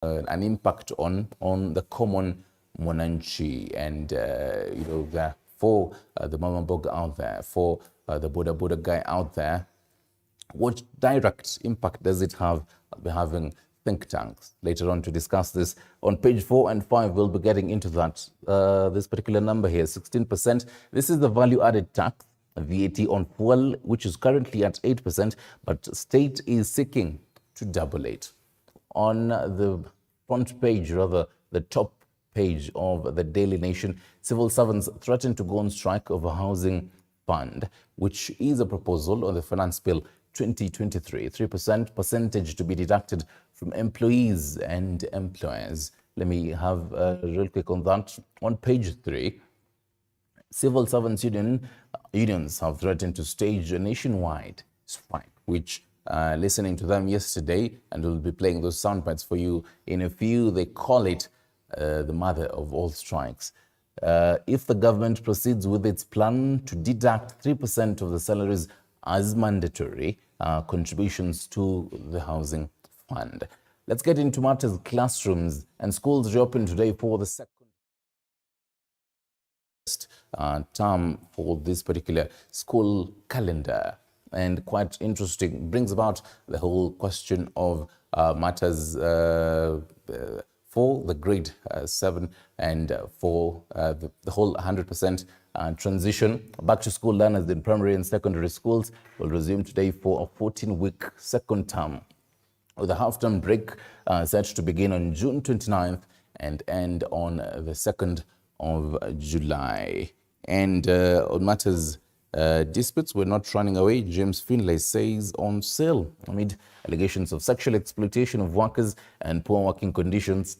an impact on the common mwananchi, and for the mama boga out there, for the boda guy out there. What direct impact does it have by having think tanks? Later on to discuss this on page 4 and 5, we'll be getting into that. This particular number here, 16%. This is the value-added tax, VAT on fuel, which is currently at 8%, but state is seeking to double it. On the front page, rather the top page of the Daily Nation, civil servants threaten to go on strike over housing fund, which is a proposal on the finance bill 2023, 3% percentage to be deducted from employees and employers. Let me have a real quick on that. On page 3, civil servants unions have threatened to stage a nationwide strike, which listening to them yesterday, and we'll be playing those sound bites for you in a few, they call it the mother of all strikes. If the government proceeds with its plan to deduct 3% of the salaries as mandatory contributions to the housing fund. Let's get into matters. Classrooms and schools reopen today for the second term for this particular school calendar. And quite interesting, brings about the whole question of matters for the grade 7 and for the whole 100% transition. Back to school learners in primary and secondary schools will resume today for a 14-week second term, with a half-term break set to begin on June 29th and end on the 2nd of July. And on matters disputes, we're not running away, James Finlay says on sale amid allegations of sexual exploitation of workers and poor working conditions.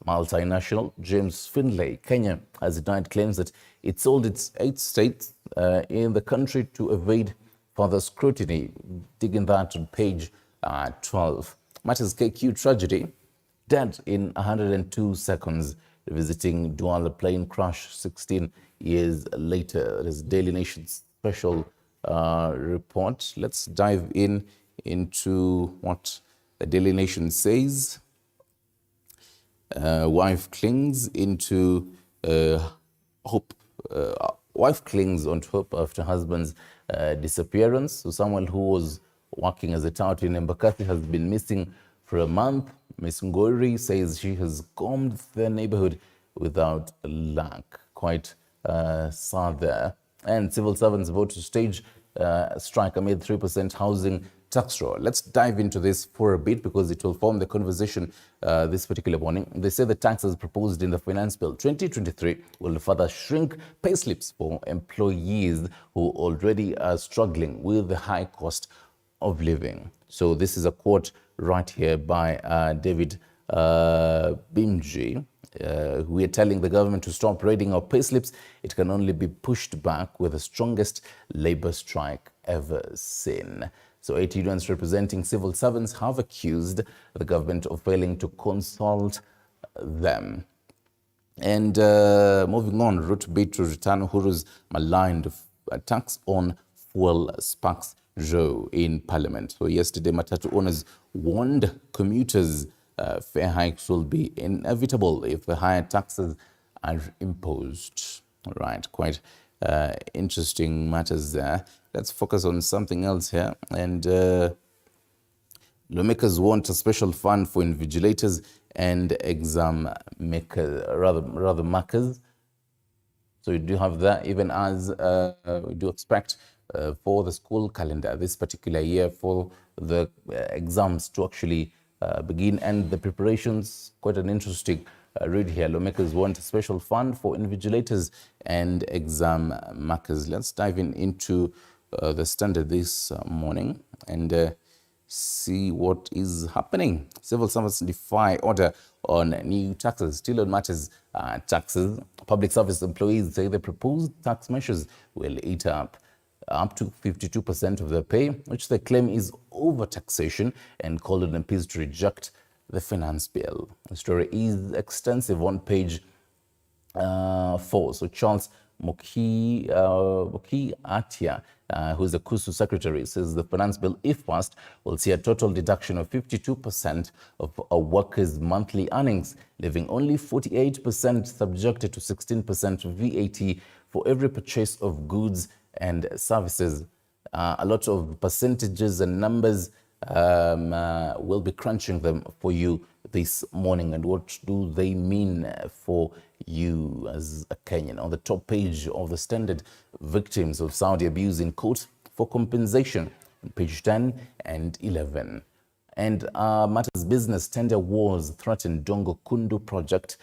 Multinational James Finlay, Kenya, has denied claims that it sold its 8 states in the country to evade further scrutiny. Digging that on page 12. Matters KQ tragedy, dead in 102 seconds, revisiting Douala plane crash 16 years later. That is Daily Nation's special report. Let's dive into what the Daily Nation says. Wife clings into hope. Wife clings onto hope after husband's disappearance. So someone who was working as a tout in Embakasi has been missing for a month. Ms. Ngori says she has combed the neighborhood without luck. Quite sad there. And civil servants vote to stage strike amid 3% housing tax roll. Let's dive into this for a bit because it will form the conversation this particular morning. They say the taxes proposed in the Finance Bill 2023 will further shrink payslips for employees who already are struggling with the high cost of living. So this is a quote right here by David Bimji. We are telling the government to stop raiding our payslips. It can only be pushed back with the strongest labor strike ever seen. So 8 unions representing civil servants have accused the government of failing to consult them. And moving on, Ruto bid to return Uhuru's maligned tax on fuel sparks row in Parliament. So yesterday, Matatu owners warned commuters fare hikes will be inevitable if the higher taxes are imposed. Right, quite interesting matters there. Let's focus on something else here. And lawmakers want a special fund for invigilators and exam makers, rather markers. So you do have that, even as we do expect for the school calendar this particular year for the exams to actually begin and the preparations. Quite an interesting read here. Lawmakers want a special fund for invigilators and exam markers. Let's dive into the Standard this morning and see what is happening. Civil servants defy order on new taxes. Still on matters taxes, public service employees say the proposed tax measures will eat up to 52% of their pay, which they claim is over-taxation, and called on MPs to reject the finance bill. The story is extensive on page 4. So Charles Mukami Kimathi, who's the KUSU secretary, says the finance bill, if passed, will see a total deduction of 52% of a worker's monthly earnings, leaving only 48% subjected to 16% VAT for every purchase of goods and services. A lot of percentages and numbers, we'll be crunching them for you this morning. And what do they mean for you as a Kenyan? On the top page of the Standard, victims of Saudi abuse in court for compensation, on page 10 and 11. And matters business, tender wars threaten Dongo Kundu project.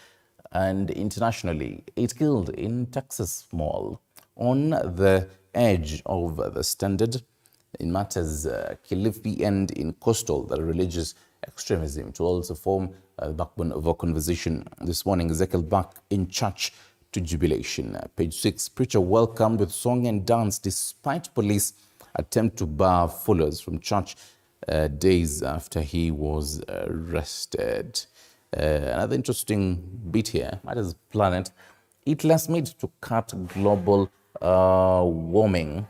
And internationally, 8 killed in Texas mall. On the edge of the Standard, in matters Kilifi and in coastal, the religious extremism to also form the backbone of our conversation this morning. Ezekiel back in church to jubilation. Page 6, preacher welcomed with song and dance despite police attempt to bar followers from church days after he was arrested. Another interesting bit here, matters planet. Eat less meat to cut global warming.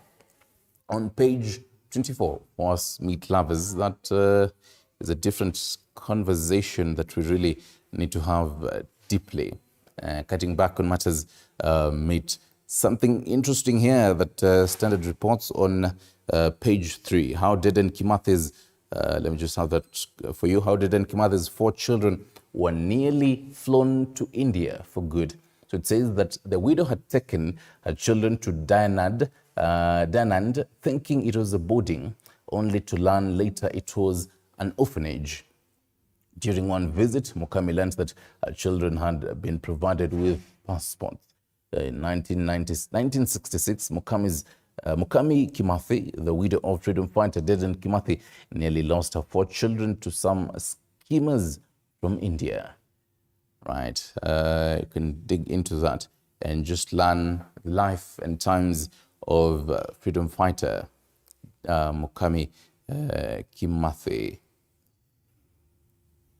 On page 24, for us meat lovers, that is a different conversation that we really need to have deeply. Cutting back on matters meat. Something interesting here that Standard reports on page 3. How Dedan Kimathi's, let me just have that for you. How Dedan Kimathi's 4 children were nearly flown to India for good. So it says that the widow had taken her children to Danand, thinking it was a boarding, only to learn later it was an orphanage. During one visit, Mukami learned that her children had been provided with passports. In 1966, Mukami Kimathi, the widow of freedom fighter Dedan Kimathi, nearly lost her 4 children to some schemers from India. Right, you can dig into that and just learn life and times of freedom fighter Mukami Kimathi.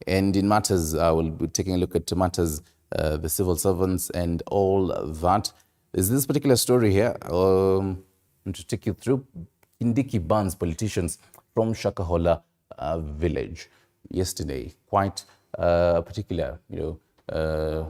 And in matters, we'll be taking a look at matters, the civil servants and all that. There's this particular story here to take you through. Kindiki bans politicians from Shakahola village yesterday. Quite particular,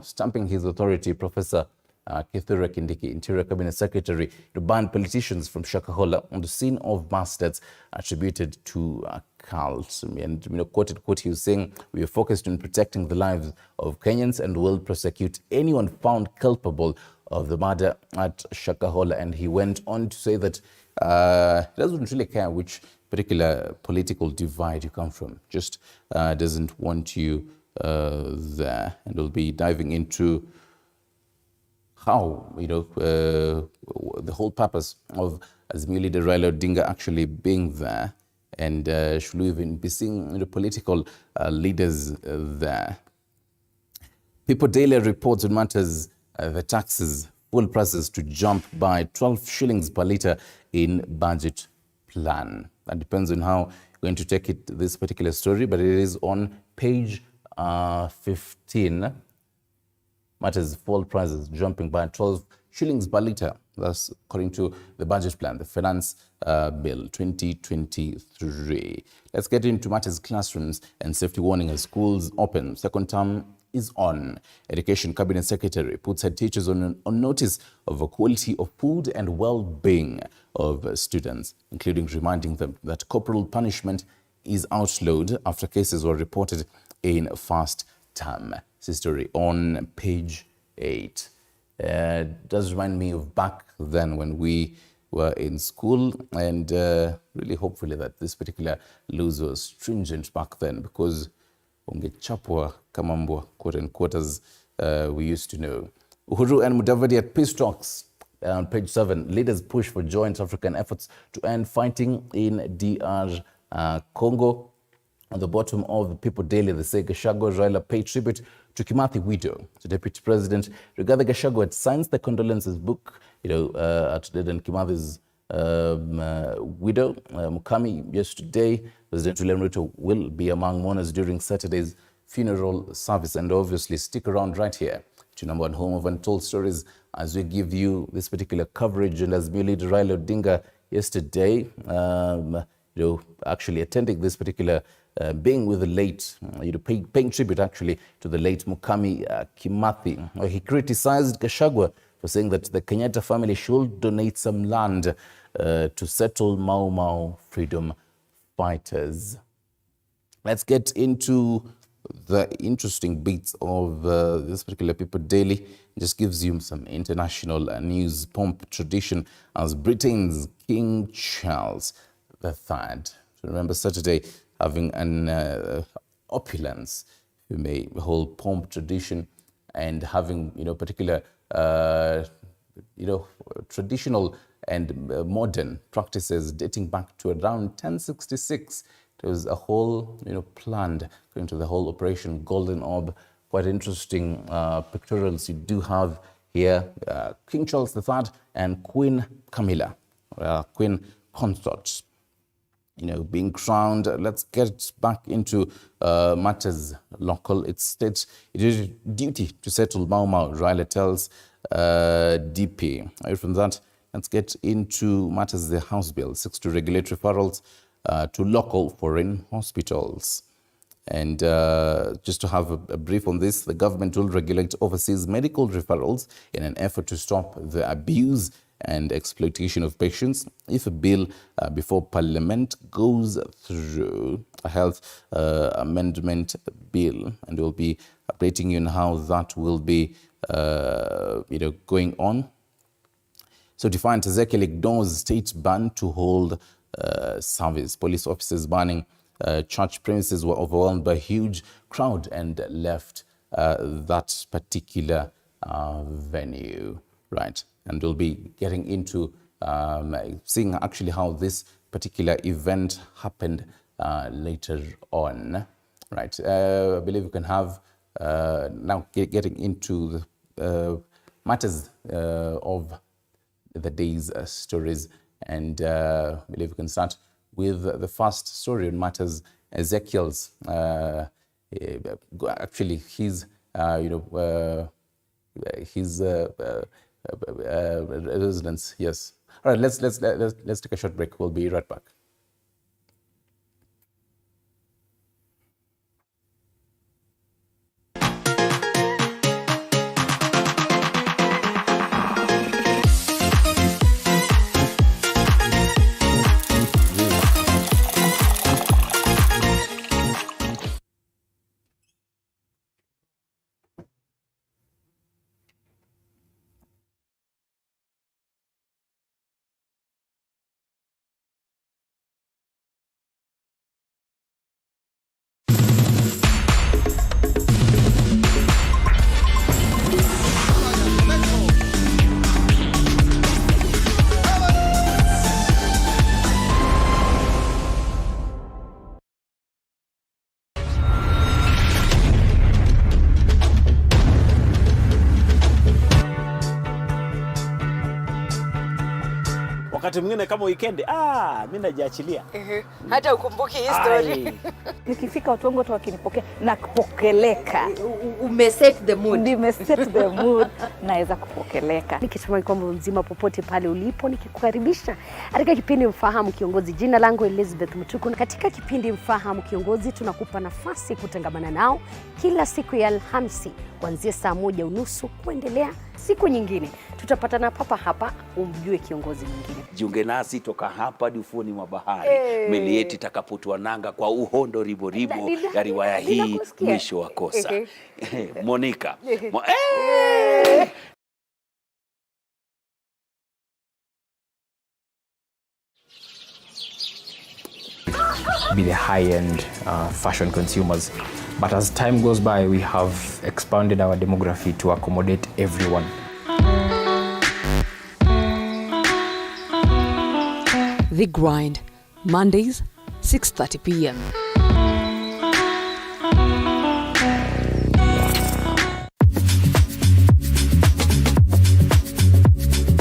stamping his authority, Professor Kithure Kindiki, Interior Cabinet Secretary, to ban politicians from Shakahola on the scene of mass deaths attributed to a cult. And, quote, he was saying, we are focused on protecting the lives of Kenyans and will prosecute anyone found culpable of the murder at Shakahola. And he went on to say that he doesn't really care which particular political divide you come from, just doesn't want you there. And we'll be diving into how, the whole purpose of Azimio leader Raila Odinga actually being there, and should we even be seeing political leaders there. People Daily reports on matters the taxes, fuel prices to jump by 12 shillings per litre in budget plan. That depends on how you're going to take it, this particular story, but it is on page 15. Matters fuel prices jumping by 12 shillings per litre. That's according to the budget plan, the finance bill 2023. Let's get into matters classrooms and safety warning as schools open. Second term is on. Education Cabinet Secretary puts head teachers on notice of the quality of food and well-being of students, including reminding them that corporal punishment is outlawed after cases were reported in first term. This is story on page 8. Does remind me of back then when we were in school, and really hopefully that this particular laws was stringent back then, because ungechapwa kama mbwa, quote unquote, as we used to know. Uhuru and Mudavadi at peace talks. On page 7, leaders push for joint African efforts to end fighting in DR Congo. On the bottom of the People Daily, they say Gachagua Raila paid tribute to Kimathi widow. The Deputy President Rigathi Gachagua had signed the condolences book, at Dedan Kimathi's widow, Mukami. Yesterday, President William Ruto will be among mourners during Saturday's funeral service. And obviously, stick around right here to number 1 home of untold stories as we give you this particular coverage. And as Leader Raila Odinga yesterday, actually attending this particular being with the late, paying tribute actually to the late Mukami Kimathi. He criticized Gachagua for saying that the Kenyatta family should donate some land to settle Mau Mau freedom fighters. Let's get into the interesting bits of this particular People Daily. It just gives you some international news. Pomp tradition as Britain's King Charles III. Remember Saturday having an opulence, you may hold pomp tradition and having particular traditional and modern practices dating back to around 1066. There was a whole planned going to the whole Operation Golden Orb. Quite interesting pictorials you do have here. King Charles III and Queen Camilla, Queen Consort, being crowned. Let's get back into matters local. It states it is duty to settle Mau Mau, Raila tells DP. Away from that, let's get into matters. The House Bill seeks to regulate referrals to local foreign hospitals. And just to have a brief on this, the government will regulate overseas medical referrals in an effort to stop the abuse and exploitation of patients. If a bill before Parliament goes through, a health amendment bill, and we'll be updating you on how that will be going on. So defiant Ezekiel ignores state ban to hold service. Police officers banning church premises were overwhelmed by a huge crowd and left that particular venue. Right. And we'll be getting into seeing actually how this particular event happened later on. Right. I believe we can have now getting into the matters of the day's stories. And I believe we can start with the first story on matters. Ezekiel's actually his residence. Yes. All right. Let's take a short break. We'll be right back. Wakati mwingine kama weekend, mimi najiachilia. Hata ukumbuki hii story. Nikifika watu wangu wakinipokea na kupokeleka. Umeset the mood. Nimeset the mood, naweza kupokeleka. Nikitumai kwamba mzima popote pale ulipo, nikikukaribisha katika kipindi Mfahamu Kiongozi. Jina langu Elizabeth Mutuku. Katika kipindi Mfahamu Kiongozi tunakupa nafasi kutangamana nao kila siku ya Alhamisi kuanzia saa 1:30 kuendelea. Siku nyingine tutapatana papa hapa umjue kiongozi mwingine. Jiunge nasi toka hapa hadi ufuoni mwa bahari. Meli yetu itakapotua nanga kwa uhondo ribo ya riwaya hii mwisho wa kosa. Monica. Be the high-end fashion consumers. But as time goes by, we have expanded our demography to accommodate everyone. The Grind, Mondays, 6:30 p.m.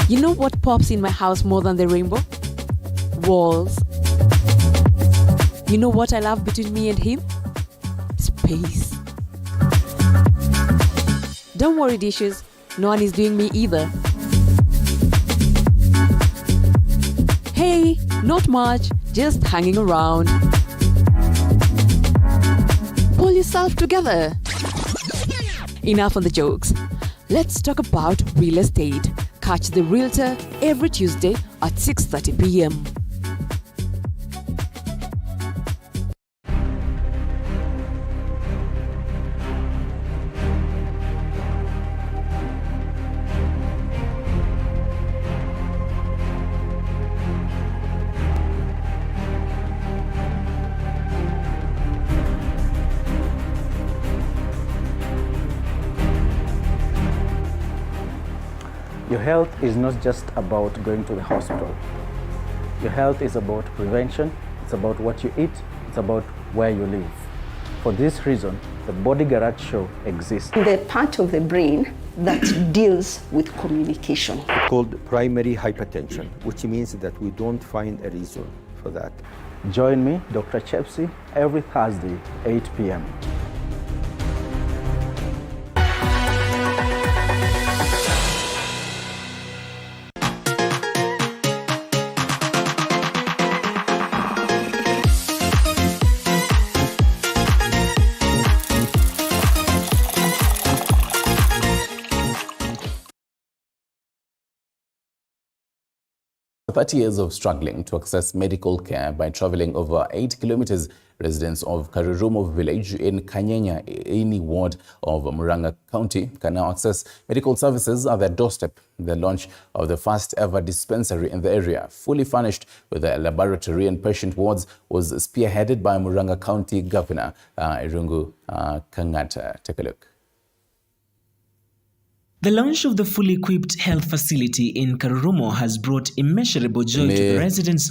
You know what pops in my house more than the rainbow? Walls. You know what I love between me and him? Space. Don't worry, dishes. no one is doing me either. Hey, not much, just hanging around. Pull yourself together. Enough on the jokes. Let's talk about real estate. Catch the Realtor every Tuesday at 6:30 p.m. Your health is not just about going to the hospital. Your health is about prevention, it's about what you eat, it's about where you live. For this reason, the Body Garage Show exists. The part of the brain that deals with communication. Called primary hypertension, which means that we don't find a reason for that. Join me, Dr. Chepsi, every Thursday, 8 p.m. After 30 years of struggling to access medical care by traveling over 8 kilometers, residents of Karurumo village in Kanyenya, Ini ward of Murang'a County can now access medical services at their doorstep. The launch of the first ever dispensary in the area, fully furnished with a laboratory and patient wards, was spearheaded by Murang'a County Governor Irungu Kang'ata. Take a look. The launch of the fully equipped health facility in Karurumo has brought immeasurable joy to the residents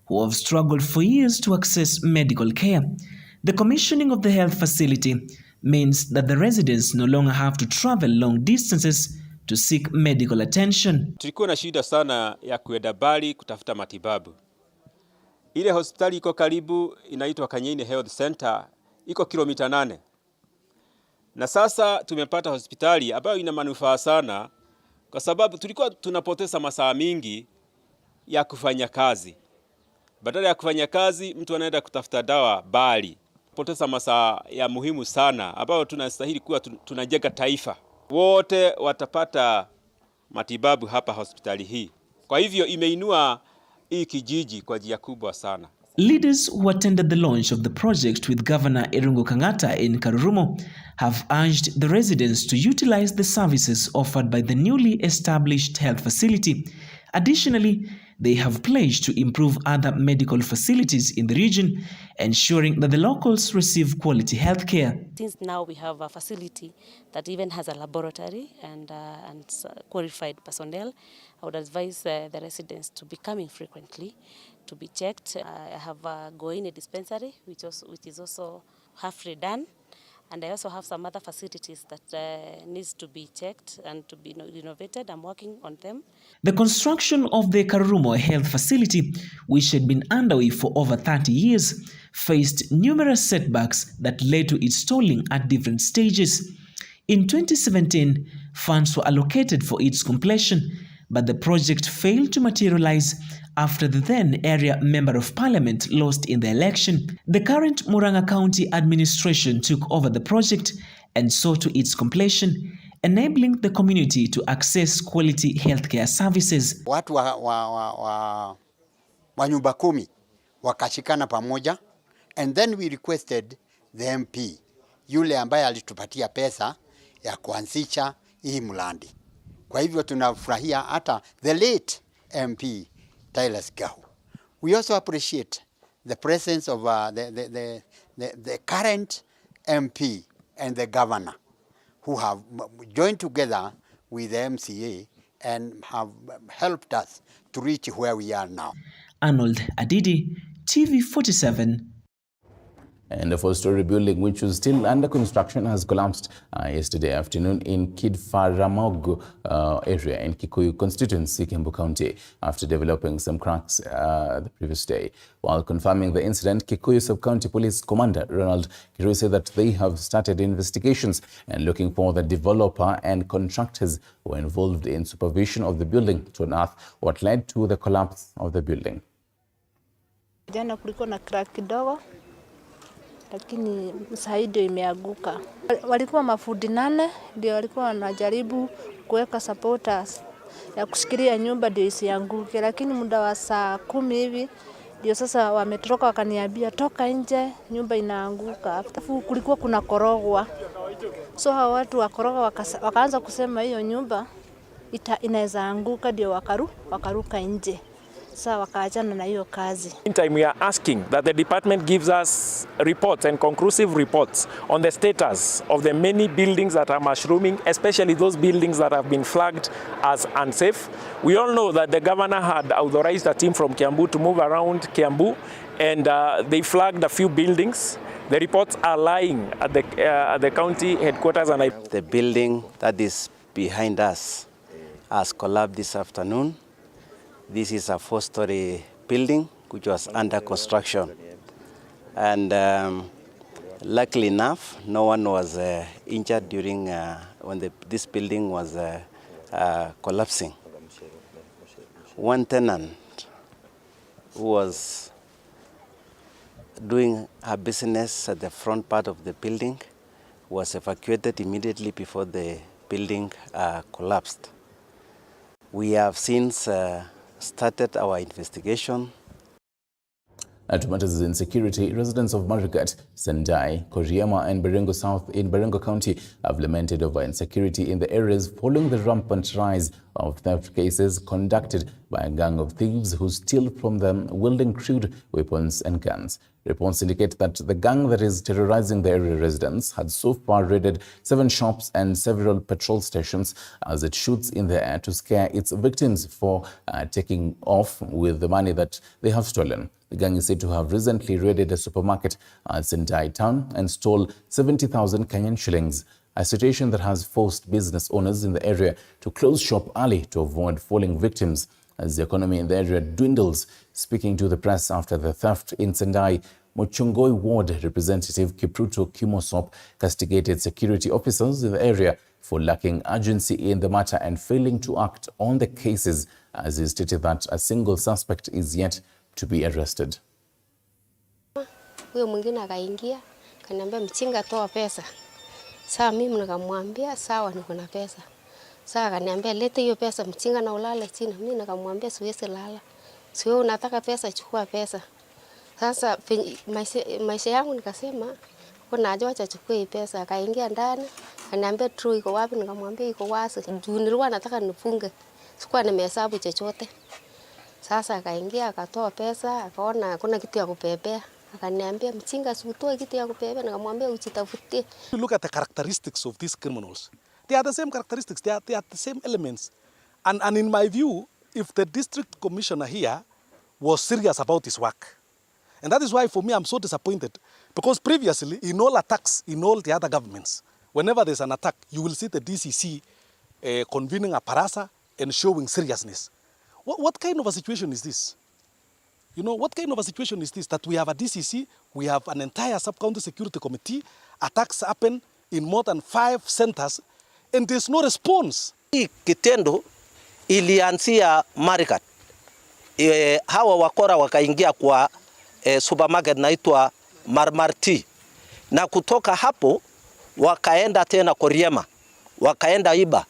who have struggled for years to access medical care. The commissioning of the health facility means that the residents no longer have to travel long distances to seek medical attention. Tulikuwa na shida sana ya kuenda mbali kutafuta matibabu. Ile hospitali iko karibu inaitwa Kanyenya Health Center, iko kilomita 8. Na sasa tumepata hospitali ambayo ina manufaa sana kwa sababu tulikuwa tunapoteza masaa mingi ya kufanya kazi. Badala ya kufanya kazi mtu anaenda kutafuta dawa bali. Poteza masaa ya muhimu sana ambayo tunastahili kuwa tunajenga taifa. Wote watapata matibabu hapa hospitali hii. Kwa hivyo imeinua hii kijiji kwa njia kubwa sana. Leaders who attended the launch of the project with Governor Irungu Kang'ata in Karurumo have urged the residents to utilize the services offered by the newly established health facility. Additionally, they have pledged to improve other medical facilities in the region, ensuring that the locals receive quality health care. Since now we have a facility that even has a laboratory and qualified personnel, I would advise the residents to be coming frequently to be checked. I have a Goine dispensary, which is also half redone. And I also have some other facilities that needs to be checked and to be renovated. I'm working on them. The construction of the Karurumo health facility, which had been underway for over 30 years, faced numerous setbacks that led to its stalling at different stages. In 2017, funds were allocated for its completion, but the project failed to materialize after the then area member of parliament lost in the election. The current Murang'a County administration took over the project and saw to its completion, enabling the community to access quality healthcare services. Watu wa nyumba 10 wakashikana pamoja, and then we requested the MP, yule ambaye alitupatia pesa ya kuanzisha hii mlandi. Kwa hivyo tunafurahia hata the late MP Tyler's Gahu. We also appreciate the presence of the current MP and the governor, who have joined together with the MCA and have helped us to reach where we are now. Arnold Adidi, TV 47. And a four-story building, which was still under construction, has collapsed yesterday afternoon in Kidfaramogo area in Kikuyu constituency, Kiambu County, after developing some cracks the previous day. While confirming the incident, Kikuyu Sub-County Police Commander Ronald Kirui said that they have started investigations and looking for the developer and contractors who were involved in supervision of the building to unearth what led to the collapse of the building. Jana kulikuwa na crack kidogo, lakini sasa ndio imeanguka. Walikuwa mafundi 8 ndio walikuwa wanajaribu kuweka supporters ya kushikilia nyumba ndio isianguke, lakini muda wa saa 10 hivi ndio sasa wametoroka, wakaniambia toka nje, nyumba inaanguka. Alafu kulikuwa kuna korogwa, so hao watu wa korogwa wakaanza kusema hiyo nyumba inaweza anguka, ndio wakaruka nje. Meantime, we are asking that the department gives us reports and conclusive reports on the status of the many buildings that are mushrooming, especially those buildings that have been flagged as unsafe. We all know that the governor had authorized a team from Kiambu to move around Kiambu, and they flagged a few buildings. The reports are lying at the county headquarters. And the building that is behind us has collapsed this afternoon. This is a 4-story building which was under construction, and luckily enough, no one was injured during when this building was collapsing. One tenant who was doing her business at the front part of the building was evacuated immediately before the building collapsed. We have since started our investigation. To matters of insecurity, residents of Marigat, Sendai, Koriema and Baringo South in Baringo County have lamented over insecurity in the areas following the rampant rise of theft cases conducted by a gang of thieves who steal from them wielding crude weapons and guns. Reports indicate that the gang that is terrorizing the area residents had so far raided 7 shops and several petrol stations as it shoots in the air to scare its victims for taking off with the money that they have stolen. The gang is said to have recently raided a supermarket at Sendai town and stole 70,000 Kenyan shillings, a situation that has forced business owners in the area to close shop early to avoid falling victims as the economy in the area dwindles. Speaking to the press after the theft in Sendai, Mochungoi Ward Representative Kipruto Kimosop castigated security officers in the area for lacking urgency in the matter and failing to act on the cases, as he stated that a single suspect is yet to be arrested. Huyo mwingine akaingia, kaniambia mchinga toa pesa. Sawa, mimi nikamwambia sawa, niko na pesa. Sawa, akaniambia leta hiyo pesa mchinga na ulale chini. Mimi nikamwambia siwezi lala. Sio unataka pesa, chukua pesa. Sasa maisha yangu nikasema kuna haja acha chukue pesa. Akaingia ndani, akaniambia true iko wapi? Nikamwambia iko wazi. Juu nilikuwa nataka nifunge. Sikuwa nimehesabu chochote. Sasa akaingia akatoa pesa, akaona hakuna kitu ya kupepea. Akaniambia mchinga utoe kitu ya kupepea, nikamwambia uchitafutie. Look at the characteristics of these criminals. They are the same characteristics, they are the same elements. And in my view, if the district commissioner here was serious about his work, and that is why for me I'm so disappointed, because previously in all attacks, in all the other governments, whenever there's an attack, you will see the DCC convening a parasa and showing seriousness. What kind of a situation is this? You know, what kind of a situation is this? That we have a DCC, we have an entire sub-county security committee, attacks happen in more than 5 centers, and there's no response. Hii kitendo ilianzia Marigat. Hawa wakora wakaingia kwa supermarket naitwa Marmarti, na kutoka hapo wakaenda tena Koriema, wakaenda Iba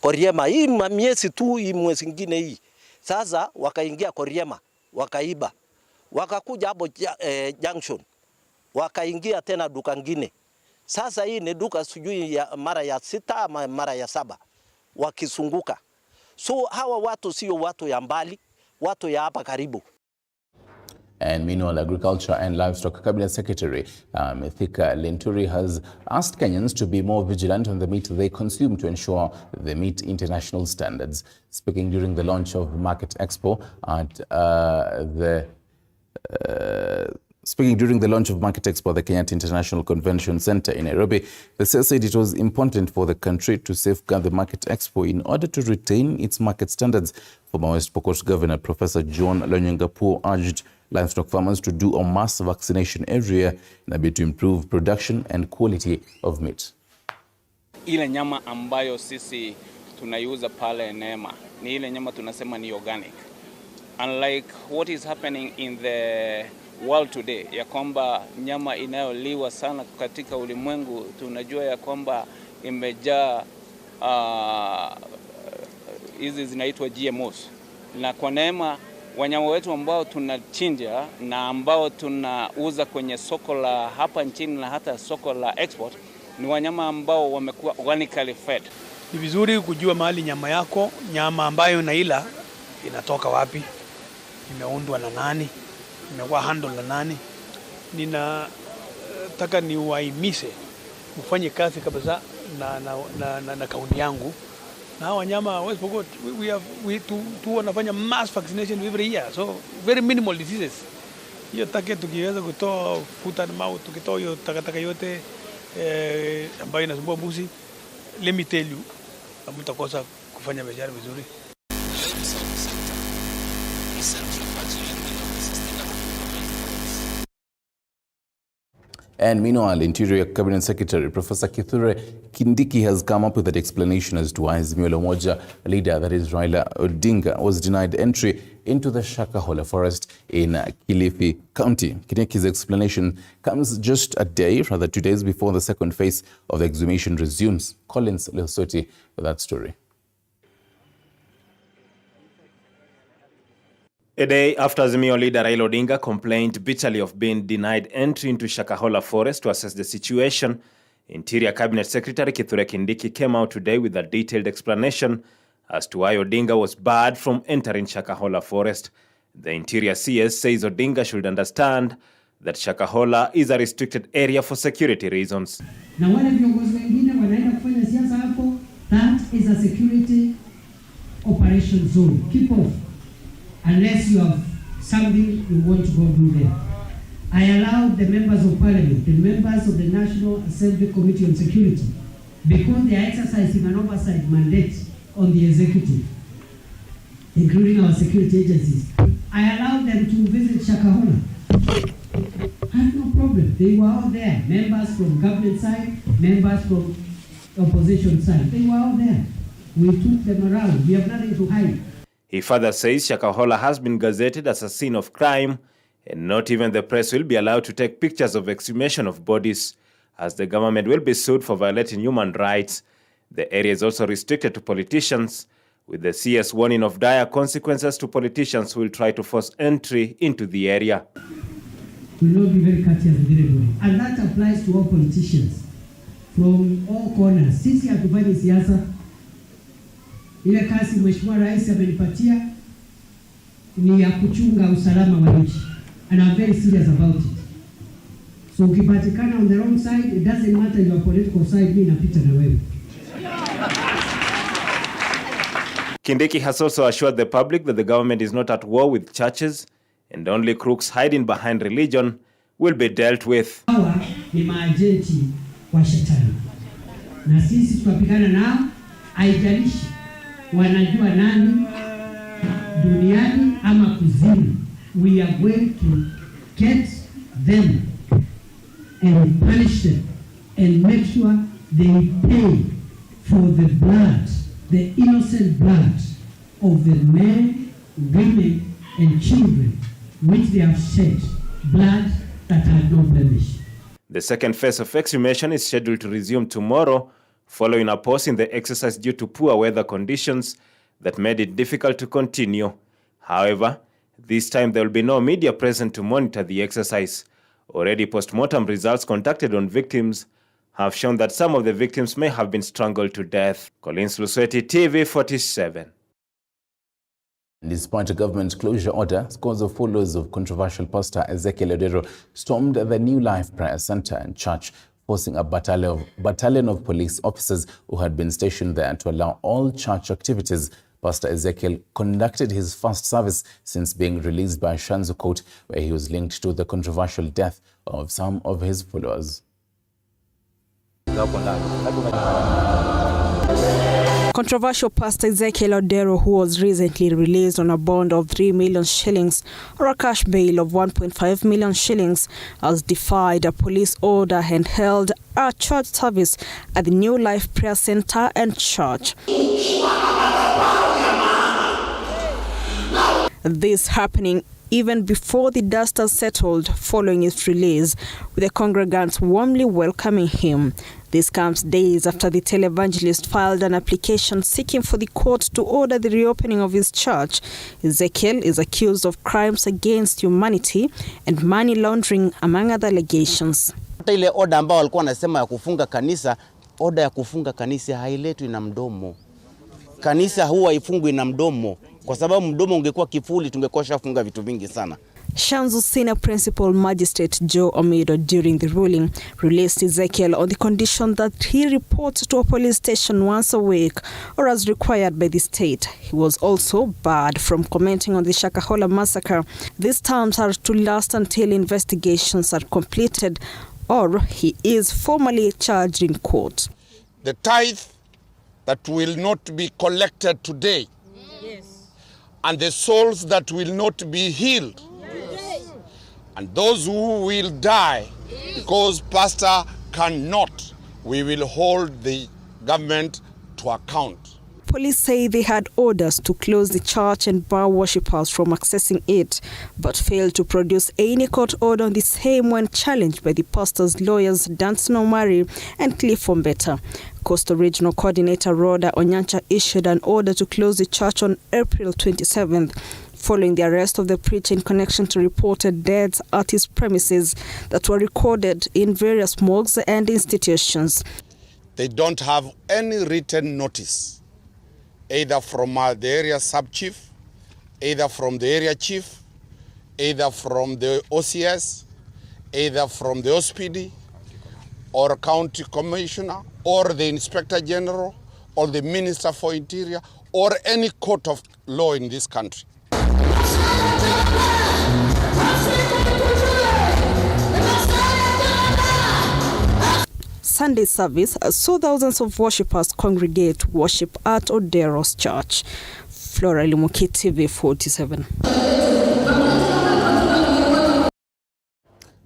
Koriema. Hii miezi tu, hii mwezi ngine hii. Sasa wakaingia Koriema, wakaiba, wakakuja hapo junction, wakaingia tena duka ngine. Sasa hii ni duka sijui ya mara ya 6 ama mara ya 7 wakisunguka. So hawa watu sio watu ya mbali, watu ya hapa karibu. And meanwhile, Agriculture and Livestock Cabinet Secretary Mithika Linturi has asked Kenyans to be more vigilant on the meat they consume to ensure they meet international standards. Speaking during the launch of Market Expo at the Speaking during the launch of Market Expo at the Kenyatta International Convention Center in Nairobi, the CS said it was important for the country to safeguard the Market Expo in order to retain its market standards. Former West Pokot Governor Professor John Lonyangapuo urged livestock farmers to do a mass vaccination every year in a bid to improve production and quality of meat. Ile nyama ambayo sisi tunaiuza pale Neema ni ile nyama tunasema ni organic. Unlike what is happening in the world today, ya kwamba nyama inayoliwa sana katika ulimwengu tunajua ya kwamba imejaa hizi zinaitwa GMOs. Na kwa Neema wanyama wetu ambao tunachinja na ambao tunauza kwenye soko la hapa nchini na hata soko la export ni wanyama ambao wamekuwa organically fed. Ni vizuri kujua mahali nyama yako, nyama ambayo unaila inatoka wapi, imeundwa na nani, imekuwa handle na nani. Ninataka niwahimize ufanye kazi kabisa na kaunti yangu. Na wanyama West Pokot we wanafanya mass vaccination every year, so very minimal diseases. Hiyo take tukiweza kutoa foot and mouth, tukitoa hiyo takataka yote ambayo inasumbua mbuzi, let me tell you, hamtakosa kufanya biashara vizuri. And meanwhile, Interior Cabinet Secretary Professor Kithure Kindiki has come up with an explanation as to why Azimio la Umoja leader, that is Raila Odinga, was denied entry into the Shakahola forest in Kilifi County. Kindiki's explanation comes just a day, rather 2 days, before the second phase of the exhumation resumes. Collins Lesoti with that story. A day after Azimio leader Raila Odinga complained bitterly of being denied entry into Shakahola forest to assess the situation, Interior Cabinet Secretary Kithure Kindiki came out today with a detailed explanation as to why Odinga was barred from entering Shakahola forest. The Interior CS says Odinga should understand that Shakahola is a restricted area for security reasons. Na wale viongozi wengine wanaenda kufanya siasa hapo, that is a security operation zone. Keep off. Unless you have something you want to go do there. I allowed the members of parliament, the members of the National Assembly Committee on Security, because they are exercising an oversight mandate on the executive, including our security agencies. I allowed them to visit Shakahola. I have no problem. They were all there. Members from government side, members from opposition side. They were all there. We took them around. We have nothing to hide. He further says Shakahola has been gazetted as a scene of crime, and not even the press will be allowed to take pictures of exhumation of bodies, as the government will be sued for violating human rights. The area is also restricted to politicians, with the CS warning of dire consequences to politicians who will try to force entry into the area. We will not be very courteous with anybody, and that applies to all politicians from all corners. Sisi hatufanyi siasa. Ile kazi Mheshimiwa Rais amenipatia ni ya kuchunga usalama wa nchi. And I'm very serious about it. So ukipatikana on the wrong side, it doesn't matter your political side, mimi napita na wewe. Kindiki has also assured the public that the government is not at war with churches, and only crooks hiding behind religion will be dealt with. Hawa ni maajenti wa shetani. Na sisi tutapigana nao, haijalishi wanajua nani duniani ama kuzimu. We are going to get them and punish them and make sure they pay for the blood, the innocent blood of the men, women and children which they have shed, blood that had no blemish. The second phase of exhumation is scheduled to resume tomorrow, following a pause in the exercise due to poor weather conditions that made it difficult to continue. However, this time there will be no media present to monitor the exercise. Already post-mortem results contacted on victims have shown that some of the victims may have been strangled to death. Collins Lusweti, TV 47. Despite a government closure order, scores of followers of controversial pastor Ezekiel stormed the New Life Prayer Center and Church, forcing a battalion of police officers who had been stationed there to allow all church activities. Pastor Ezekiel conducted his first service since being released by Shanzu Court, where he was linked to the controversial death of some of his followers. Controversial Pastor Ezekiel Odero, who was recently released on a bond of 3 million shillings or a cash bail of 1.5 million shillings, has defied a police order and held a church service at the New Life Prayer Center and Church. This happening even before the dust has settled following his release, with the congregants warmly welcoming him. This comes days after the televangelist filed an application seeking for the court to order the reopening of his church. Ezekiel is accused of crimes against humanity and money laundering, among other allegations. Ile order ambao walikuwa wanasema ya kufunga kanisa, order ya kufunga kanisa hailetwi na mdomo. Kanisa huwa haifungwi na mdomo, kwa sababu mdomo ungekuwa kifuli tungekosha funga vitu vingi sana. Shanzu Senior Principal Magistrate Joe Omido, during the ruling, released Ezekiel on the condition that he reports to a police station once a week or as required by the state. He was also barred from commenting on the Shakahola massacre. These terms are to last until investigations are completed or he is formally charged in court. The tithe that will not be collected today, and the souls that will not be healed, and those who will die because pastor cannot, we will hold the government to account. Police say they had orders to close the church and bar worshippers from accessing it, but failed to produce any court order on the same when challenged by the pastor's lawyers Danson Omari and Cliff Ombeta. Coastal Regional Coordinator Rhoda Onyancha issued an order to close the church on April 27th, following the arrest of the preacher in connection to reported deaths at his premises that were recorded in various morgues and institutions. They don't have any written notice, either from the area sub-chief, either from the area chief, either from the OCS, either from the OSPD, or county commissioner, or the inspector general, or the minister for interior, or any court of law in this country. Sunday service saw thousands of worshippers congregate worship at Odero's church. Flora Limuki, TV 47.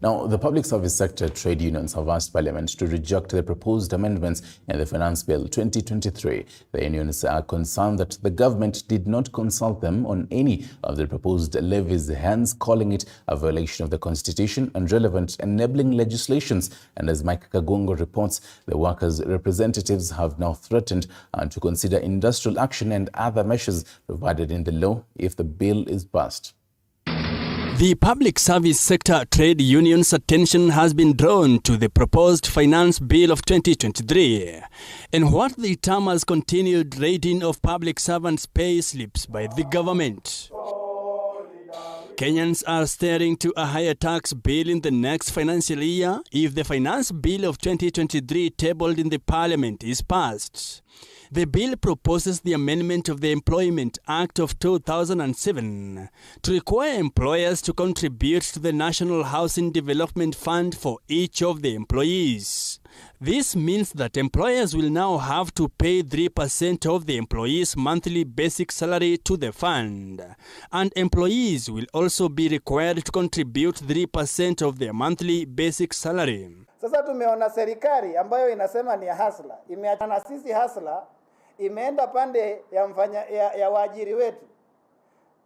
Now, the public service sector trade unions have asked Parliament to reject the proposed amendments in the Finance Bill 2023. The unions are concerned that the government did not consult them on any of the proposed levies, hence calling it a violation of the Constitution and relevant enabling legislations. And as Mike Kagongo reports, the workers' representatives have now threatened to consider industrial action and other measures provided in the law if the bill is passed. The public service sector trade union's attention has been drawn to the proposed Finance Bill of 2023 and what they term as continued raiding of public servants' pay slips by the government. Kenyans are staring to a higher tax bill in the next financial year if the Finance Bill of 2023 tabled in the Parliament is passed. The bill proposes the amendment of the Employment Act of 2007 to require employers to contribute to the National Housing Development Fund for each of the employees. This means that employers will now have to pay 3% of the employee's monthly basic salary to the fund, and employees will also be required to contribute 3% of their monthly basic salary. Sasa tumeona serikali ambayo inasema ni hasla, imeachana sisi hasla, imeenda pande ya waajiri wetu.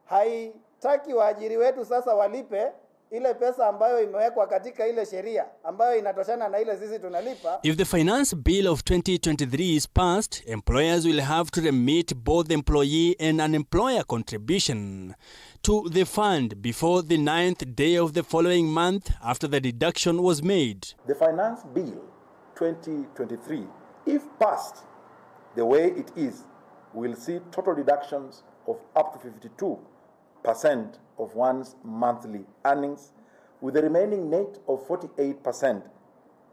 Haitaki waajiri wetu sasa walipe ile pesa ambayo imewekwa katika ile sheria ambayo inatoshana na ile sisi tunalipa. If the Finance Bill of 2023 is passed, employers will have to remit both employee and an employer contribution to the fund before the 9th day of the following month after the deduction was made. The Finance Bill 2023, if passed the way it is, will see total deductions of up to 52% of one's monthly earnings, with the remaining net of 48%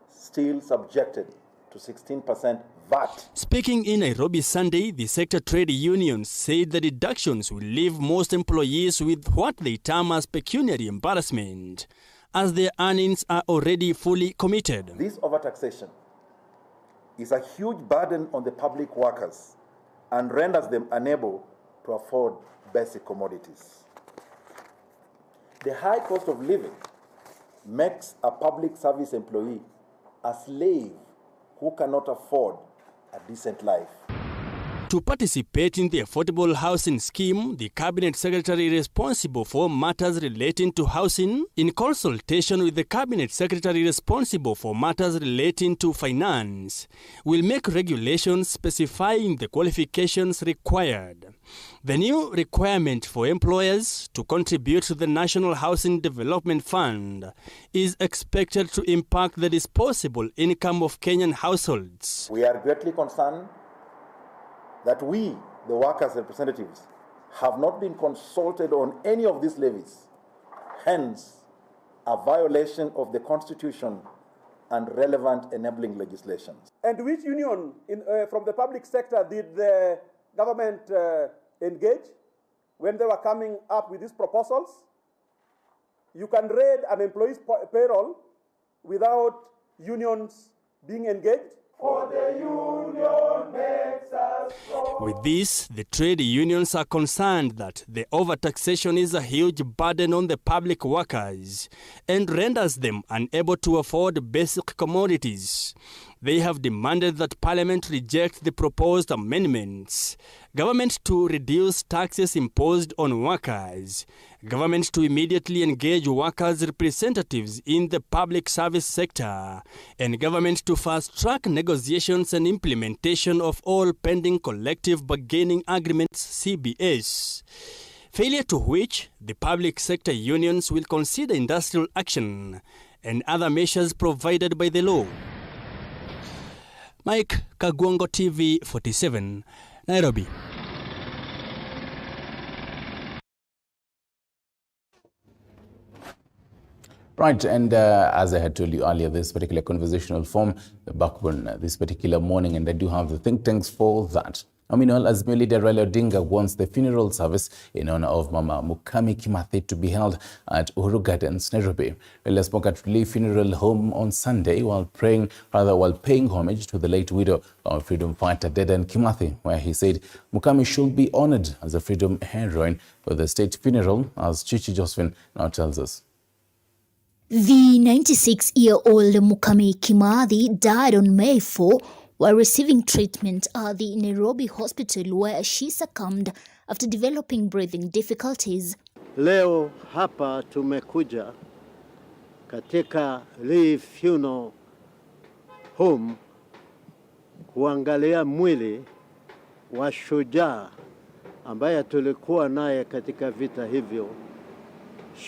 still subjected to 16% VAT. Speaking in Nairobi Sunday, the sector trade unions said the deductions will leave most employees with what they term as pecuniary embarrassment, as their earnings are already fully committed. This overtaxation is a huge burden on the public workers and renders them unable to afford basic commodities. The high cost of living makes a public service employee a slave who cannot afford a decent life. To participate in the affordable housing scheme, the cabinet secretary responsible for matters relating to housing, in consultation with the cabinet secretary responsible for matters relating to finance, will make regulations specifying the qualifications required. The new requirement for employers to contribute to the National Housing Development Fund is expected to impact the disposable income of Kenyan households. We are greatly concerned that we, the workers' representatives, have not been consulted on any of these levies, hence a violation of the Constitution and relevant enabling legislations. And which union from the public sector did the government engage when they were coming up with these proposals? You can raid an employee's payroll without unions being engaged. For the union makes us strong. With this, the trade unions are concerned that the overtaxation is a huge burden on the public workers and renders them unable to afford basic commodities. They have demanded that Parliament reject the proposed amendments, government to reduce taxes imposed on workers, government to immediately engage workers' representatives in the public service sector, and government to fast-track negotiations and implementation of all pending collective bargaining agreements (CBAs), failure to which the public sector unions will consider industrial action and other measures provided by the law. Mike Kagwongo, TV 47, Nairobi. Right, and as I had told you earlier, this particular conversational form, the backbone this particular morning, and I do have the think tanks for that. Meanwhile, Azimio leader Raila Odinga wants the funeral service in honor of Mama Mukami Kimathi to be held at Uhuru Gardens, Nairobi. Raila spoke at Relief Funeral Home on Sunday while paying homage to the late widow of freedom fighter Dedan Kimathi, where he said Mukami should be honored as a freedom heroine with the state funeral, as Chichi Josephine now tells us. The 96-year-old Mukami Kimathi died on May 4 while receiving treatment at the Nairobi hospital, where she succumbed after developing breathing difficulties. Leo hapa tumekuja katika Relief Funeral Home kuangalia mwili wa shujaa ambaye tulikuwa naye katika vita hivyo,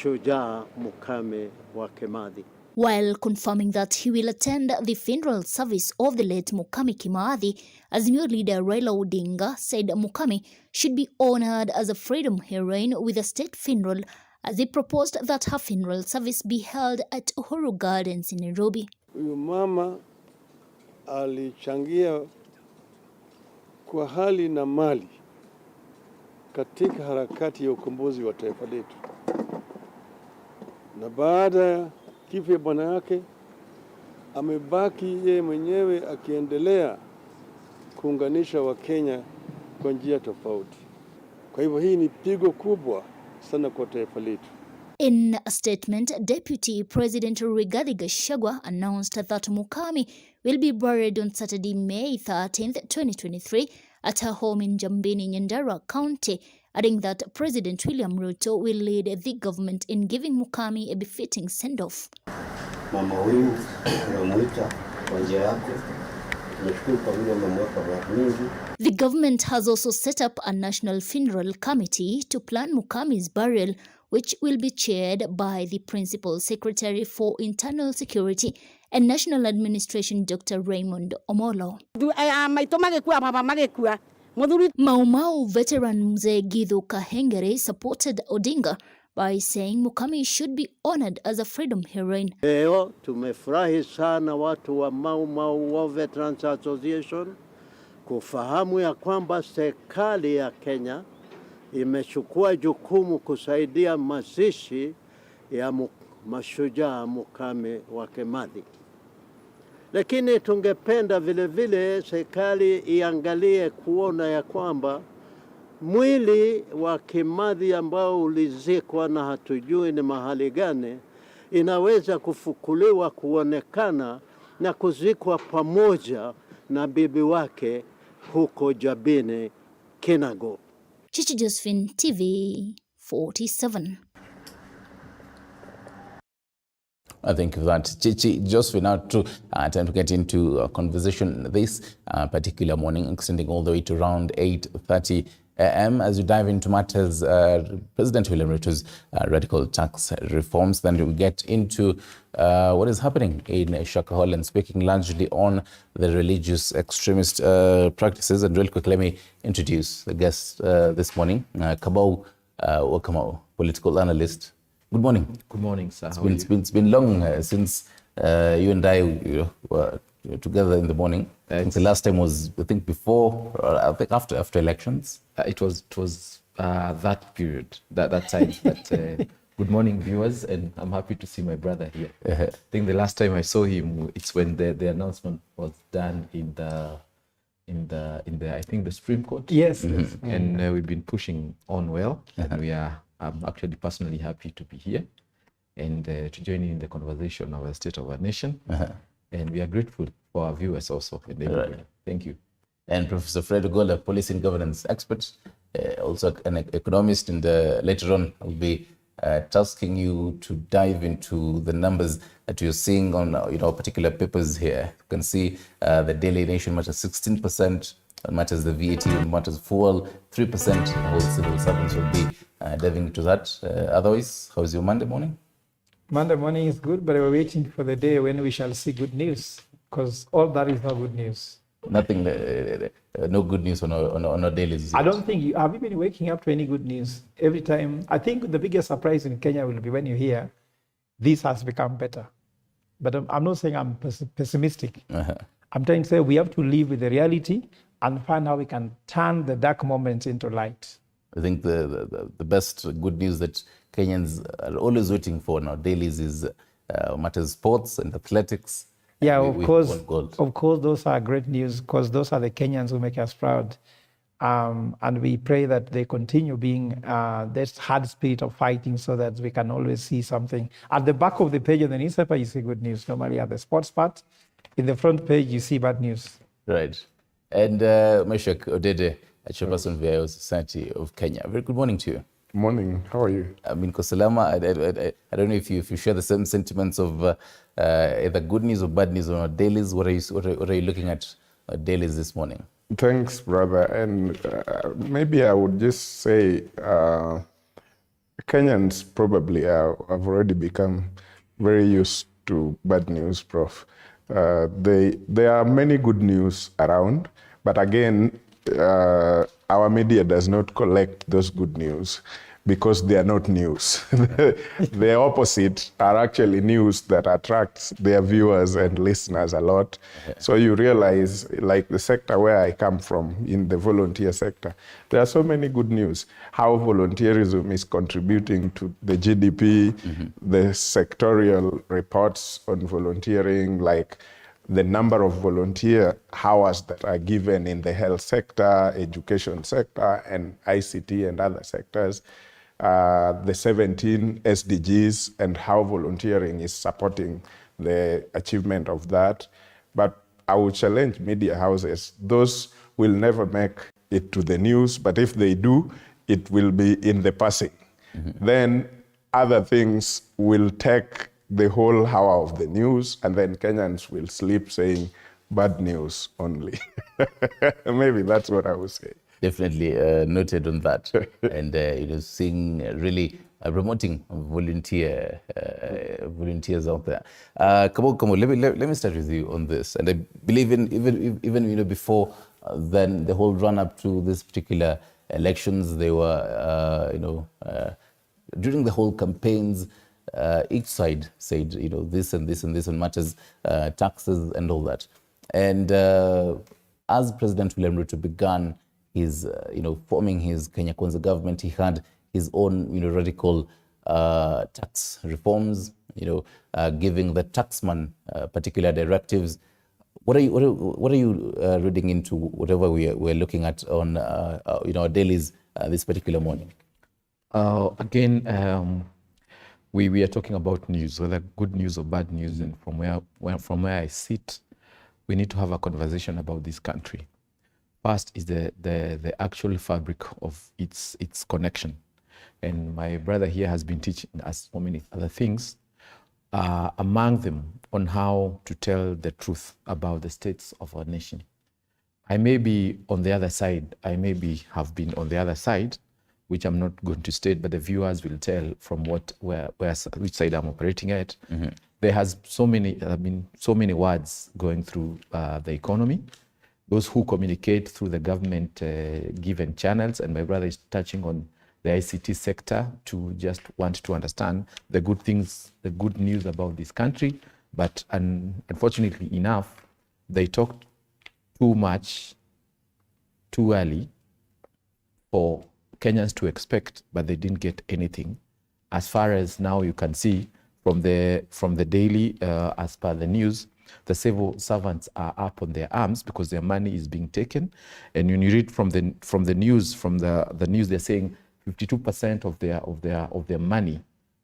shujaa Mukami wa Kimathi. While confirming that he will attend the funeral service of the late Mukami Kimathi, Azimio leader Raila Odinga said Mukami should be honored as a freedom heroine with a state funeral, as he proposed that her funeral service be held at Uhuru Gardens in Nairobi. Huyu mama alichangia kwa hali na mali katika harakati ya ukombozi wa taifa letu, na baada ya kifo ya bwana yake amebaki yeye mwenyewe akiendelea kuunganisha Wakenya kwa njia tofauti. Kwa hivyo hii ni pigo kubwa sana kwa taifa letu. In a statement, Deputy President Rigathi Gachagua announced that Mukami will be buried on Saturday, May 13th, 2023 at her home in Njambini, Nyandarua County, adding that President William Ruto will lead the government in giving Mukami a befitting send-off. Mama huyu namuita kwa njia yako. Tunashukuru kwa vile umemweka watu mingi. The government has also set up a national funeral committee to plan Mukami's burial, which will be chaired by the Principal Secretary for Internal Security and National Administration, Dr. Raymond Omolo. Mau Mau veteran Mzee Githu Kahengere supported Odinga, by saying Mukami should be honored as a freedom heroine. Leo tumefurahi sana watu wa Mau Mau War Veterans Association kufahamu ya kwamba serikali ya Kenya imechukua jukumu kusaidia mazishi ya mashujaa Mukami wa Kimathi. Lakini tungependa vile vile serikali iangalie kuona ya kwamba mwili wa Kimathi ambao ulizikwa na hatujui ni mahali gani inaweza kufukuliwa kuonekana na kuzikwa pamoja na bibi wake huko Jabini, Kinago. Chichi Josephine, TV 47. Thank you for that, Chichi Josephine. Now time to get into a conversation this particular morning, extending all the way to around 8:30 a.m. as we dive into matters President William Ruto's radical tax reforms. Then we get into what is happening in Shakahola and speaking largely on the religious extremist practices. And real quick, let me introduce the guest this morning, Kamau Wakamau, political analyst. Good morning. Good morning, sir. It's been long since you and I were together in the morning. I think the last time was, I think, before, or I think after elections. It was that period, that time. Good morning, viewers, and I'm happy to see my brother here. I think the last time I saw him, it's when the announcement was done in the I think the Supreme Court. Yes. Mm-hmm. And we've been pushing on well, and I'm actually personally happy to be here and to join in the conversation of the state of our nation. And we are grateful for our viewers also. Right. Thank you. And Professor Fred Ogola, policy and governance expert, also an economist, and later on I'll be tasking you to dive into the numbers that you're seeing on particular papers here. You can see the Daily Nation matters 16%, matters the VAT, matters fuel 3%. All civil servants will be diving into that. Otherwise, how's your Monday morning? Monday morning is good, but we're waiting for the day when we shall see good news, because all that is not good news. Nothing, no good news on our dailies. I don't think have you been waking up to any good news every time? I think the biggest surprise in Kenya will be when you hear this has become better. But I'm not saying I'm pessimistic. I'm trying to say we have to live with the reality and find how we can turn the dark moments into light. I think the best good news that Kenyans are always waiting for now dailies is matters sports and athletics. Yeah, of course, those are great news, because those are the Kenyans who make us proud. And we pray that they continue being this hard spirit of fighting, so that we can always see something. At the back of the page of the newspaper, you see good news. Normally at the sports part, in the front page, you see bad news. Right. And Meshach Odede, Chairperson of the Society of Kenya. Very good morning to you. Morning. How are you? I mean, Kosalama, I don't know if you share the same sentiments of either good news or bad news on our dailies. What are you looking at dailies this morning? Thanks, brother. And maybe I would just say Kenyans probably have already become very used to bad news, Prof. There are many good news around, but again, our media does not collect those good news because they are not news. The opposite are actually news that attracts their viewers and listeners a lot. So you realize, like the sector where I come from, in the volunteer sector, there are so many good news. How volunteerism is contributing to the GDP, the sectorial reports on volunteering, like the number of volunteer hours that are given in the health sector, education sector, and ICT and other sectors, the 17 SDGs and how volunteering is supporting the achievement of that. But I would challenge media houses. Those will never make it to the news, but if they do, it will be in the passing. Then other things will take the whole hour of the news, and then Kenyans will sleep saying bad news only. Maybe that's what I would say. Definitely noted on that. And seeing really promoting volunteers out there. Kamo, let me start with you on this. And I believe even before then, the whole run up to this particular elections, they were during the whole campaigns, each side said, this and this and this on matters, taxes and all that. And as President William Ruto began his, forming his Kenya Kwanza government, he had his own, radical tax reforms, giving the taxman particular directives. What are you reading into whatever we're looking at on our dailies this particular morning? Again, we are talking about news, whether good news or bad news, and from where I sit, we need to have a conversation about this country. First is the actual fabric of its connection, and my brother here has been teaching us so many other things, among them on how to tell the truth about the states of our nation. I may be on the other side, have been on the other side, which I'm not going to state, but the viewers will tell from which side I'm operating at. Mm-hmm. There has been so many words going through the economy. Those who communicate through the government given channels, and my brother is touching on the ICT sector to just want to understand the good things, the good news about this country. But unfortunately enough, they talked too much, too early for Kenyans to expect, but they didn't get anything. As far as now you can see from the daily, as per the news, the civil servants are up on their arms because their money is being taken. And when you read from the news, they're saying 52% of their money,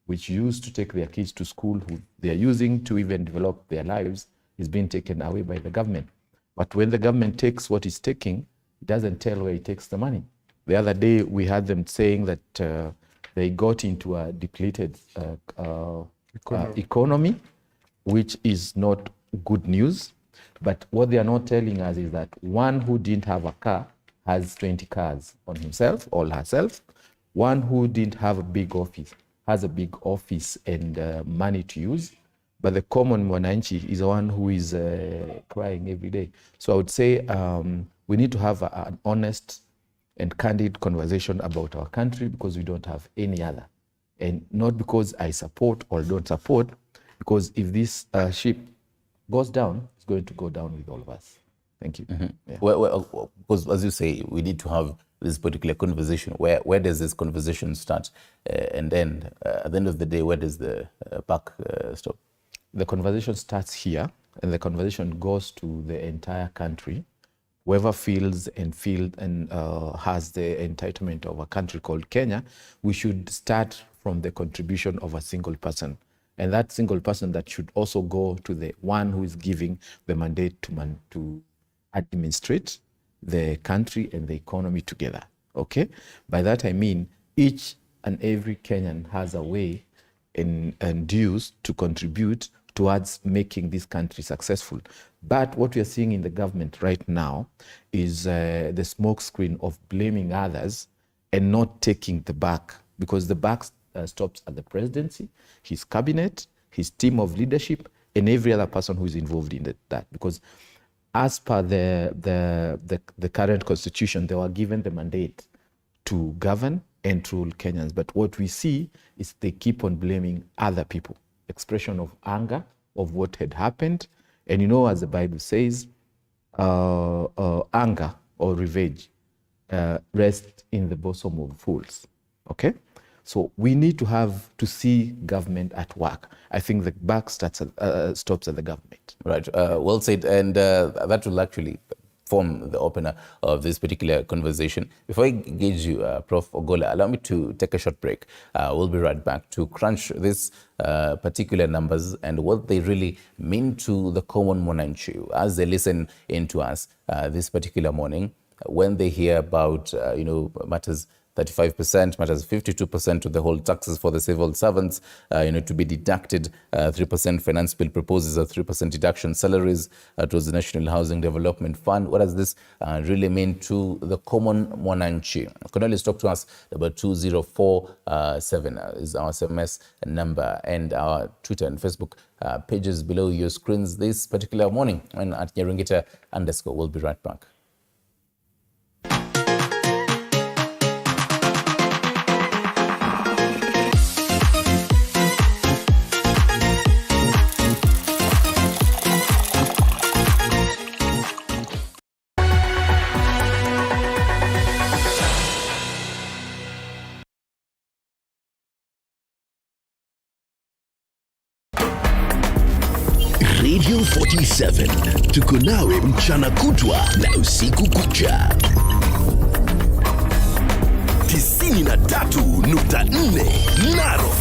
which used to take their kids to school, who they are using to even develop their lives, is being taken away by the government. But when the government takes what it's taking, it doesn't tell where it takes the money. The other day, we had them saying that they got into a depleted economy, which is not good news. But what they are not telling us is that one who didn't have a car has 20 cars on himself or herself. One who didn't have a big office has a big office and money to use. But the common mwananchi is the one who is crying every day. So I would say we need to have an honest and candid conversation about our country, because we don't have any other. And not because I support or don't support, because if this ship goes down, it's going to go down with all of us. Thank you. Mm-hmm. Yeah. Well, because as you say, we need to have this particular conversation. Where does this conversation start and end? At the end of the day, where does the buck stop? The conversation starts here, and the conversation goes to the entire country. Whoever feels and has the entitlement of a country called Kenya, we should start from the contribution of a single person. And that single person that should also go to the one who is giving the mandate to administrate the country and the economy together, okay? By that I mean each and every Kenyan has a way and dues to contribute towards making this country successful. But what we are seeing in the government right now is the smokescreen of blaming others and not taking the buck, because the buck stops at the presidency, his cabinet, his team of leadership, and every other person who is involved in that. Because as per the current constitution, they were given the mandate to govern and to rule Kenyans. But what we see is they keep on blaming other people. Expression of anger of what had happened. And as the Bible says, anger or revenge rests in the bosom of fools. Okay? So we need to see government at work. I think the buck stops at the government. Right. Well said. And that will actually form the opener of this particular conversation. Before I engage you, Prof. Ogola, allow me to take a short break. We'll be right back to crunch these particular numbers and what they really mean to the common mwananchi as they listen into us this particular morning, when they hear about matters 35%, matters 52% to the whole taxes for the civil servants, to be deducted. 3% finance bill proposes a 3% deduction salaries towards the National Housing Development Fund. What does this really mean to the common mwananchi? You can always talk to us. About 2047 is our SMS number, and our Twitter and Facebook pages below your screens this particular morning, and at Nyarungita_. We'll be right back. 47 tuko nawe mchana kutwa na usiku kucha. 93.4 Narok.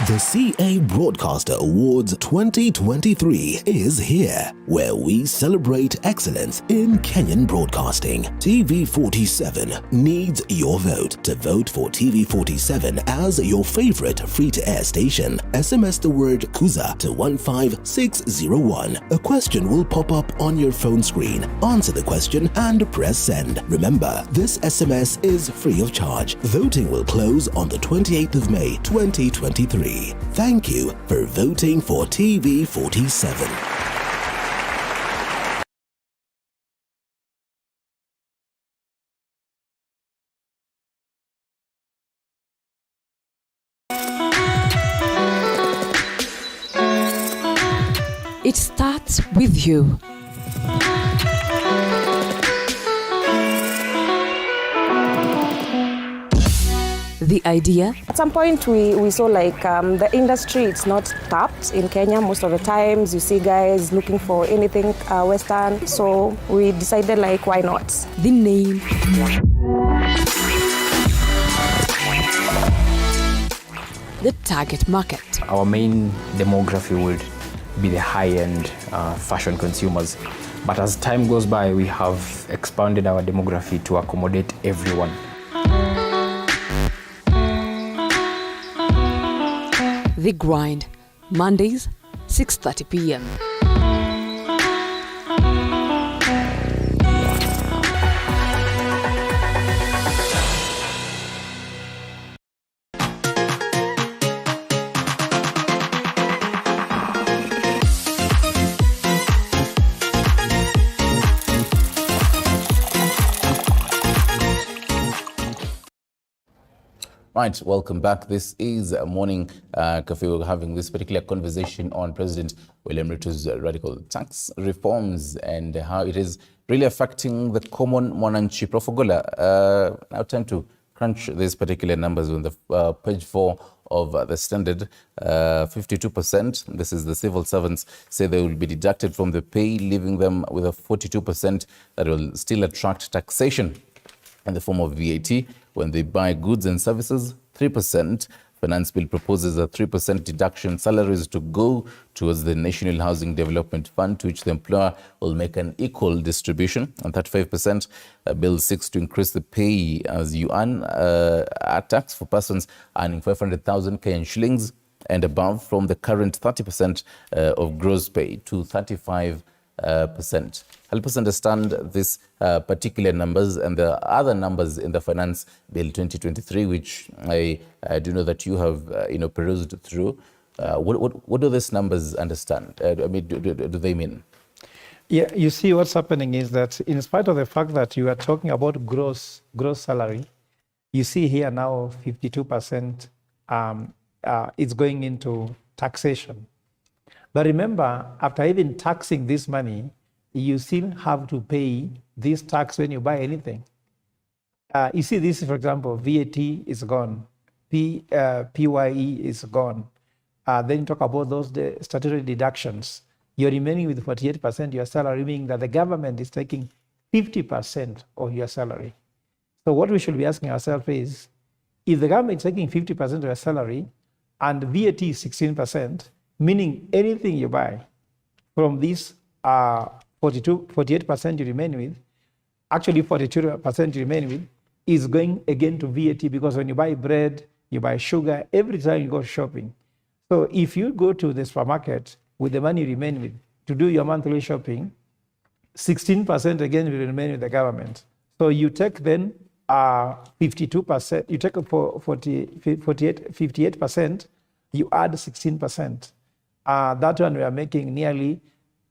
The CA Broadcaster Awards 2023 is here, where we celebrate excellence in Kenyan broadcasting. TV47 needs your vote. To vote for TV47 as your favorite free-to-air station, SMS the word Kuza to 15601. A question will pop up on your phone screen. Answer the question and press send. Remember, this SMS is free of charge. Voting will close on the 28th of May 2023. Thank you for voting for TV47. It starts with you. The idea? At some point we saw like the industry, it's not tapped in Kenya. Most of the times you see guys looking for anything Western. So we decided like, why not? The name. The target market. Our main demography would be the high-end fashion consumers. But as time goes by, we have expanded our demography to accommodate everyone. The Grind, Mondays, 6:30 p.m. Right, welcome back. This is Morning Cafe. We're having this particular conversation on President William Ruto's radical tax reforms and how it is really affecting the common mwananchi. Prof. Ogola, now time to crunch these particular numbers on the page 4 of the Standard. 52%, this is the civil servants, say they will be deducted from the pay, leaving them with a 42% that will still attract taxation in the form of VAT when they buy goods and services. 3%. Finance Bill proposes a 3% deduction. Salaries to go towards the National Housing Development Fund, to which the employer will make an equal distribution. And 35%. Bill 6 to increase the pay as you earn tax for persons earning 500,000 Kenyan shillings and above from the current 30% of gross pay to 35%. Help us understand this particular numbers and the other numbers in the Finance Bill 2023, which I do know that you have perused through. What do these numbers understand? Do they mean? Yeah, you see what's happening is that in spite of the fact that you are talking about gross salary, you see here now 52% is going into taxation. But remember, after even taxing this money, you still have to pay this tax when you buy anything. You see this, for example, VAT is gone, PYE is gone. Then you talk about those statutory deductions. You're remaining with 48% of your salary, meaning that the government is taking 50% of your salary. So what we should be asking ourselves is, if the government is taking 50% of your salary and VAT is 16%, meaning anything you buy from this 48% you remain with, actually 42% you remain with, is going again to VAT, because when you buy bread, you buy sugar, every time you go shopping. So if you go to the supermarket with the money you remain with to do your monthly shopping, 16% again will remain with the government. So you take then 52%, you take 58%, you add 16%. That one we are making nearly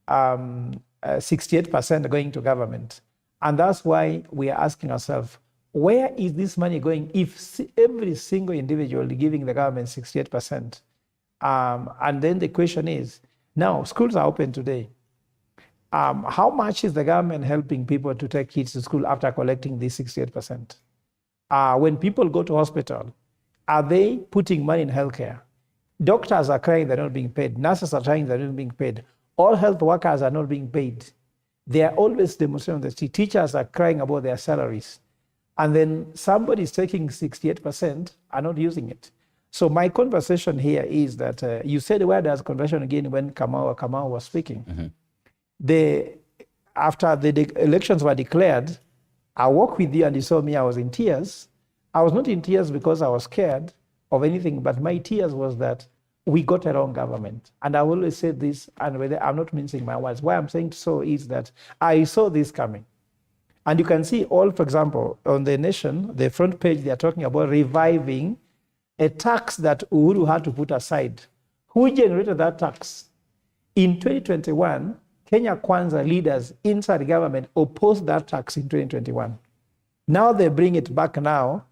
68% going to government. And that's why we are asking ourselves, where is this money going if every single individual is giving the government 68%? And then the question is, now schools are open today. how much is the government helping people to take kids to school after collecting this 68%? When people go to hospital, are they putting money in healthcare? Doctors are crying they're not being paid. Nurses are crying they're not being paid. All health workers are not being paid. They are always demonstrating on the street. Teachers are crying about their salaries. And then somebody is taking 68% are not using it. So my conversation here is that you said where there's conversion again when Kamau was speaking. Mm-hmm. After the elections were declared, I walked with you and you saw me, I was in tears. I was not in tears because I was scared of anything, but my tears was that we got a wrong government. And I always said this, and I'm not mincing my words. Why I'm saying so is that I saw this coming. And you can see all, for example, on The Nation, the front page, they are talking about reviving a tax that Uhuru had to put aside. Who generated that tax? In 2021, Kenya Kwanza leaders inside the government opposed that tax in 2021. Now they bring it back now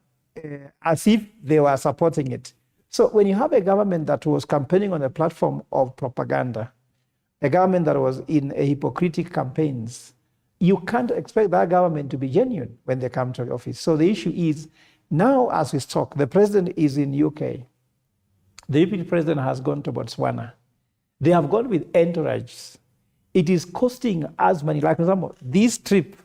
as if they were supporting it. So when you have a government that was campaigning on a platform of propaganda, a government that was in a hypocritical campaigns, you can't expect that government to be genuine when they come to the office. So the issue is, now as we talk, the president is in UK. The deputy president has gone to Botswana. They have gone with entourages. It is costing us money. Like, for example, this trip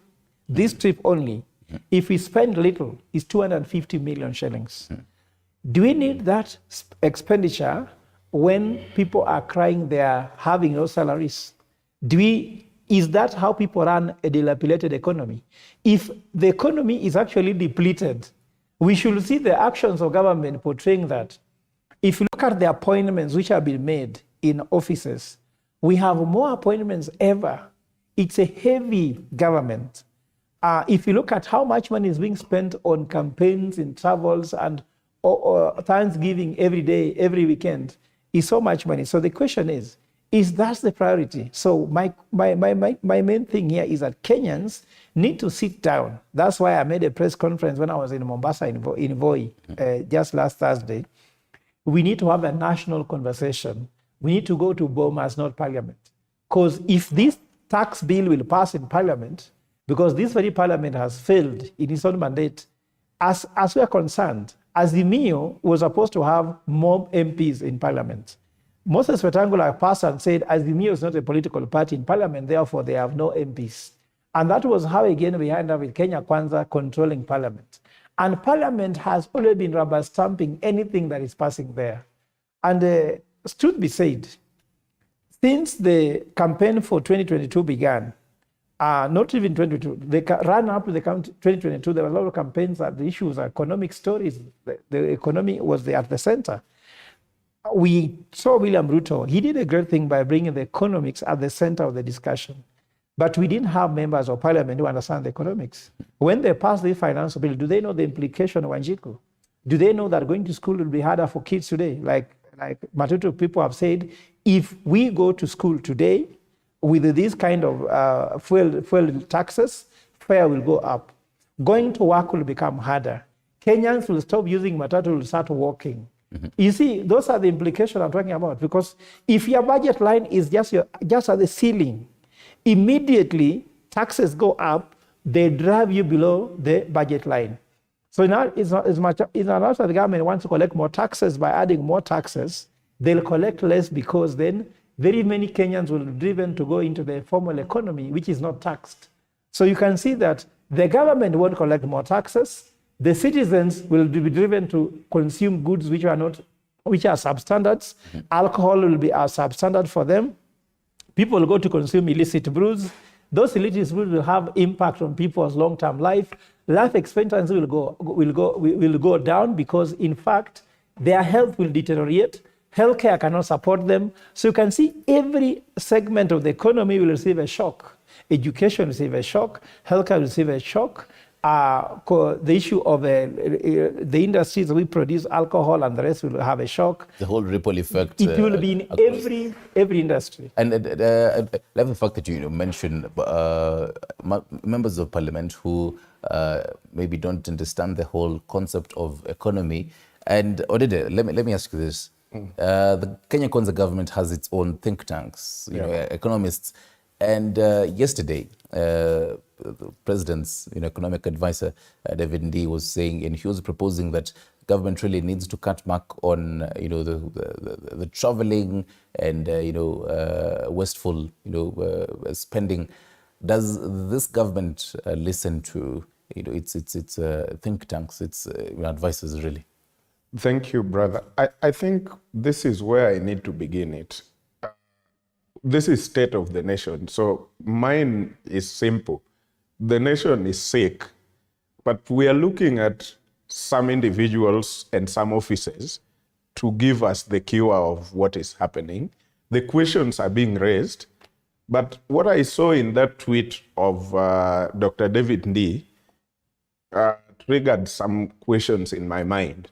only, if we spend little, is 250 million shillings. Do we need that expenditure when people are crying they are having no salaries? Is that how people run a dilapidated economy? If the economy is actually depleted, we should see the actions of government portraying that. If you look at the appointments which have been made in offices, we have more appointments ever. It's a heavy government. If you look at how much money is being spent on campaigns, in travels, and Thanksgiving every day, every weekend, is so much money. So the question is that the priority? So my main thing here is that Kenyans need to sit down. That's why I made a press conference when I was in Mombasa, in Voi, just last Thursday. We need to have a national conversation. We need to go to Bomas, not Parliament. Because if this tax bill will pass in Parliament, because this very Parliament has failed in its own mandate, as we are concerned, Azimio was supposed to have more MPs in Parliament. Moses Wetangula passed and said Azimio is not a political party in Parliament, therefore they have no MPs. And that was how, again, we ended up with Kenya Kwanza controlling Parliament. And Parliament has already been rubber stamping anything that is passing there. And truth be said, since the campaign for 2022 began, not even 2022, they ran up to the 2022, there were a lot of campaigns that the issues, economic stories, the economy was at the center. We saw William Ruto. He did a great thing by bringing the economics at the center of the discussion. But we didn't have members of parliament who understand the economics. When they passed the finance bill, do they know the implication of Wanjiku? Do they know that going to school will be harder for kids today? Like Matutu people have said, if we go to school today with this kind of fuel taxes, fare will go up. Going to work will become harder. Kenyans will stop using matatu, will start walking. Mm-hmm. You see, those are the implications I'm talking about. Because if your budget line is just at the ceiling, immediately taxes go up, they drive you below the budget line. So now it's not that the government wants to collect more taxes by adding more taxes, they'll collect less because then very many Kenyans will be driven to go into the formal economy, which is not taxed. So you can see that the government won't collect more taxes. The citizens will be driven to consume goods which are substandards. Mm-hmm. Alcohol will be a substandard for them. People will go to consume illicit brews. Those illicit brews will have impact on people's long-term life. Life expectancy will go down because, in fact, their health will deteriorate. Healthcare cannot support them. So you can see every segment of the economy will receive a shock. Education will receive a shock. Healthcare will receive a shock. The issue of the industries we produce alcohol and the rest will have a shock. The whole ripple effect. It will be in every industry. And I love the fact that you mentioned members of parliament who maybe don't understand the whole concept of economy. And Odede, let me ask you this. The Kenya Kwanza government has its own think tanks, economists. And yesterday, the president's economic advisor, David Ndii, was saying, and he was proposing that government really needs to cut back on, the traveling and, wasteful, spending. Does this government listen to, its think tanks, its advisors, really? Thank you, brother. I think this is where I need to begin it. This is state of the nation. So mine is simple. The nation is sick, but we are looking at some individuals and some offices to give us the cure of what is happening. The questions are being raised, but what I saw in that tweet of Dr. David Ndii triggered some questions in my mind.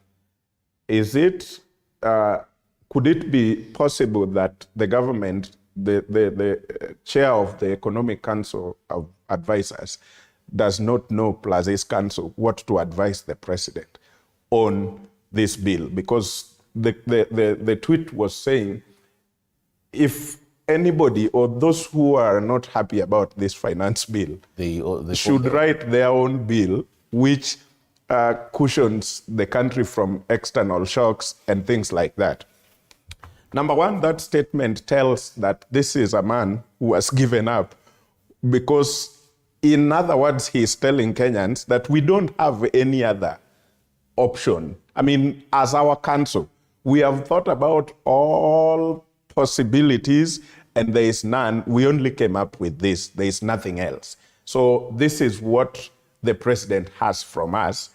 Is it, could it be possible that the government, the chair of the Economic Council of Advisors, does not know, plus his council, what to advise the president on this bill? Because the tweet was saying, if anybody or those who are not happy about this finance bill, they should write their own bill, which cushions the country from external shocks and things like that. Number one, that statement tells that this is a man who has given up, because in other words, he's telling Kenyans that we don't have any other option. I mean, as our council, we have thought about all possibilities and there is none. We only came up with this. There is nothing else. So this is what the president has from us.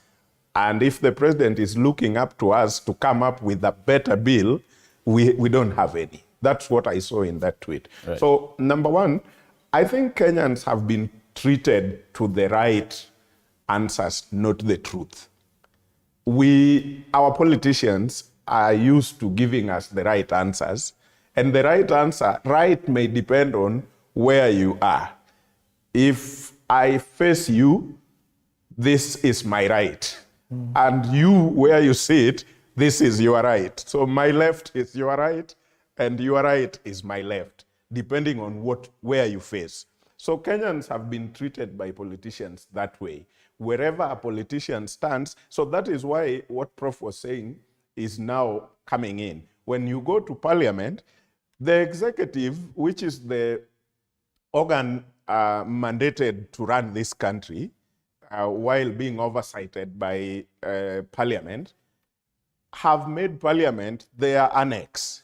And if the president is looking up to us to come up with a better bill, we don't have any. That's what I saw in that tweet. Right. So number one, I think Kenyans have been treated to the right answers, not the truth. Our politicians are used to giving us the right answers, and the right answer, right, may depend on where you are. If I face you, this is my right. And you, where you sit, this is your right. So my left is your right, and your right is my left, depending on where you face. So Kenyans have been treated by politicians that way, wherever a politician stands. So that is why what Prof was saying is now coming in. When you go to parliament, the executive, which is the organ mandated to run this country, while being oversighted by parliament, have made parliament their annex.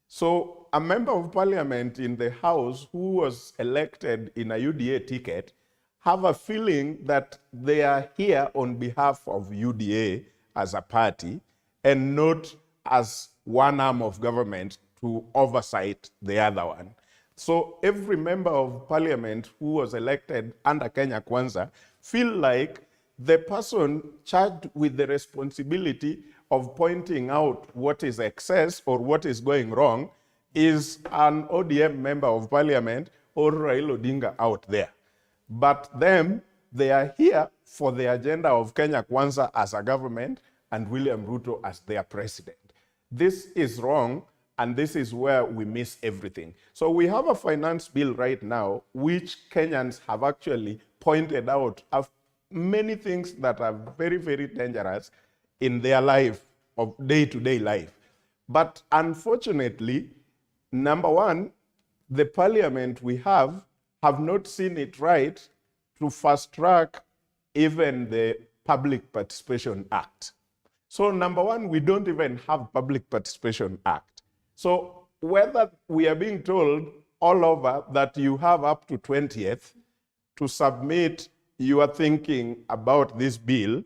So a member of parliament in the House who was elected in a UDA ticket have a feeling that they are here on behalf of UDA as a party and not as one arm of government to oversight the other one. So every member of parliament who was elected under Kenya Kwanza feel like the person charged with the responsibility of pointing out what is excess or what is going wrong is an ODM member of parliament or Raila Odinga out there. But them, they are here for the agenda of Kenya Kwanza as a government and William Ruto as their president. This is wrong, and this is where we miss everything. So we have a finance bill right now, which Kenyans have actually pointed out of many things that are very, very dangerous in their life, of day-to-day life. But unfortunately, number one, the parliament we have not seen it right to fast track even the Public Participation Act. So number one, we don't even have Public Participation Act. So whether we are being told all over that you have up to 20th to submit your thinking about this bill,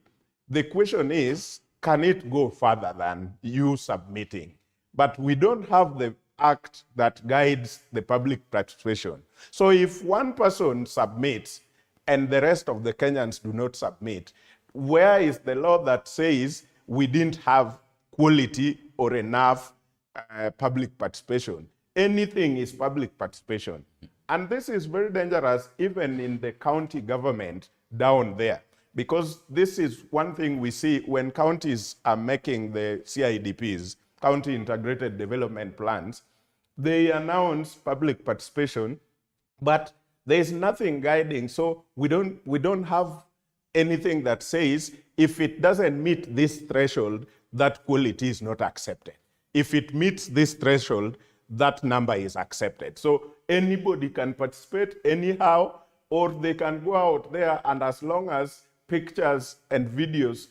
the question is, can it go further than you submitting? But we don't have the act that guides the public participation. So if one person submits and the rest of the Kenyans do not submit, where is the law that says we didn't have quality or enough public participation? Anything is public participation. And this is very dangerous even in the county government down there, because this is one thing we see when counties are making the CIDPs, County Integrated Development Plans. They announce public participation But there's nothing guiding, so we don't have anything that says if it doesn't meet this threshold, that quality is not accepted. If it meets this threshold, that number is accepted. So anybody can participate anyhow, or they can go out there, and as long as pictures and videos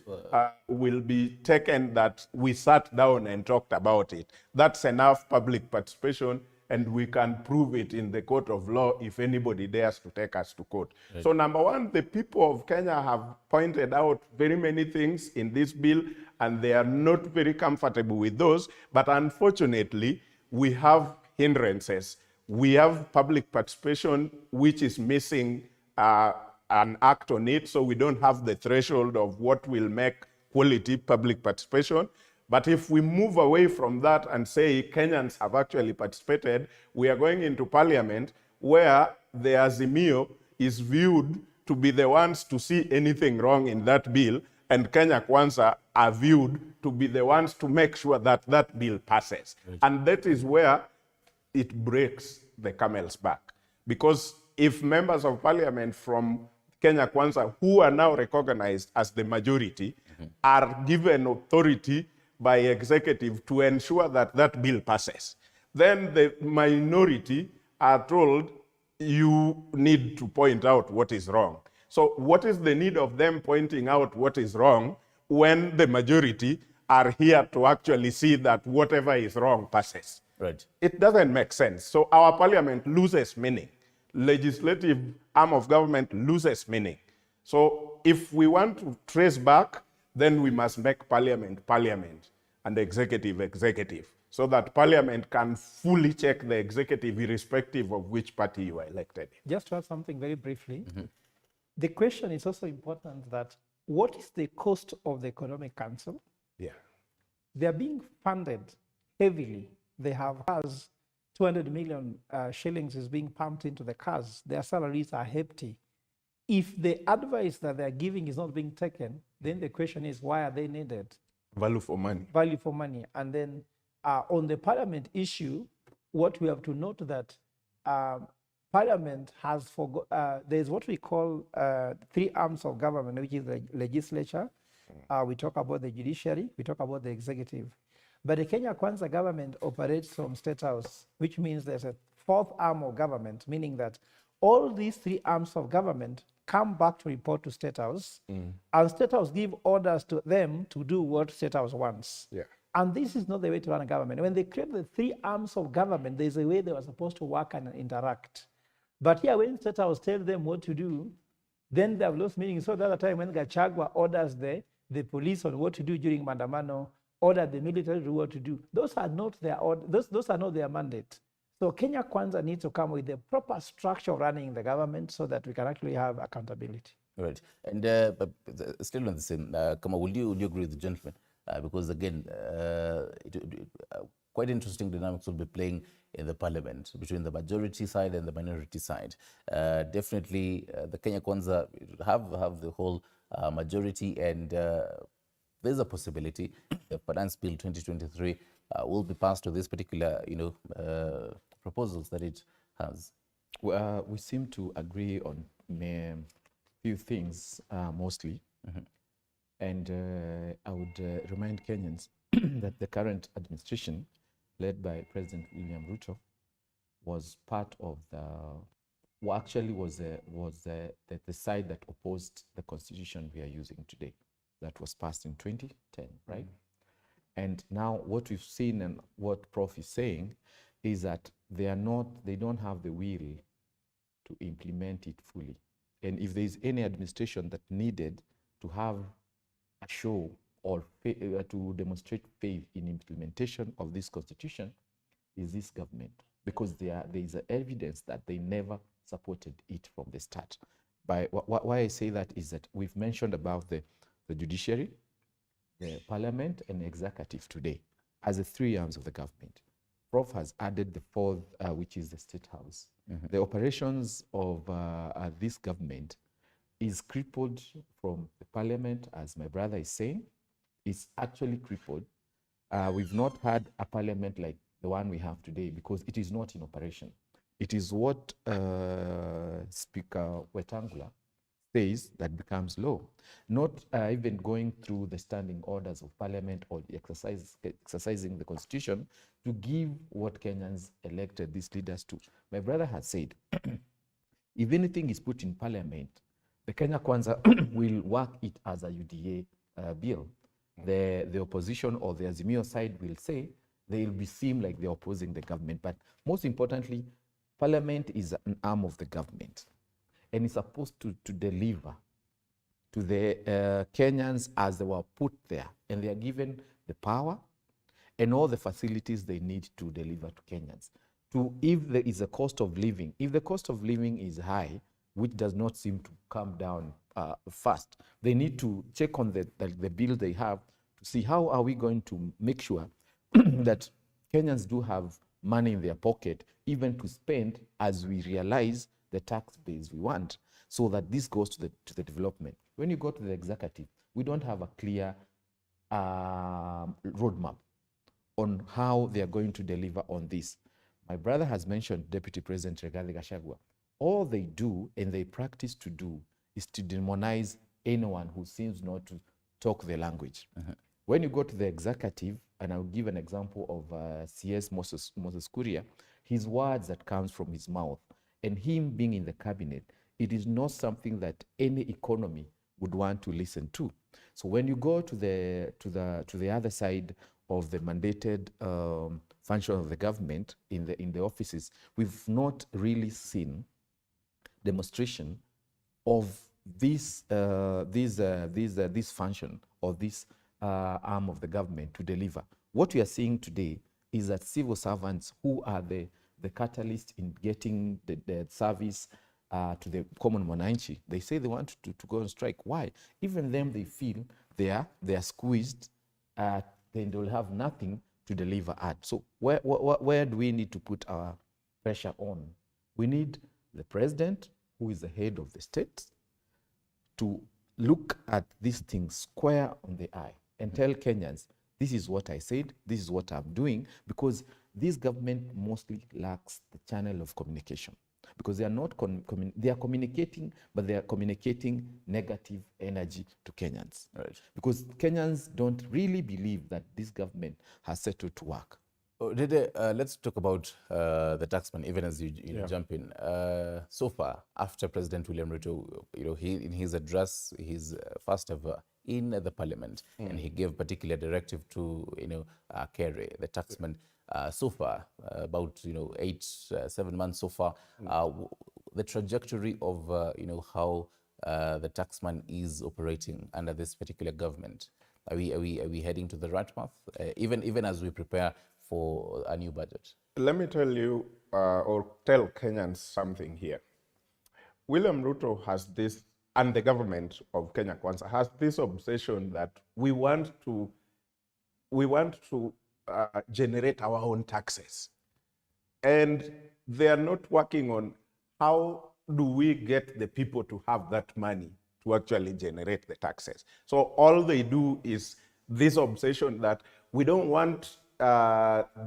will be taken that we sat down and talked about it, that's enough public participation, and we can prove it in the court of law if anybody dares to take us to court. Right. So number one, the people of Kenya have pointed out very many things in this bill, and they are not very comfortable with those, but unfortunately, we have hindrances. We have public participation, which is missing an act on it, so we don't have the threshold of what will make quality public participation. But if we move away from that and say Kenyans have actually participated, we are going into parliament where the Azimio is viewed to be the ones to see anything wrong in that bill, and Kenya Kwanza are viewed to be the ones to make sure that that bill passes. Right. And that is where it breaks the camel's back. Because if members of parliament from Kenya Kwanza, who are now recognized as the majority, are given authority by executive to ensure that that bill passes, then the minority are told you need to point out what is wrong. So what is the need of them pointing out what is wrong when the majority are here to actually see that whatever is wrong passes? Right. It doesn't make sense. So our parliament loses meaning. Legislative arm of government loses meaning. So if we want to trace back, then we must make parliament parliament and executive executive, so that parliament can fully check the executive irrespective of which party you are elected in. Just to add something very briefly, the question is also important that what is the cost of the Economic Council? Yeah. They are being funded heavily. They have cars, 200 million shillings is being pumped into the cars. Their salaries are hefty. If the advice that they're giving is not being taken, then the question is, why are they needed? Value for money. Value for money. And then on the parliament issue, what we have to note that parliament has there's what we call three arms of government, which is the legislature. We talk about the judiciary, we talk about the executive. But the Kenya Kwanza government operates from State House, which means there's a fourth arm of government, meaning that all these three arms of government come back to report to State House, and State House give orders to them to do what State House wants. Yeah. And this is not the way to run a government. When they create the three arms of government, there's a way they were supposed to work and interact. But here, when State House tells them what to do, then they have lost meaning. So the other time when Gachagua orders the police on what to do during Mandamano, order the military to do what to do, those are not their those are not their mandate. So Kenya Kwanza needs to come with the proper structure of running the government so that we can actually have accountability. Right. And but still on the same, Kama, would you agree with the gentleman? Because again, quite interesting dynamics will be playing in the parliament between the majority side and the minority side. Definitely, the Kenya Kwanza have the whole majority, and there's a possibility the Finance Bill 2023 will be passed to this particular, proposals that it has. Well, we seem to agree on a few things, mostly. And I would remind Kenyans that the current administration, led by President William Ruto, was part of the side that opposed the constitution we are using today, that was passed in 2010, right? And now what we've seen and what Prof is saying is that they don't have the will to implement it fully. And if there is any administration that needed to have a show or to demonstrate faith in implementation of this constitution, is this government, because there is evidence that they never supported it from the start. Why I say that is that we've mentioned about the judiciary, the parliament, and executive today as the three arms of the government. Prof has added the fourth, which is the State House. The operations of this government is crippled from the parliament, as my brother is saying. It's actually crippled. We've not had a parliament like the one we have today because it is not in operation. It is what Speaker Wetangula says that becomes law, not even going through the standing orders of parliament or exercising the constitution to give what Kenyans elected these leaders to. My brother has said, if anything is put in parliament, the Kenya Kwanza will work it as a UDA bill. The opposition or the Azimio side will say they will seem like they're opposing the government. But most importantly, parliament is an arm of the government, and it's supposed to deliver to the Kenyans as they were put there, and they are given the power and all the facilities they need to deliver to Kenyans. If there is a cost of living, if the cost of living is high, which does not seem to come down fast, they need to check on the bill they have to see how are we going to make sure that Kenyans do have money in their pocket, even to spend as we realize the tax base we want, so that this goes to the development. When you go to the executive, we don't have a clear roadmap on how they are going to deliver on this. My brother has mentioned Deputy President Rigathi Gachagua. All they do and they practice to do is to demonize anyone who seems not to talk the language. When you go to the executive, and I'll give an example of CS Moses Kuria, his words that comes from his mouth, and him being in the cabinet, it is not something that any economy would want to listen to. So when you go to the other side of the mandated function of the government in the offices, we've not really seen demonstration of this function or this arm of the government to deliver. What we are seeing today is that civil servants who are the catalyst in getting the service to the common mwananchi, they say they want to go on strike. Why? Even them, they feel they are squeezed, then they will have nothing to deliver at. So where do we need to put our pressure on? We need the president, who is the head of the state, to look at these things square on the eye and tell Kenyans, this is what I said, this is what I'm doing, because this government mostly lacks the channel of communication, because they are not they are communicating, but they are communicating negative energy to Kenyans. Right. Because Kenyans don't really believe that this government has settled to work. Let's talk about the taxman, even as you jump in. So far, after President William Ruto, in his address, his first ever in the parliament, and he gave particular directive to Kerry, the taxman. So far, about 7 months so far, the trajectory of how the taxman is operating under this particular government. Are we heading to the right path, even as we prepare for a new budget? Let me tell you or tell Kenyans something here. William Ruto has this, and the government of Kenya Kwanza has this obsession that we want to generate our own taxes, and they are not working on how do we get the people to have that money to actually generate the taxes. So all they do is this obsession that we don't want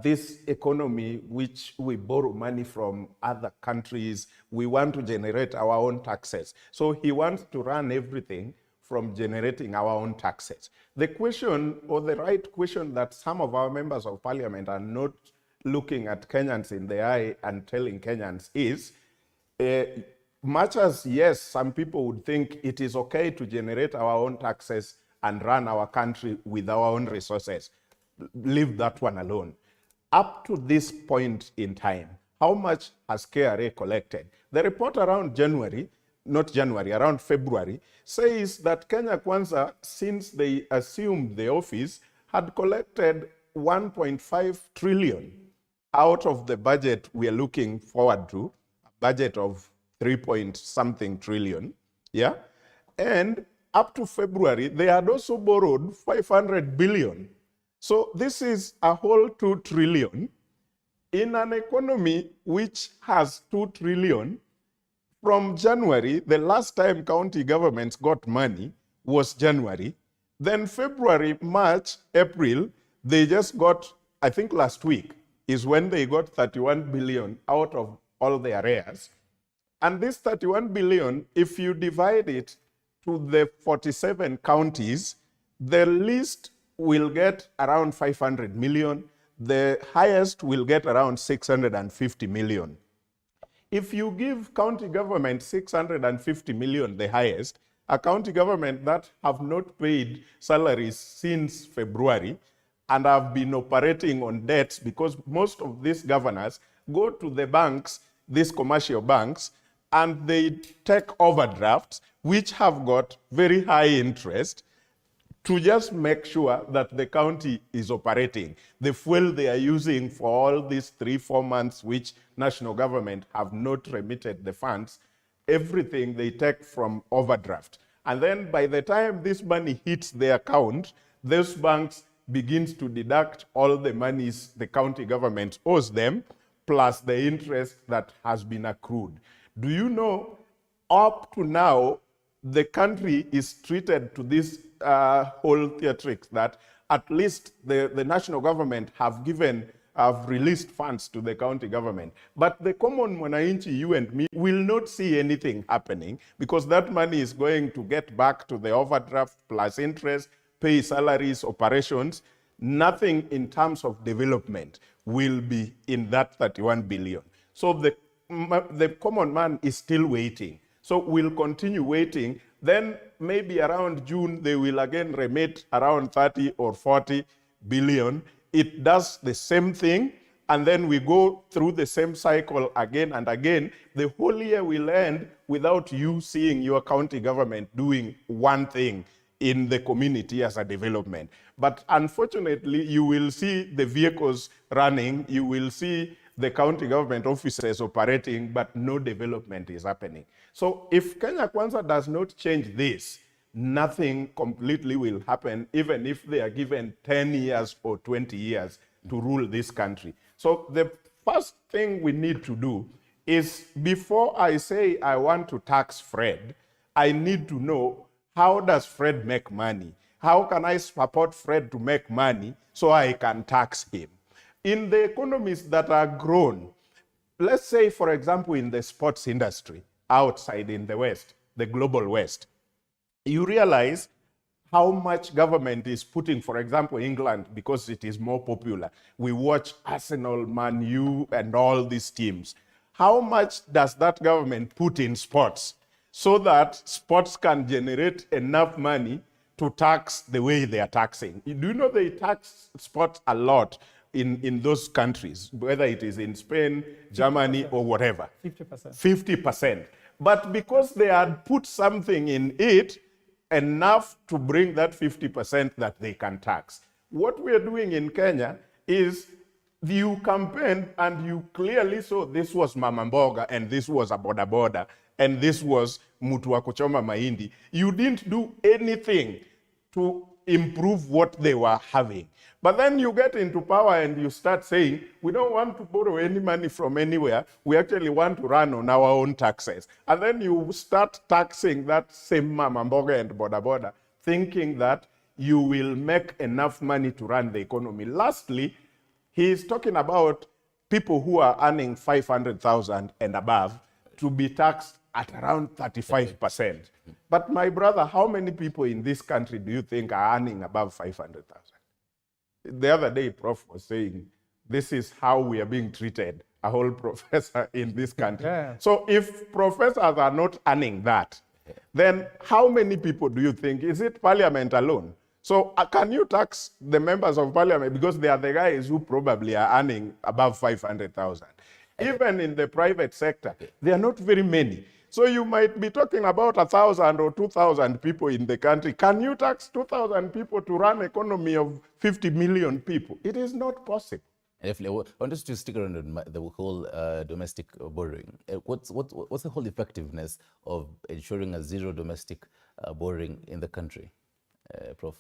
this economy which we borrow money from other countries. We want to generate our own taxes. So he wants to run everything from generating our own taxes. The question, or the right question, that some of our members of parliament are not looking at Kenyans in the eye and telling Kenyans is, much as, yes, some people would think it is okay to generate our own taxes and run our country with our own resources, leave that one alone. Up to this point in time, how much has KRA collected? The report around around February, says that Kenya Kwanza, since they assumed the office, had collected 1.5 trillion out of the budget we are looking forward to, a budget of 3-point-something trillion, yeah? And up to February, they had also borrowed 500 billion. So this is a whole 2 trillion in an economy which has 2 trillion. From January, the last time county governments got money was January. Then February, March, April, they just got, I think last week is when they got 31 billion out of all the arrears. And this 31 billion, if you divide it to the 47 counties, the least will get around 500 million. The highest will get around 650 million. If you give county government 650 million, the highest, a county government that have not paid salaries since February and have been operating on debts, because most of these governors go to the banks, these commercial banks, and they take overdrafts, which have got very high interest, to just make sure that the county is operating. The fuel they are using for all these 3-4 months, which national government have not remitted the funds, everything they take from overdraft. And then by the time this money hits the account, those banks begins to deduct all the monies the county government owes them, plus the interest that has been accrued. Do you know, up to now, the country is treated to this whole theatrics that at least the national government have released funds to the county government. But the common mwananchi, you and me, will not see anything happening because that money is going to get back to the overdraft plus interest, pay salaries, operations. Nothing in terms of development will be in that 31 billion. So the common man is still waiting. So we'll continue waiting. Then maybe around June, they will again remit around 30 or 40 billion. It does the same thing. And then we go through the same cycle again and again. The whole year will end without you seeing your county government doing one thing in the community as a development. But unfortunately, you will see the vehicles running, you will see the county government offices operating, but no development is happening. So if Kenya Kwanza does not change this, nothing completely will happen, even if they are given 10 years or 20 years to rule this country. So the first thing we need to do is, before I say I want to tax Fred, I need to know, how does Fred make money? How can I support Fred to make money so I can tax him? In the economies that are grown, let's say, for example, in the sports industry, outside in the West, the global West, you realize how much government is putting, for example, England, because it is more popular. We watch Arsenal, Man U, and all these teams. How much does that government put in sports so that sports can generate enough money to tax the way they are taxing? Do you know they tax sports a lot in those countries, whether it is in Spain, Germany, 50%. Or whatever? 50%. 50%. But because they had put something in it, enough to bring that 50% that they can tax. What we are doing in Kenya is, you campaigned and you clearly saw this was Mama Mboga and this was a boda boda and this was Mutu wa kuchoma mahindi. You didn't do anything to improve what they were having. But then you get into power and you start saying, we don't want to borrow any money from anywhere. We actually want to run on our own taxes. And then you start taxing that same Mama Mboga and boda boda, thinking that you will make enough money to run the economy. Lastly, he is talking about people who are earning 500,000 and above to be taxed at around 35%. But my brother, how many people in this country do you think are earning above 500,000? The other day, Prof was saying, this is how we are being treated, a whole professor in this country. Yeah. So if professors are not earning that, then how many people do you think? Is it parliament alone? So can you tax the members of parliament, because they are the guys who probably are earning above 500,000? Even in the private sector, there are not very many. So you might be talking about 1,000 or 2,000 people in the country. Can you tax 2,000 people to run an economy of 50 million people? It is not possible. Definitely. I want us to stick around on the whole domestic borrowing. What's the whole effectiveness of ensuring a zero domestic borrowing in the country, Prof?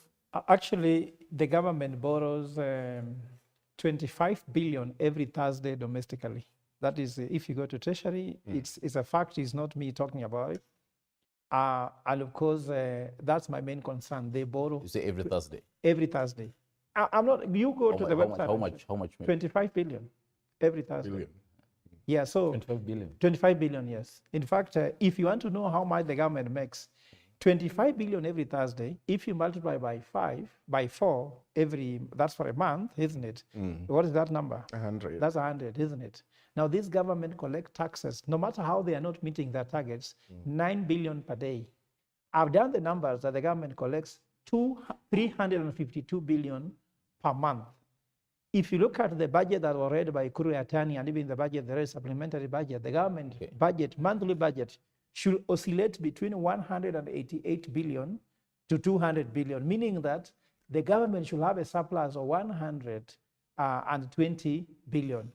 Actually, the government borrows 25 billion every Thursday domestically. That is, if you go to Treasury, it's a fact, it's not me talking about it. And of course, that's my main concern. They borrow. You say every Thursday? Every Thursday. I'm not, you go to the website. How much? 25 billion every Thursday. Yeah, so 25 billion. 25 billion, yes. In fact, if you want to know how much the government makes, 25 billion every Thursday, if you multiply by 4 that's for a month, isn't it? What is that number? 100. That's 100, isn't it? Now, this government collect taxes, no matter how they are not meeting their targets, 9 billion per day. I've done the numbers that the government collects 352 billion per month. If you look at the budget that was read by Kuru Atani and even the budget, the supplementary budget, the government budget, monthly budget, should oscillate between 188 billion to 200 billion, meaning that the government should have a surplus of 120 billion.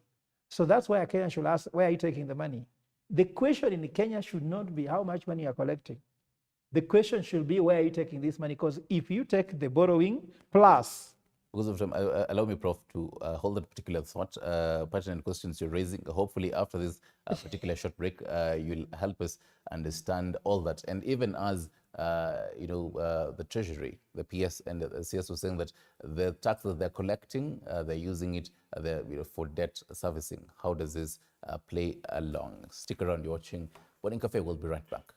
So that's why Kenya should ask, where are you taking the money? The question in Kenya should not be how much money you are collecting. The question should be, where are you taking this money? Because if you take the borrowing plus... Because of time, allow me, Prof, to hold that particular thought, pertinent questions you're raising. Hopefully, after this particular short break, you'll help us understand all that. And even as the Treasury, the PS and the CS was saying that the tax that they're collecting, they're using it for debt servicing. How does this play along? Stick around, you're watching Morning Cafe. We'll be right back.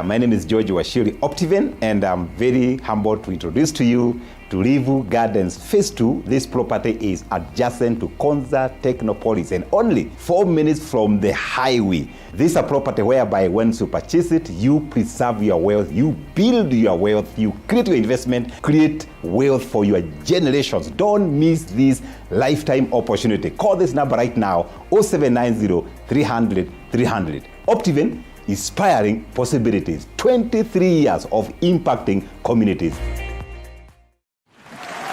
My name is George Washiri Optiven, and I'm very humbled to introduce to you to Rivu Gardens Phase 2. This property is adjacent to Konza Technopolis and only 4 minutes from the highway. This is a property whereby once you purchase it, you preserve your wealth, you build your wealth, you create your investment, create wealth for your generations. Don't miss this lifetime opportunity. Call this number right now, 0790 300 300. Optiven, inspiring possibilities. 23 years of impacting communities.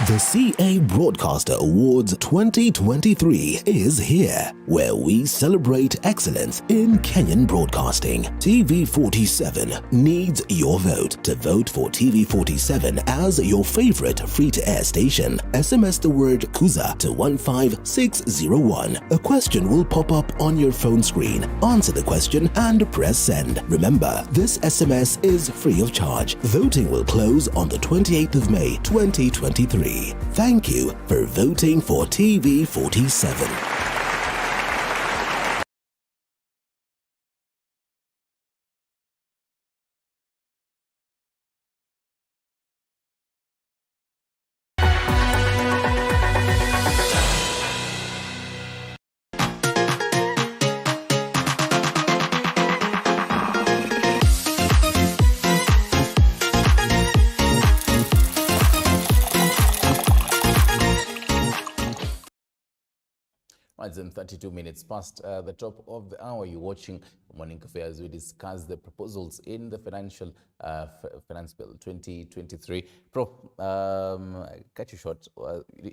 The CA Broadcaster Awards 2023 is here, where we celebrate excellence in Kenyan broadcasting. TV47 needs your vote. To vote for TV47 as your favorite free-to-air station, SMS the word Kuza to 15601. A question will pop up on your phone screen. Answer the question and press send. Remember, this SMS is free of charge. Voting will close on the 28th of May 2023. Thank you for voting for TV47. It's 32 minutes past the top of the hour. You're watching Morning Cafe as we discuss the proposals in the financial finance bill 2023. Prof, cut you short.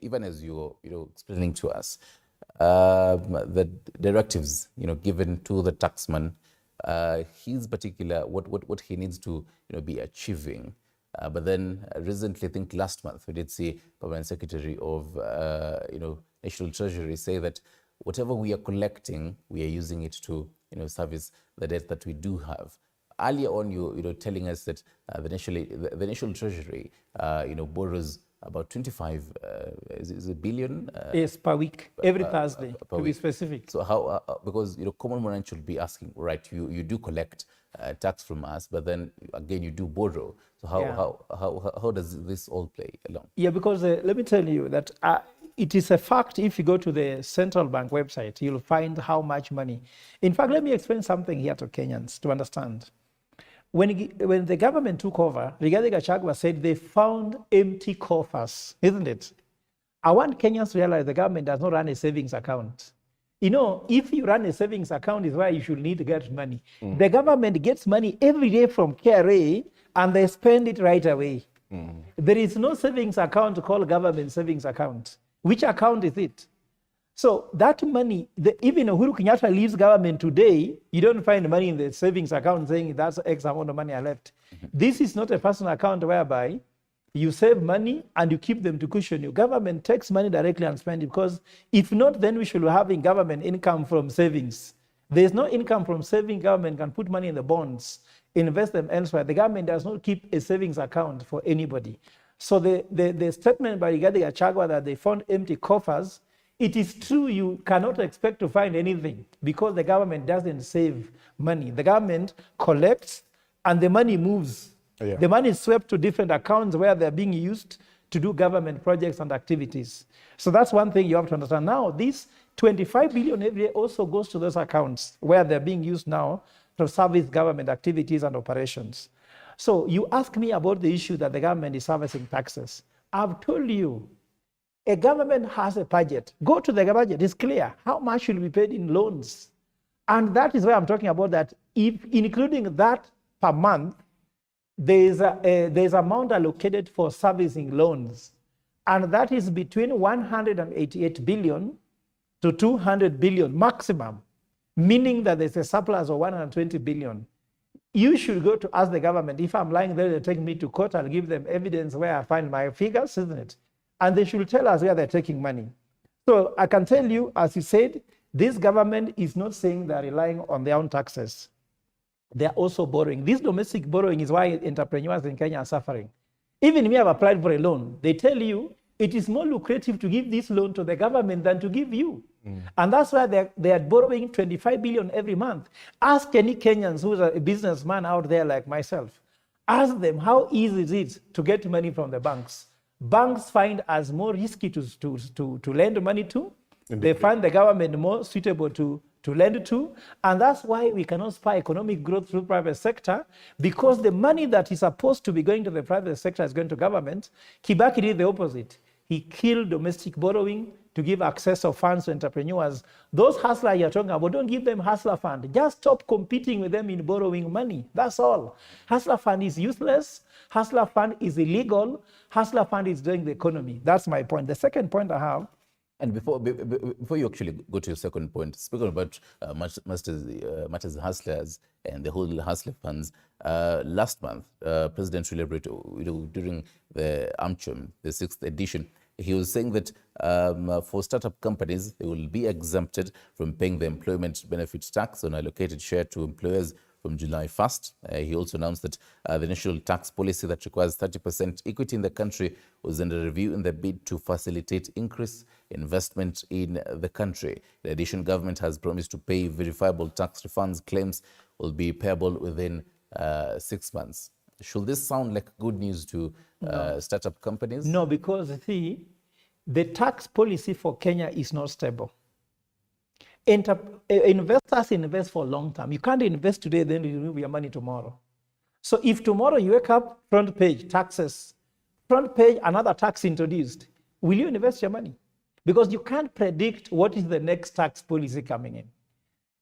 Even as you're explaining to us the directives given to the taxman, his particular what he needs to be achieving. But then recently, I think last month, we did see Permanent Secretary of National Treasury say that whatever we are collecting, we are using it to service the debt that we do have. Earlier on, you telling us that the National Treasury borrows about 25 is a billion? Yes, per week, every Thursday, to be specific. So how, because common man should be asking, right, you do collect tax from us, but then again you do borrow. So how does this all play along? Yeah, because let me tell you that it is a fact. If you go to the central bank website, you'll find how much money. In fact, let me explain something here to Kenyans to understand. When the government took over, Rigathi Gachagua said they found empty coffers, isn't it? I want Kenyans to realize the government does not run a savings account. If you run a savings account is where you should need to get money. The government gets money every day from KRA and they spend it right away. There is no savings account called government savings account. Which account is it? So that money, even Uhuru Kenyatta leaves government today, you don't find money in the savings account saying that's X amount of money I left. This is not a personal account whereby You save money and you keep them to cushion you. Government takes money directly and spends it, because if not, then we should be having government income from savings. There's no income from saving. Government can put money in the bonds, invest them elsewhere. The government does not keep a savings account for anybody. So the statement by Rigathi Gachagua that they found empty coffers, it is true. You cannot expect to find anything because the government doesn't save money. The government collects and the money moves. Yeah. The money is swept to different accounts where they're being used to do government projects and activities. So that's one thing you have to understand. Now, this 25 billion every year also goes to those accounts where they're being used now to service government activities and operations. So you ask me about the issue that the government is servicing taxes. I've told you, a government has a budget. Go to the budget, it's clear how much will be paid in loans. And that is why I'm talking about that. If including that per month, there's amount allocated for servicing loans. And that is between 188 billion to 200 billion maximum, meaning that there's a surplus of 120 billion. You should go to ask the government. If I'm lying there, they take me to court, I'll give them evidence where I find my figures, isn't it? And they should tell us where they're taking money. So I can tell you, as you said, this government is not saying they're relying on their own taxes. They're also borrowing. This domestic borrowing is why entrepreneurs in Kenya are suffering. Even if you have applied for a loan, they tell you it is more lucrative to give this loan to the government than to give you. And that's why they are borrowing 25 billion every month. Ask any Kenyans who's a businessman out there like myself. Ask them how easy is it to get money from the banks. Banks find us more risky to lend money to. They find the government more suitable to lend to, and that's why we cannot spur economic growth through private sector, because the money that is supposed to be going to the private sector is going to government. Kibaki did the opposite. He killed domestic borrowing to give access of funds to entrepreneurs. Those hustlers you're talking about, don't give them hustler fund. Just stop competing with them in borrowing money. That's all. Hustler fund is useless. Hustler fund is illegal. Hustler fund is doing the economy. That's my point. The second point I have, and before you actually go to your second point, speaking about matters hustlers and the whole hustler funds, last month, President William Ruto, during the AmCham, the 6th edition, he was saying that for startup companies, they will be exempted from paying the employment benefit tax on allocated share to employers from July 1st. He also announced that the national tax policy that requires 30% equity in the country was under review in the bid to facilitate increased investment in the country. In addition, government has promised to pay verifiable tax refunds. Claims will be payable within 6 months. Should this sound like good news to startup companies? No, because see, the tax policy for Kenya is not stable. Investors invest for a long time. You can't invest today, then you remove your money tomorrow. So if tomorrow you wake up, front page, taxes, front page, another tax introduced, will you invest your money? Because you can't predict what is the next tax policy coming in.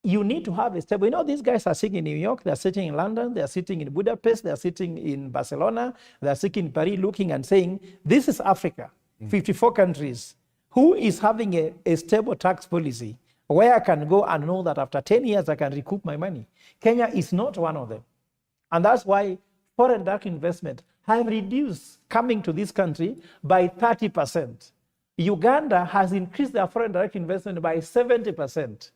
You need to have a stable. You know, these guys are sitting in New York, they're sitting in London, they're sitting in Budapest, they're sitting in Barcelona, they're sitting in Paris looking and saying, this is Africa, 54 countries. Who is having a stable tax policy where I can go and know that after 10 years I can recoup my money? Kenya is not one of them. And that's why foreign direct investment have reduced coming to this country by 30%. Uganda has increased their foreign direct investment by 70%.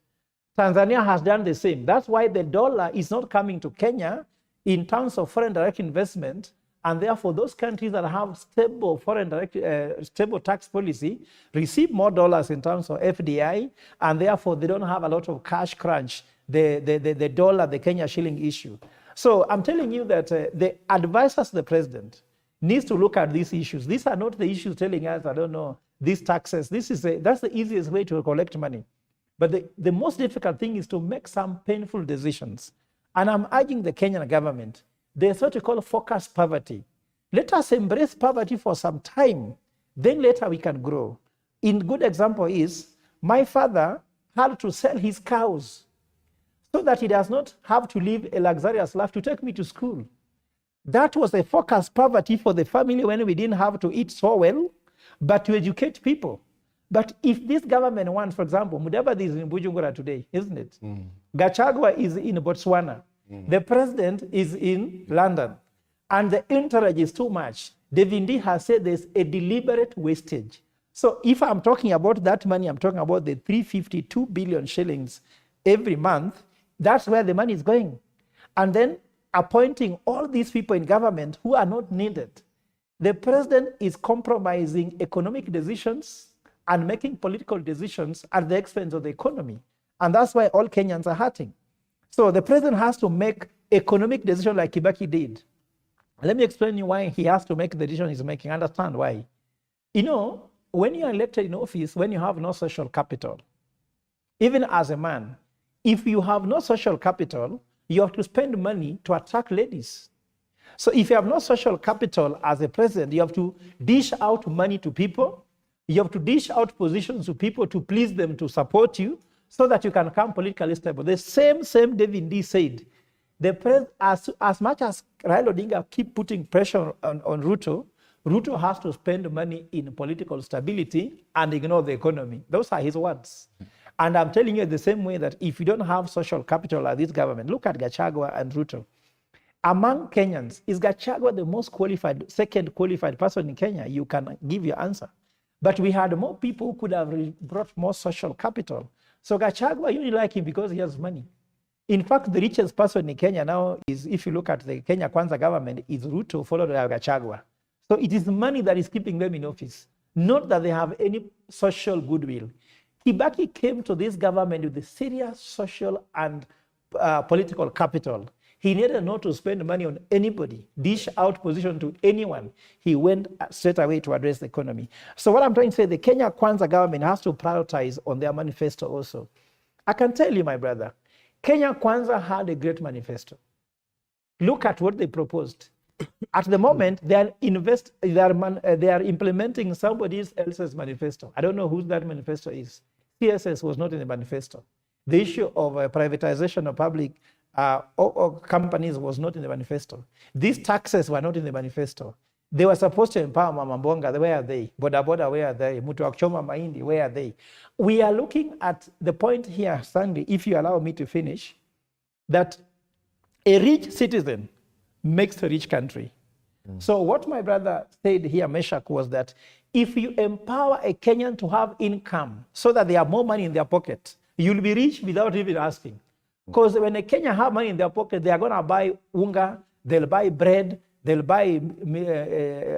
Tanzania has done the same. That's why the dollar is not coming to Kenya in terms of foreign direct investment, and therefore those countries that have stable foreign direct, stable tax policy receive more dollars in terms of FDI, and therefore they don't have a lot of cash crunch, the dollar, the Kenya shilling issue. So I'm telling you that the advisors to the president needs to look at these issues. These are not the issues telling us, I don't know, these taxes. That's the easiest way to collect money. But the most difficult thing is to make some painful decisions. And I'm urging the Kenyan government, there's what we call focused poverty. Let us embrace poverty for some time, then later we can grow. A good example is, my father had to sell his cows so that he does not have to live a luxurious life to take me to school. That was a focused poverty for the family when we didn't have to eat so well, but to educate people. But if this government wants, for example, Mudavadi is in Bujumbura today, isn't it? Gachagua is in Botswana. The president is in London. And the entourage is too much. David D has said there's a deliberate wastage. So if I'm talking about that money, I'm talking about the 352 billion shillings every month. That's where the money is going. And then appointing all these people in government who are not needed. The president is compromising economic decisions and making political decisions at the expense of the economy. And that's why all Kenyans are hurting. So the president has to make economic decisions like Kibaki did. Let me explain you why he has to make the decision he's making. Understand why. You know, when you are elected in office, when you have no social capital, even as a man, if you have no social capital, you have to spend money to attract ladies. So if you have no social capital as a president, you have to dish out money to people. You have to dish out positions to people to please them, to support you, so that you can become politically stable. The same David D said, the president, as much as Raila Odinga keep putting pressure on Ruto, Ruto has to spend money in political stability and ignore the economy. Those are his words. And I'm telling you the same way that if you don't have social capital at this government, look at Gachagua and Ruto. Among Kenyans, is Gachagua the most qualified, second qualified person in Kenya? You can give your answer. But we had more people who could have brought more social capital. So Gachagua, you only like him because he has money. In fact, the richest person in Kenya now is, if you look at the Kenya Kwanza government, is Ruto, followed by Gachagua. So it is money that is keeping them in office, not that they have any social goodwill. Kibaki came to this government with a serious social and political capital. He needed not to spend money on anybody, dish out position to anyone. He went straight away to address the economy. So what I'm trying to say, the Kenya Kwanza government has to prioritize on their manifesto also. I can tell you, my brother, Kenya Kwanza had a great manifesto. Look at what they proposed. At the moment, they are implementing somebody else's manifesto. I don't know who that manifesto is. PSAs was not in the manifesto. The issue of privatization of public companies was not in the manifesto. These taxes were not in the manifesto. They were supposed to empower Mama Mbonga. Where are they? Boda Boda, where are they? Mutu Akchoma Mahindi, where are they? We are looking at the point here, Sandy, if you allow me to finish, that a rich citizen makes a rich country. So what my brother said here, Meshach, was that if you empower a Kenyan to have income so that they have more money in their pocket, you'll be rich without even asking. Because when a Kenyan have money in their pocket, they are going to buy unga, they'll buy bread, they'll buy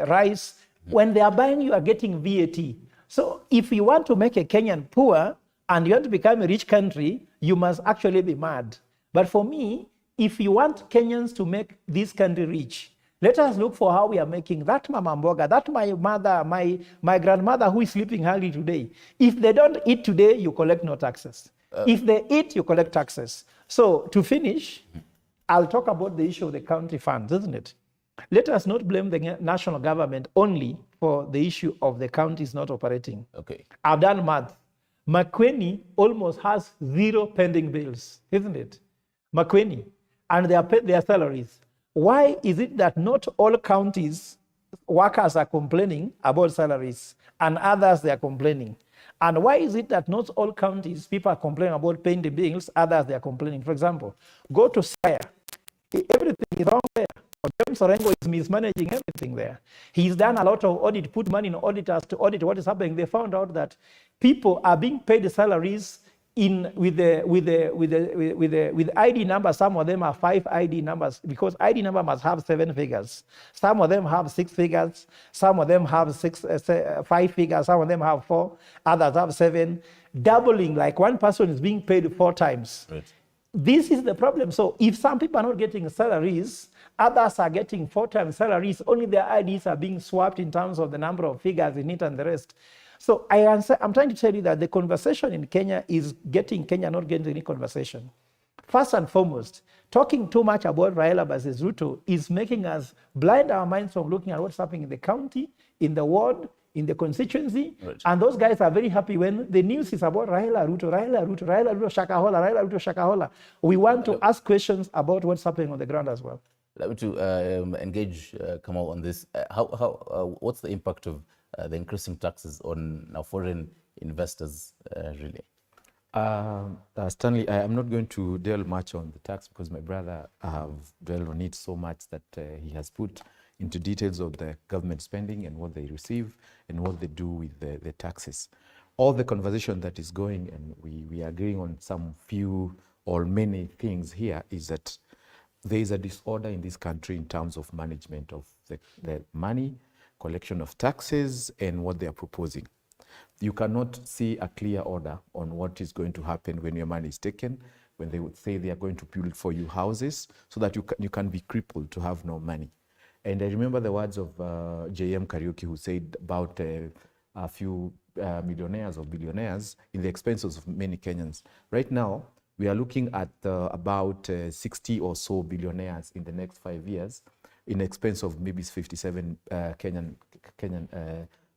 rice. When they are buying, you are getting VAT. So if you want to make a Kenyan poor and you want to become a rich country, you must actually be mad. But for me, if you want Kenyans to make this country rich, let us look for how we are making that Mama Mboga, that my mother, my grandmother who is sleeping hungry today. If they don't eat today, you collect no taxes. If they eat, you collect taxes. So to finish, I'll talk about the issue of the county funds, isn't it? Let us not blame the national government only for the issue of the counties not operating. Okay. I've done math. Makueni almost has 0 pending bills, isn't it? Makueni. And they are paid their salaries. Why is it that not all counties workers are complaining about salaries and others they are complaining? And why is it that not all counties people are complaining about paying the bills, others they are complaining? For example, go to Siaya. Everything is wrong there. James Orengo is mismanaging everything there. He's done a lot of audit, put money in auditors to audit what is happening. They found out that people are being paid salaries with ID numbers. Some of them are 5 ID numbers because ID number must have 7 figures. Some of them have 6 figures. Some of them have 5 figures. Some of them have 4. Others have 7. Doubling, like one person is being paid 4 times. Right. This is the problem. So if some people are not getting salaries, others are getting 4 times salaries. Only their IDs are being swapped in terms of the number of figures in it and the rest. So I'm trying to tell you that the conversation in Kenya is getting Kenya not getting any conversation. First and foremost, talking too much about Raila versus Ruto is making us blind our minds from looking at what's happening in the county, in the ward, in the constituency. Right. And those guys are very happy when the news is about Raila, Ruto, Raila, Ruto, Raila, Ruto, Shakahola, Raila, Ruto, Shakahola. We want to ask questions about what's happening on the ground as well. Let me to engage Kamau on this. What's the impact of the increasing taxes on foreign investors, really? Stanley, I'm not going to dwell much on the tax because my brother have dwelled on it so much that he has put into details of the government spending and what they receive and what they do with the taxes. All the conversation that is going, and we are agreeing on some few or many things here, is that there is a disorder in this country in terms of management of the money, collection of taxes, and what they are proposing. You cannot see a clear order on what is going to happen when your money is taken, when they would say they are going to build for you houses so that you can be crippled to have no money. And I remember the words of J.M. Kariuki, who said about a few millionaires or billionaires in the expenses of many Kenyans. Right now, we are looking at about 60 or so billionaires in the next 5 years in expense of maybe 57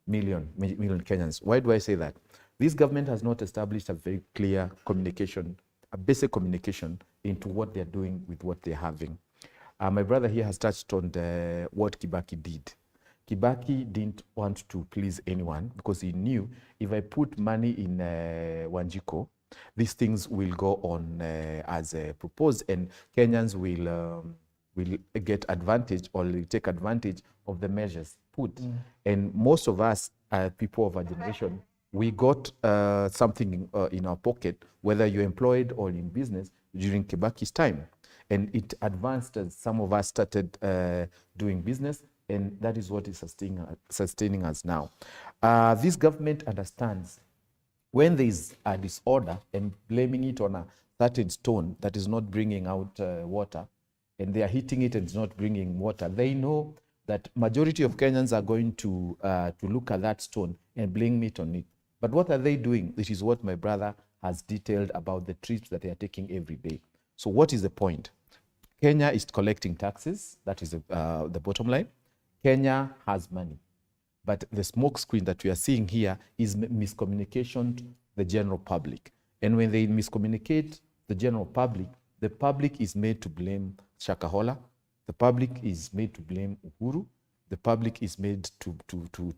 million Kenyans. Why do I say that? This government has not established a very clear communication, a basic communication into what they're doing with what they're having. My brother here has touched on what Kibaki did. Kibaki didn't want to please anyone because he knew if I put money in Wanjiko, these things will go on as proposed, and Kenyans will get advantage or will take advantage of the measures put. And most of us, people of our generation, we got something in our pocket, whether you're employed or in business, during Kibaki's time. And it advanced as some of us started doing business, and that is what is sustaining us now. This government understands when there is a disorder and blaming it on a certain stone that is not bringing out water, and they are hitting it and it's not bringing water, they know that majority of Kenyans are going to look at that stone and blame it on it. But what are they doing? This is what my brother has detailed about the trips that they are taking every day. So what is the point? Kenya is collecting taxes. That is the bottom line. Kenya has money. But the smoke screen that we are seeing here is miscommunication to the general public. And when they miscommunicate the general public, the public is made to blame Shakahola. The public is made to blame Uhuru. The public is made to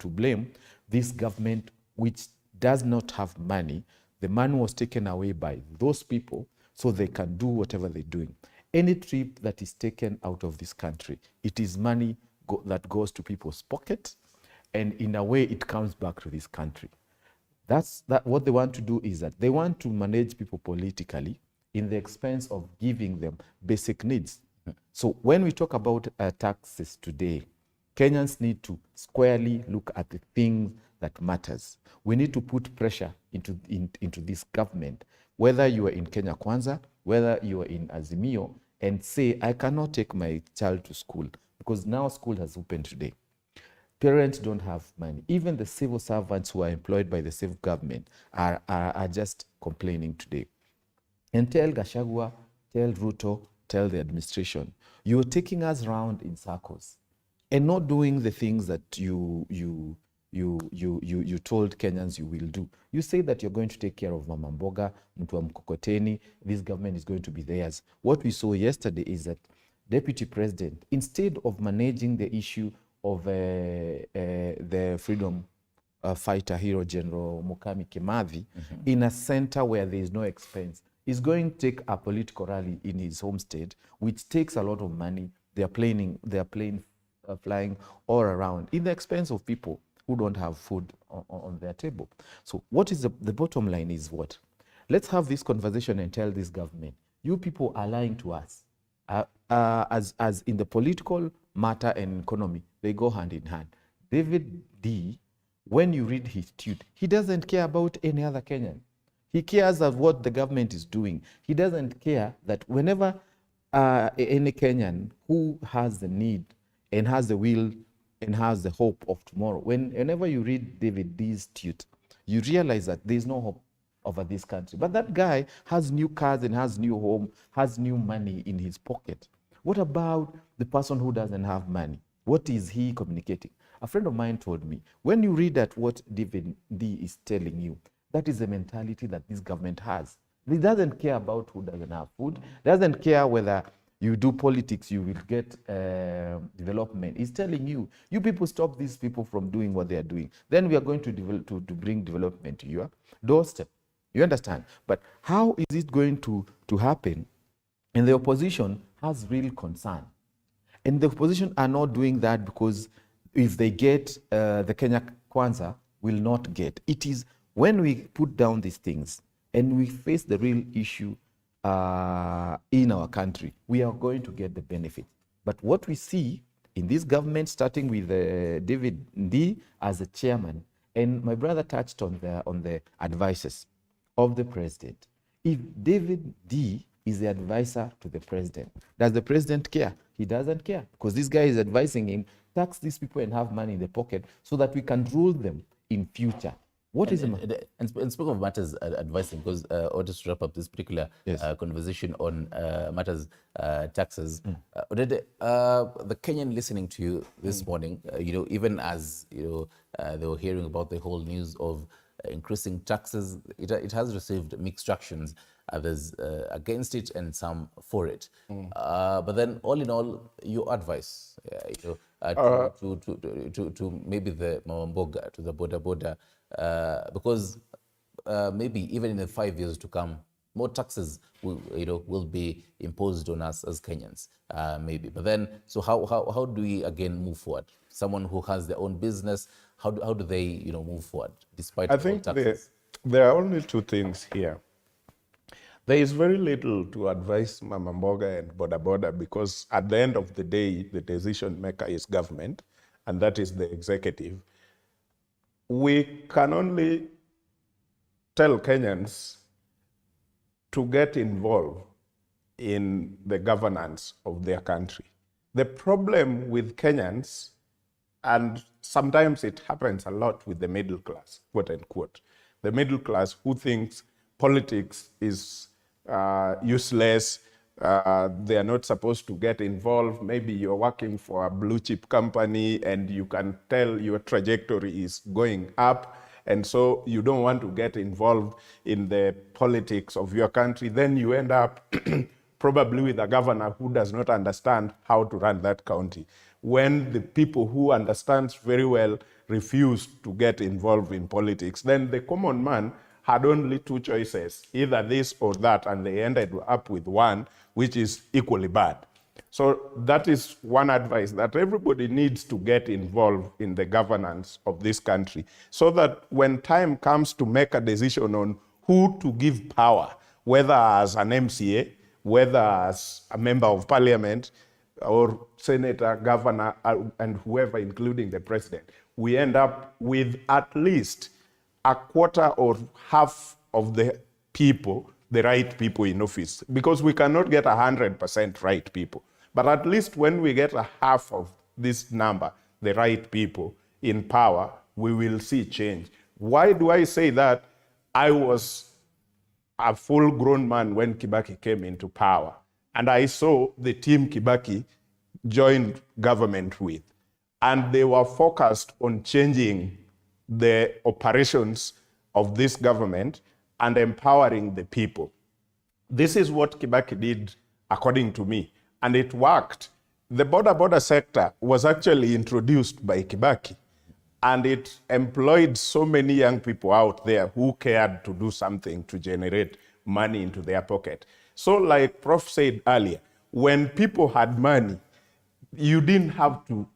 blame this government, which does not have money. The money was taken away by those people so they can do whatever they're doing. Any trip that is taken out of this country, it is money that goes to people's pocket, and in a way it comes back to this country. What they want to do is that they want to manage people politically in the expense of giving them basic needs. So when we talk about taxes today, Kenyans need to squarely look at the things that matters. We need to put pressure into this government, whether you are in Kenya Kwanza, whether you are in Azimio, and say, I cannot take my child to school because now school has opened today. Parents don't have money. Even the civil servants who are employed by the civil government are just complaining today. And tell Gachagua, tell Ruto, tell the administration, you're taking us around in circles and not doing the things that you told Kenyans you will do. You say that you're going to take care of Mama Mboga, mtu wa mkokoteni, this government is going to be theirs. What we saw yesterday is that Deputy President, instead of managing the issue of the freedom fighter hero, General Mukami Kimathi, in a center where there is no expense, is going to take a political rally in his home state, which takes a lot of money. They are flying all around in the expense of people who don't have food on their table. So what is the bottom line is what? Let's have this conversation and tell this government, you people are lying to us. As in the political matter and economy, they go hand in hand. David D, when you read his tweet, he doesn't care about any other Kenyan. He cares of what the government is doing. He doesn't care that whenever any Kenyan who has the need and has the will and has the hope of tomorrow, whenever you read David D's tweet, you realize that there's no hope over this country. But that guy has new cars and has new home, has new money in his pocket. What about the person who doesn't have money? What is he communicating? A friend of mine told me, when you read that what David D is telling you, that is the mentality that this government has. He doesn't care about who doesn't have food, doesn't care whether you do politics, you will get development. He's telling you, you people stop these people from doing what they are doing. Then we are going to bring development to your doorstep. You understand? But how is it going to happen? And the opposition has real concern. And the opposition are not doing that because if they get the Kenya Kwanza, will not get. It is when we put down these things and we face the real issue in our country, we are going to get the benefit. But what we see in this government, starting with David D as a chairman, and my brother touched on the advices of the president. If David D is the advisor to the president, does the president care? He doesn't care, because this guy is advising him, tax these people and have money in the pocket so that we can rule them in future. What is and speaking of matters advising, because I want to wrap up this particular conversation on matters taxes. The Kenyan listening to you this morning, even as they were hearing about the whole news of increasing taxes, it has received mixed reactions. Others against it and some for it. But then, all in all, your advice to maybe the Mamamboga, to the border, because maybe even in the 5 years to come, more taxes will be imposed on us as Kenyans, maybe. But then, so how do we again move forward? Someone who has their own business, how do they move forward despite all taxes? I think there are only two things here. There is very little to advise Mama Mboga and Boda because at the end of the day, the decision maker is government, and that is the executive. We can only tell Kenyans to get involved in the governance of their country. The problem with Kenyans, and sometimes it happens a lot with the middle class, quote unquote, the middle class who thinks politics is useless, they are not supposed to get involved. Maybe you're working for a blue chip company and you can tell your trajectory is going up, and so you don't want to get involved in the politics of your country. Then you end up probably with a governor who does not understand how to run that county, when the people who understands very well refuse to get involved in politics. Then the common man had only two choices, either this or that, and they ended up with one, which is equally bad. So that is one advice, that everybody needs to get involved in the governance of this country, so that when time comes to make a decision on who to give power, whether as an MCA, whether as a member of parliament, or senator, governor, and whoever, including the president, we end up with at least a quarter or half of the people, the right people in office, because we cannot get 100% right people. But at least when we get a half of this number, the right people in power, we will see change. Why do I say that? I was a full-grown man when Kibaki came into power, and I saw the team Kibaki joined government with, and they were focused on changing the operations of this government and empowering the people. This is what Kibaki did, according to me, and it worked. The border sector was actually introduced by Kibaki, and it employed so many young people out there who cared to do something to generate money into their pocket. So like Prof said earlier, when people had money, you didn't have to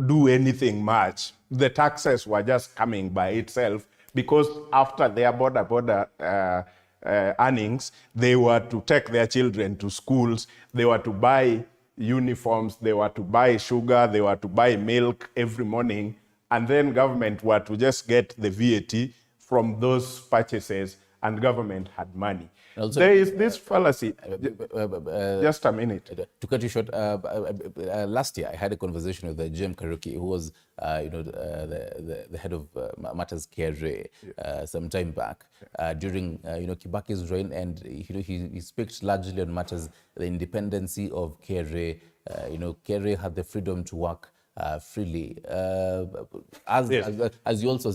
do anything much. The taxes were just coming by itself, because after their border earnings, they were to take their children to schools, they were to buy uniforms, they were to buy sugar, they were to buy milk every morning, and then government were to just get the VAT from those purchases, and government had money. Also, there is this fallacy. Just a minute. To cut you short, last year I had a conversation with Jem Karuki, who was, the head of Matters KRA some time back during, Kibaki's reign, and he spoke largely on matters, the independency of KRA. KRA had the freedom to work freely, as you also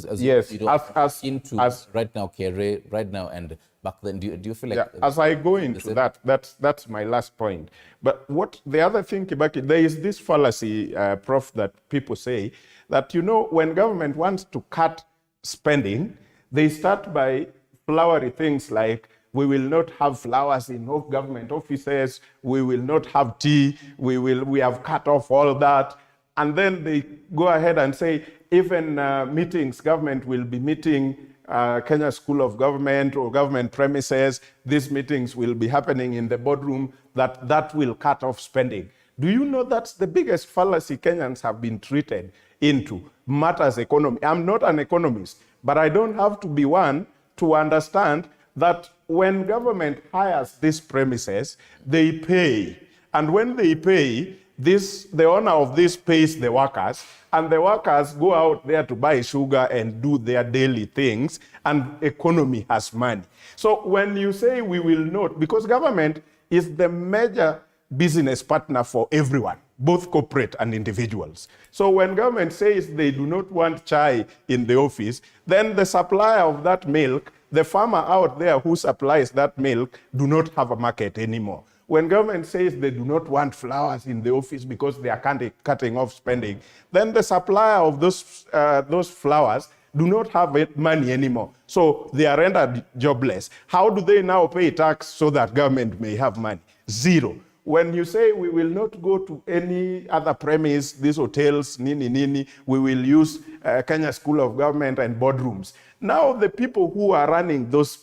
into right now, KRA right now and back then. Do you feel like as I go into that's my last point. But what the other thing, Kibaki, there is this fallacy, Prof, that people say that when government wants to cut spending, they start by flowery things like We will not have flowers in government offices. We will not have tea. We have cut off all that. And then they go ahead and say, even meetings, government will be meeting Kenya School of Government or government premises. These meetings will be happening in the boardroom, that will cut off spending. Do you know that's the biggest fallacy Kenyans have been treated into, matters economy? I'm not an economist, but I don't have to be one to understand that when government hires these premises, they pay. And when they pay, the owner of this pays the workers, and the workers go out there to buy sugar and do their daily things, and economy has money. So when you say we will not, because government is the major business partner for everyone, both corporate and individuals. So when government says they do not want chai in the office, then the supplier of that milk, the farmer out there who supplies that milk, do not have a market anymore. When government says they do not want flowers in the office because they are cutting off spending, then the supplier of those flowers do not have money anymore. So they are rendered jobless. How do they now pay tax so that government may have money? Zero. When you say we will not go to any other premise, these hotels, we will use Kenya School of Government and boardrooms. Now the people who are running those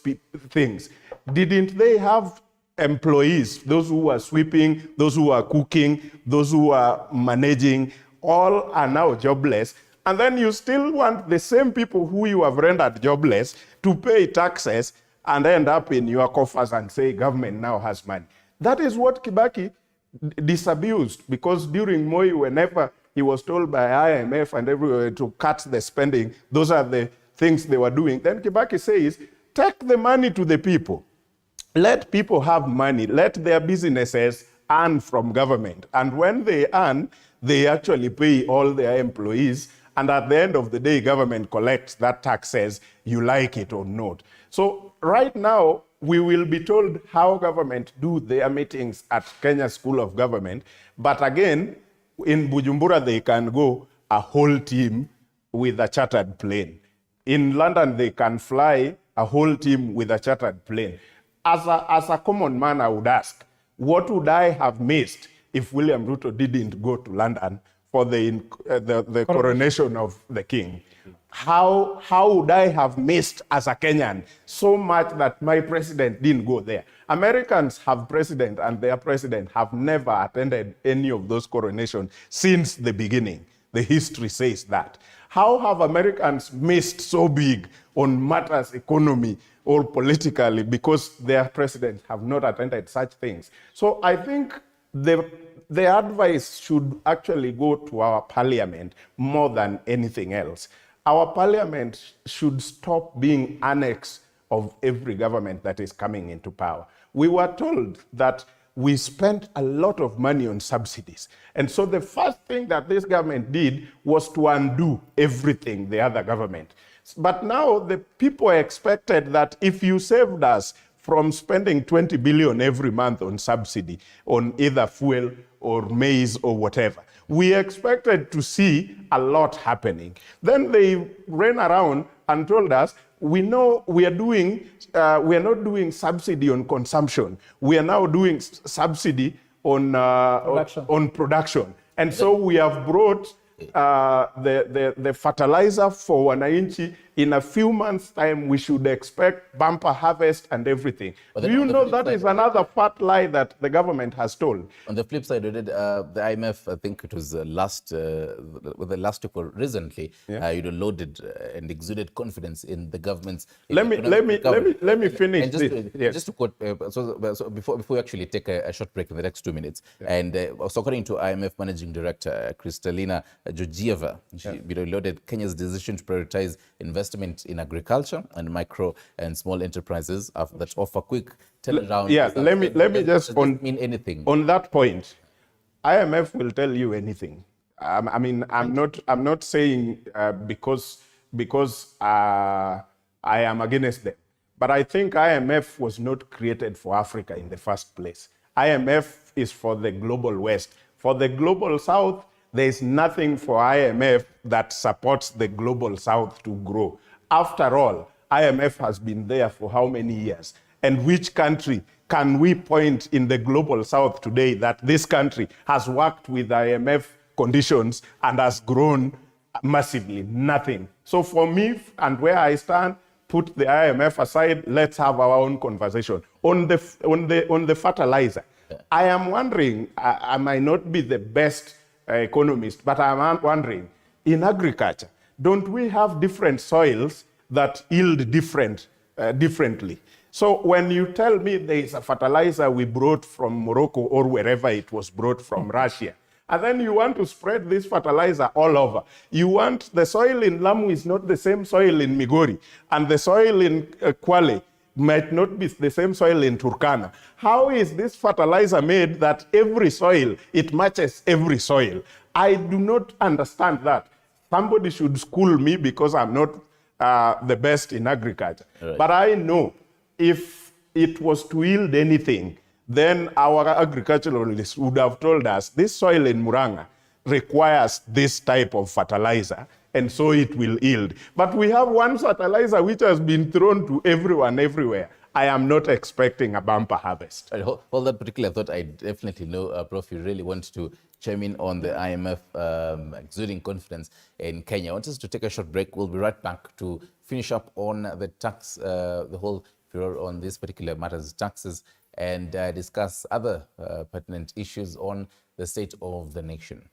things, didn't they have employees, those who are sweeping, those who are cooking, those who are managing, all are now jobless. And then you still want the same people who you have rendered jobless to pay taxes and end up in your coffers and say government now has money. That is what Kibaki disabused, because during Moi, whenever he was told by IMF and everywhere to cut the spending, those are the things they were doing. Then Kibaki says, take the money to the people. Let people have money. Let their businesses earn from government. And when they earn, they actually pay all their employees. And at the end of the day, government collects that taxes, you like it or not. So right now, we will be told how government do their meetings at Kenya School of Government. But again, in Bujumbura, they can go a whole team with a chartered plane. In London, they can fly a whole team with a chartered plane. As a common man, I would ask, what would I have missed if William Ruto didn't go to London for the coronation of the king? How would I have missed as a Kenyan so much that my president didn't go there? Americans have president, and their president have never attended any of those coronations since the beginning. The history says that. How have Americans missed so big on matters economy or politically because their presidents have not attended such things? So I think the advice should actually go to our parliament more than anything else. Our parliament should stop being annex of every government that is coming into power. We were told that we spent a lot of money on subsidies. And so the first thing that this government did was to undo everything the other government. But now the people expected that if you saved us from spending 20 billion every month on subsidy, on either fuel or maize or whatever, we expected to see a lot happening. Then they ran around and told us, we know we are not doing subsidy on consumption. We are now doing subsidy on production. And so we have brought the fertilizer for wananchi. In a few months' time, we should expect bumper harvest and everything. Do you know that is another fat lie that the government has told? On the flip side, the IMF, I think it was the last report recently, loaded and exuded confidence in the government's. Let me finish this. Just to quote, so before we actually take a short break in the next 2 minutes, and so according to IMF Managing Director Kristalina Georgieva, she lauded Kenya's decision to prioritize investment in agriculture and micro and small enterprises that offer quick turnaround. Let me just mean anything on that point. IMF will tell you anything. I'm not saying because I am against them, but I think IMF was not created for Africa in the first place. IMF is for the global West. For the global South, there is nothing for IMF that supports the global South to grow. After all, IMF has been there for how many years? And which country can we point in the global south today that this country has worked with IMF conditions and has grown massively? Nothing. So for me and where I stand, put the IMF aside, let's have our own conversation. On the fertilizer, I am wondering, I might not be the best economist, but I'm wondering, in agriculture, don't we have different soils that yield differently? So when you tell me there is a fertilizer we brought from Morocco or wherever it was brought from Russia, and then you want to spread this fertilizer all over. You want the soil in Lamu is not the same soil in Migori, and the soil in Kwale might not be the same soil in Turkana. How is this fertilizer made that every soil, it matches every soil? I do not understand that. Somebody should school me because I'm not the best in agriculture. Right. But I know if it was to yield anything, then our agriculturalists would have told us this soil in Muranga requires this type of fertilizer, and so it will yield. But we have one fertilizer which has been thrown to everyone everywhere. I am not expecting a bumper harvest. Hold that particular thought. I definitely know, Prof, you really want to chime in on the IMF exuding confidence in Kenya. I want us to take a short break. We'll be right back to finish up on the tax, the whole furor on these particular matters, taxes, and discuss other pertinent issues on the state of the nation.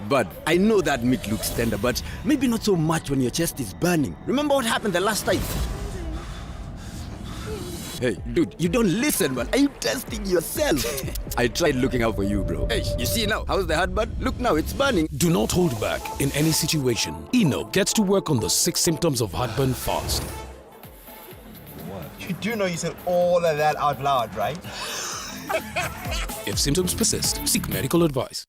But I know that meat looks tender, but maybe not so much when your chest is burning. Remember what happened the last time? Hey, dude, you don't listen, man. Are you testing yourself? I tried looking out for you, bro. Hey, you see now? How's the heartburn? Look now, it's burning. Do not hold back in any situation. Eno gets to work on the 6 symptoms of heartburn fast. What? You do know you said all of that out loud, right? If symptoms persist, seek medical advice.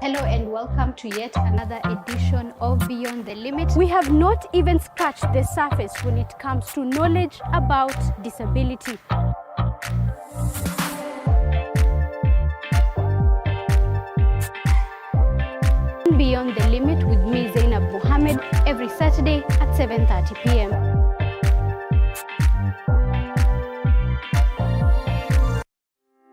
Hello and welcome to yet another edition of Beyond the Limit. We have not even scratched the surface when it comes to knowledge about disability. Beyond the Limit with me, Zainab Mohammed, every Saturday at 7:30 p.m.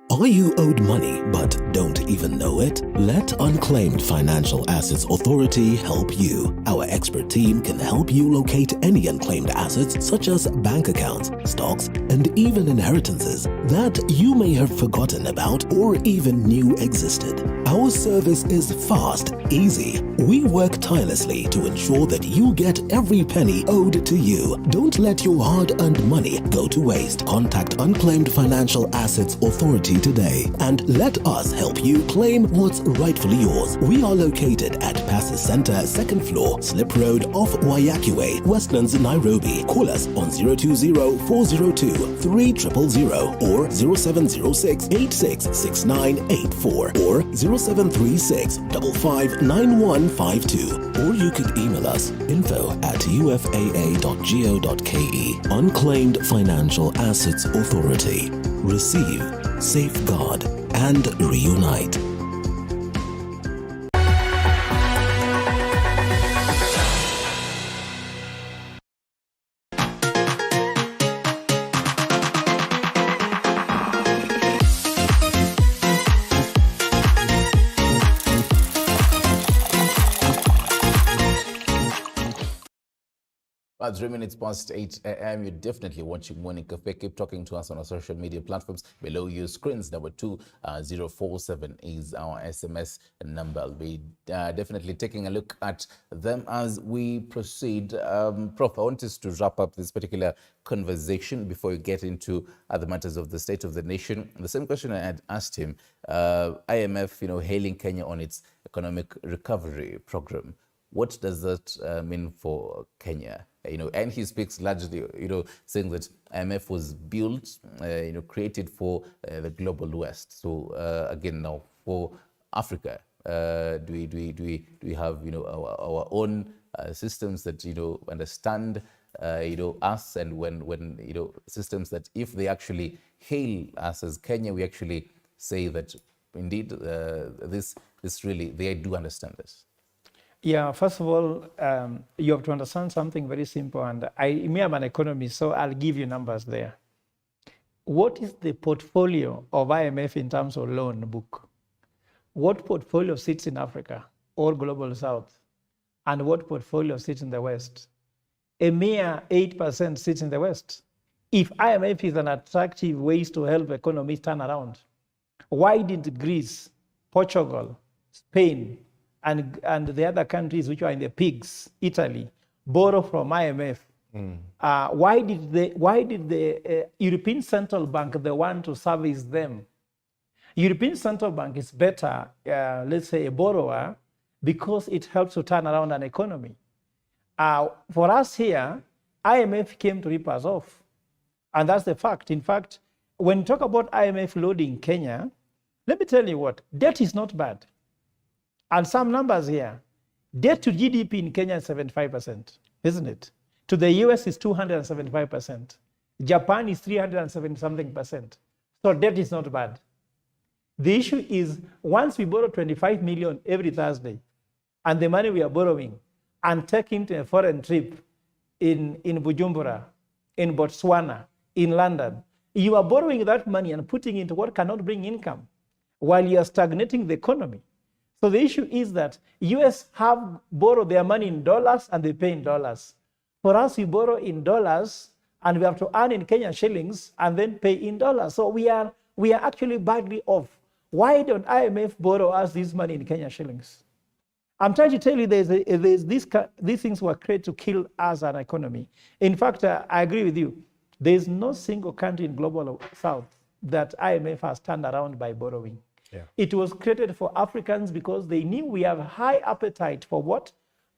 Are you owed money but don't even know it? Let Unclaimed Financial Assets Authority help you. Our expert team can help you locate any unclaimed assets such as bank accounts, stocks, and even inheritances that you may have forgotten about or even knew existed. Our service is fast, easy. We work tirelessly to ensure that you get every penny owed to you. Don't let your hard-earned money go to waste. Contact Unclaimed Financial Assets Authority today and let us help you claim what's rightfully yours. We are located at Passes Center, 2nd floor, Slip Road off Waiyaki Way, Westlands, Nairobi. Call us on 020-402-3000 or 0706-866984 or 0736-559152. Or you could email us info@ufaa.go.ke. Unclaimed Financial Assets Authority. Receive, safeguard, and reunite. At 3 minutes past 8 a.m., you're definitely watching Morning Cafe. Keep talking to us on our social media platforms. Below your screens, number 2047 is our SMS number. I'll be definitely taking a look at them as we proceed. Prof, I want us to wrap up this particular conversation before we get into other matters of the state of the nation. The same question I had asked him, IMF, hailing Kenya on its economic recovery program. What does that mean for Kenya? and he speaks largely, saying that IMF was built, created for the global West. So again, now for Africa, do we have, our own systems that, understand, us, and when systems that if they actually hail us as Kenya, we actually say that indeed this really, they do understand this. Yeah, first of all, you have to understand something very simple, and me, I'm an economist, so I'll give you numbers there. What is the portfolio of IMF in terms of loan book? What portfolio sits in Africa or Global South? And what portfolio sits in the West? A mere 8% sits in the West. If IMF is an attractive way to help economies turn around, why didn't Greece, Portugal, Spain, and the other countries which are in the pigs, Italy, borrow from IMF? Why did the European Central Bank, the one to service them? European Central Bank is better, let's say, a borrower, because it helps to turn around an economy. For us here, IMF came to rip us off. And that's the fact. In fact, when you talk about IMF loading Kenya, let me tell you what, debt is not bad. And some numbers here, debt to GDP in Kenya is 75%, isn't it? To the US is 275%. Japan is 370-something%. So debt is not bad. The issue is, once we borrow 25 million every Thursday, and the money we are borrowing, and take into a foreign trip in Bujumbura, in Botswana, in London, you are borrowing that money and putting into what cannot bring income, while you are stagnating the economy. So the issue is that US have borrowed their money in dollars and they pay in dollars. For us, we borrow in dollars and we have to earn in Kenyan shillings and then pay in dollars. So we are actually badly off. Why don't IMF borrow us this money in Kenyan shillings? I'm trying to tell you, these things were created to kill us as an economy. In fact, I agree with you. There's no single country in Global South that IMF has turned around by borrowing. Yeah. It was created for Africans because they knew we have high appetite for what?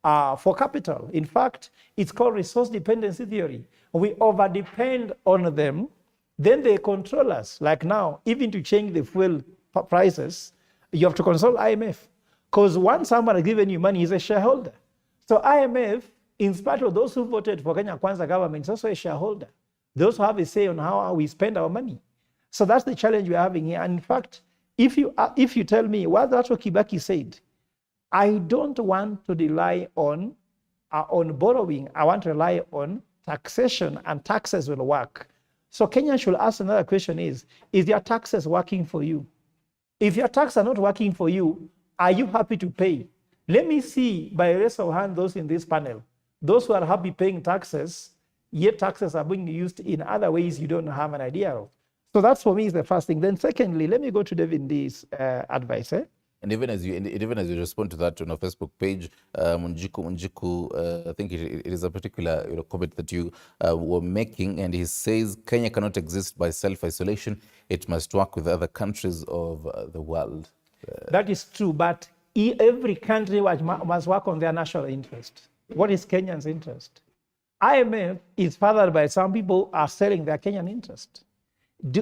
For capital. In fact, it's called resource dependency theory. We over-depend on them, then they control us. Like now, even to change the fuel prices, you have to consult IMF. Because once someone has given you money, he's a shareholder. So IMF, in spite of those who voted for Kenya Kwanza government, is also a shareholder. Those who have a say on how we spend our money. So that's the challenge we're having here. And in fact, if you tell me what that's what Kibaki said, I don't want to rely on borrowing. I want to rely on taxation, and taxes will work. So Kenya should ask another question is your taxes working for you? If your taxes are not working for you, are you happy to pay? Let me see by a raise of hand those in this panel. Those who are happy paying taxes, yet taxes are being used in other ways you don't have an idea of. So that's for me is the first thing. Then secondly, let me go to David Nd's advice. And even as you respond to that on our Facebook page, Munjiku, I think it is a particular comment that you were making, and he says Kenya cannot exist by self-isolation. It must work with other countries of the world. That is true, but every country must work on their national interest. What is Kenyan's interest? IMF is fathered by some people are selling their Kenyan interest.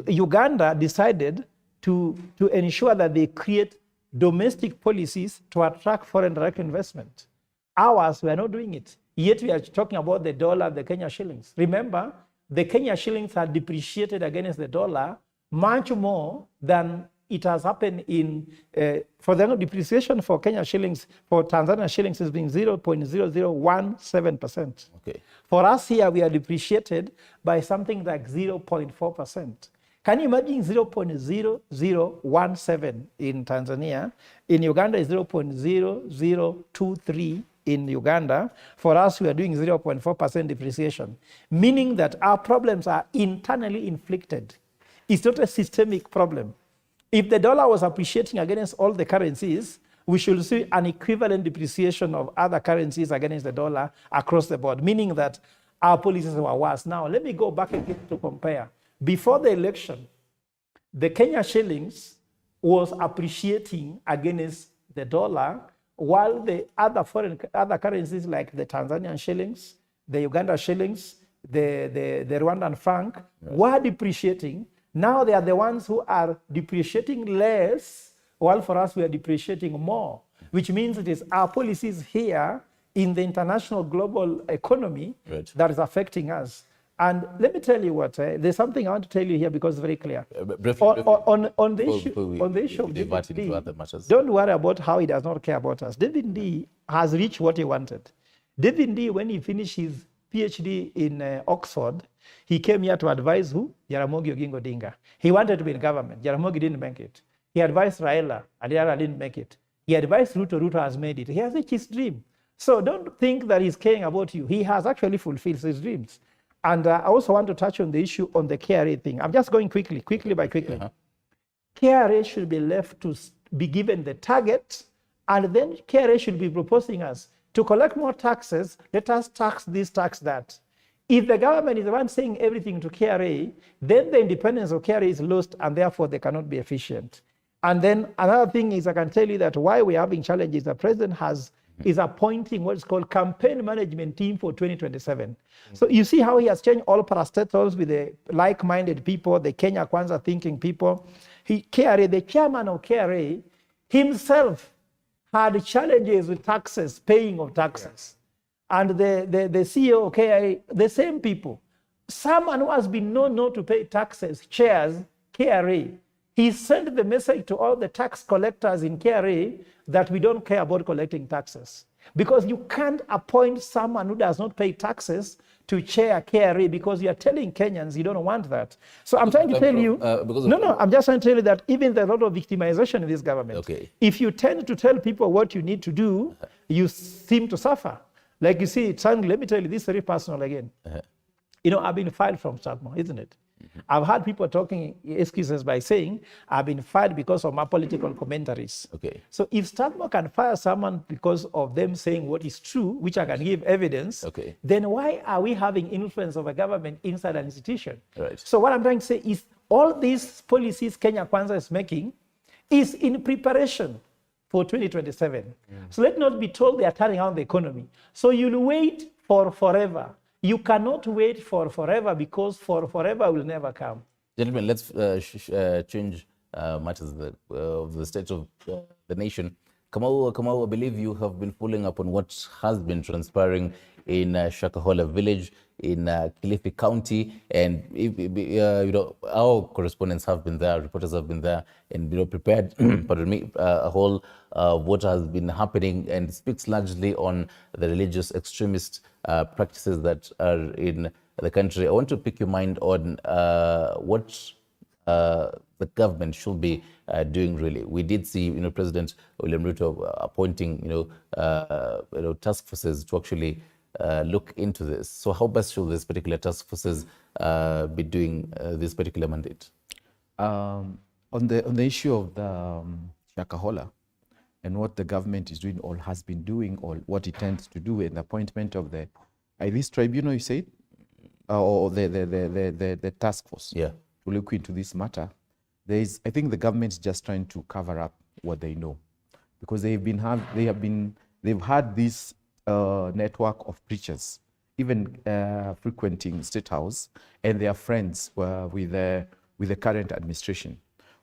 Uganda decided to ensure that they create domestic policies to attract foreign direct investment. Ours, we are not doing it. Yet we are talking about the dollar, the Kenya shillings. Remember, the Kenya shillings are depreciated against the dollar much more than it has happened in, for the depreciation for Kenya shillings, for Tanzania shillings has been 0.0017%. Okay. For us here, we are depreciated by something like 0.4%. Can you imagine 0.0017 in Tanzania? In Uganda, is 0.0023 in Uganda. For us, we are doing 0.4% depreciation, meaning that our problems are internally inflicted. It's not a systemic problem. If the dollar was appreciating against all the currencies, we should see an equivalent depreciation of other currencies against the dollar across the board, meaning that our policies were worse. Now, let me go back again to compare. Before the election, the Kenya shillings was appreciating against the dollar, while the other currencies like the Tanzanian shillings, the Uganda shillings, the Rwandan franc were depreciating. Now they are the ones who are depreciating less, while for us we are depreciating more, which means it is our policies here in the international global economy that is affecting us. And let me tell you what, there's something I want to tell you here because it's very clear. On the issue of David D, don't worry about how he does not care about us. David D has reached what he wanted. David D, when he finished his PhD in Oxford, he came here to advise who? Jaramogi Oginga Odinga. He wanted to be in government. Jaramogi didn't make it. He advised Raila, and Raila didn't make it. He advised Ruto, Ruto has made it. He has reached his dream. So don't think that he's caring about you. He has actually fulfilled his dreams. And I also want to touch on the issue on the KRA thing. I'm just going quickly. KRA should be left to be given the target, and then KRA should be proposing us to collect more taxes. Let us tax this, tax that. If the government is the one saying everything to KRA, then the independence of KRA is lost, and therefore they cannot be efficient. And then another thing is, I can tell you that why we're having challenges, the president is appointing what is called campaign management team for 2027. So you see how he has changed all parastatals with the like-minded people, the Kenya Kwanza thinking people. KRA, the chairman of KRA himself had challenges with taxes, paying of taxes. And the CEO of KRA, the same people. Someone who has been known not to pay taxes chairs KRA. He sent the message to all the tax collectors in KRA that we don't care about collecting taxes. Because you can't appoint someone who does not pay taxes to chair KRA because you are telling Kenyans you don't want that. So I'm trying to tell you, I'm just trying to tell you that even there's a lot of victimization in this government. If you tend to tell people what you need to do, you seem to suffer. Like you see, let me tell you, this is very personal again. You know, I've been fired from Statmo, isn't it? I've had people talking excuses by saying, I've been fired because of my political commentaries. So if Statmo can fire someone because of them saying what is true, which I can give evidence, then why are we having influence of a government inside an institution? So what I'm trying to say is all these policies Kenya Kwanza is making is in preparation for 2027. So let's not be told they are turning around the economy. So you'll wait for forever. You cannot wait for forever because for forever will never come. Gentlemen, let's change matters of the state of the nation. Kamau, I believe you have been following up on what has been transpiring in Shakahola village in Kilifi County, and you know, our correspondents have been there, reporters have been there, and prepared, pardon me, a whole what has been happening, and speaks largely on the religious extremist practices that are in the country. I want to pick your mind on what the government should be doing really. We did see, President William Ruto appointing, task forces to actually look into this. So how best should these particular task forces be doing this particular mandate? On the issue of the Shakahola and what the government is doing or has been doing or what it tends to do in the appointment of the this tribunal, you said, or the task force to look into this matter. I think the government is just trying to cover up what they know, because they've had this network of preachers, even frequenting State House, and they are friends with the current administration.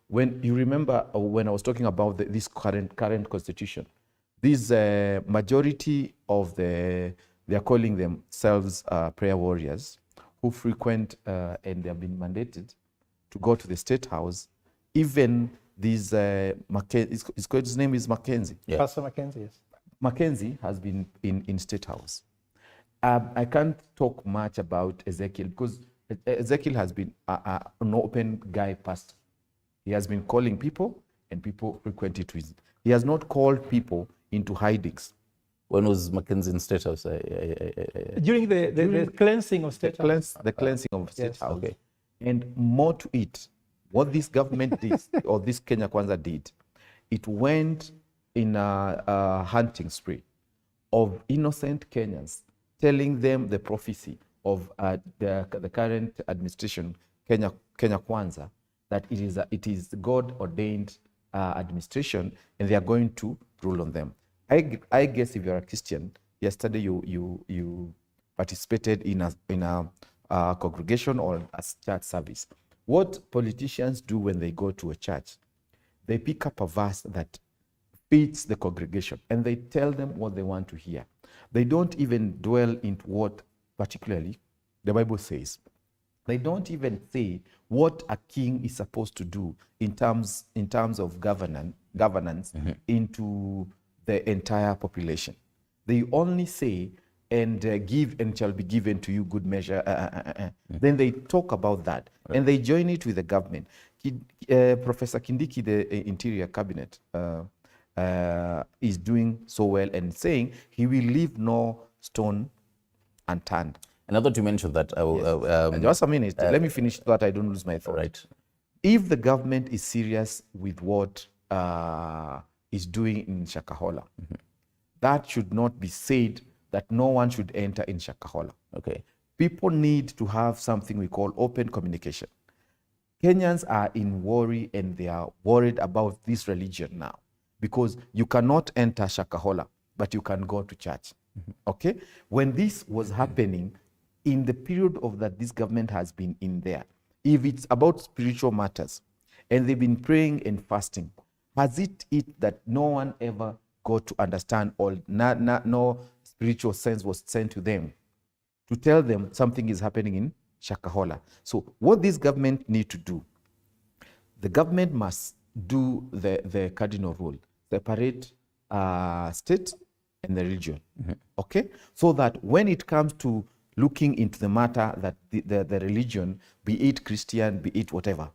When you remember when I was talking about this current constitution, this majority of they are calling themselves prayer warriors who frequent and they have been mandated to go to the State House. Even this his name is Mackenzie. Pastor Mackenzie, yes. Mackenzie has been in State House. I can't talk much about Ezekiel because Ezekiel has been an open guy pastor. He has been calling people and people frequent it with. He has not called people into hidings. When was Mackenzie in State House? During the cleansing of State House. The cleansing of State House. Okay. And more to it, what this government did, or this Kenya Kwanza did, it went in a hunting spree of innocent Kenyans, telling them the prophecy of the current administration, Kenya Kwanza, that it is God-ordained administration, and they are going to rule on them. I guess if you're a Christian, yesterday you participated in a congregation or a church service. What politicians do when they go to a church, they pick up a verse that fits the congregation and they tell them what they want to hear. They don't even dwell into what particularly the Bible says. They don't even say what a king is supposed to do in terms of governance into the entire population. They only say, and give and shall be given to you good measure. Then they talk about that and they join it with the government. Professor Kindiki, the Interior Cabinet, is doing so well and saying he will leave no stone unturned. And I thought you mentioned that. Just a minute. Let me finish so that I don't lose my thought. Right. If the government is serious with what is doing in Shakahola, that should not be said that no one should enter in Shakahola. Okay. People need to have something we call open communication. Kenyans are in worry and they are worried about this religion now because you cannot enter Shakahola, but you can go to church. Okay? When this was happening, in the period of that this government has been in there, if it's about spiritual matters and they've been praying and fasting, has it that no one ever got to understand or no spiritual sense was sent to them to tell them something is happening in Shakahola? So what this government need to do, the government must do the cardinal rule, separate state and the religion, okay? So that when it comes to looking into the matter that the religion, be it Christian, be it whatever,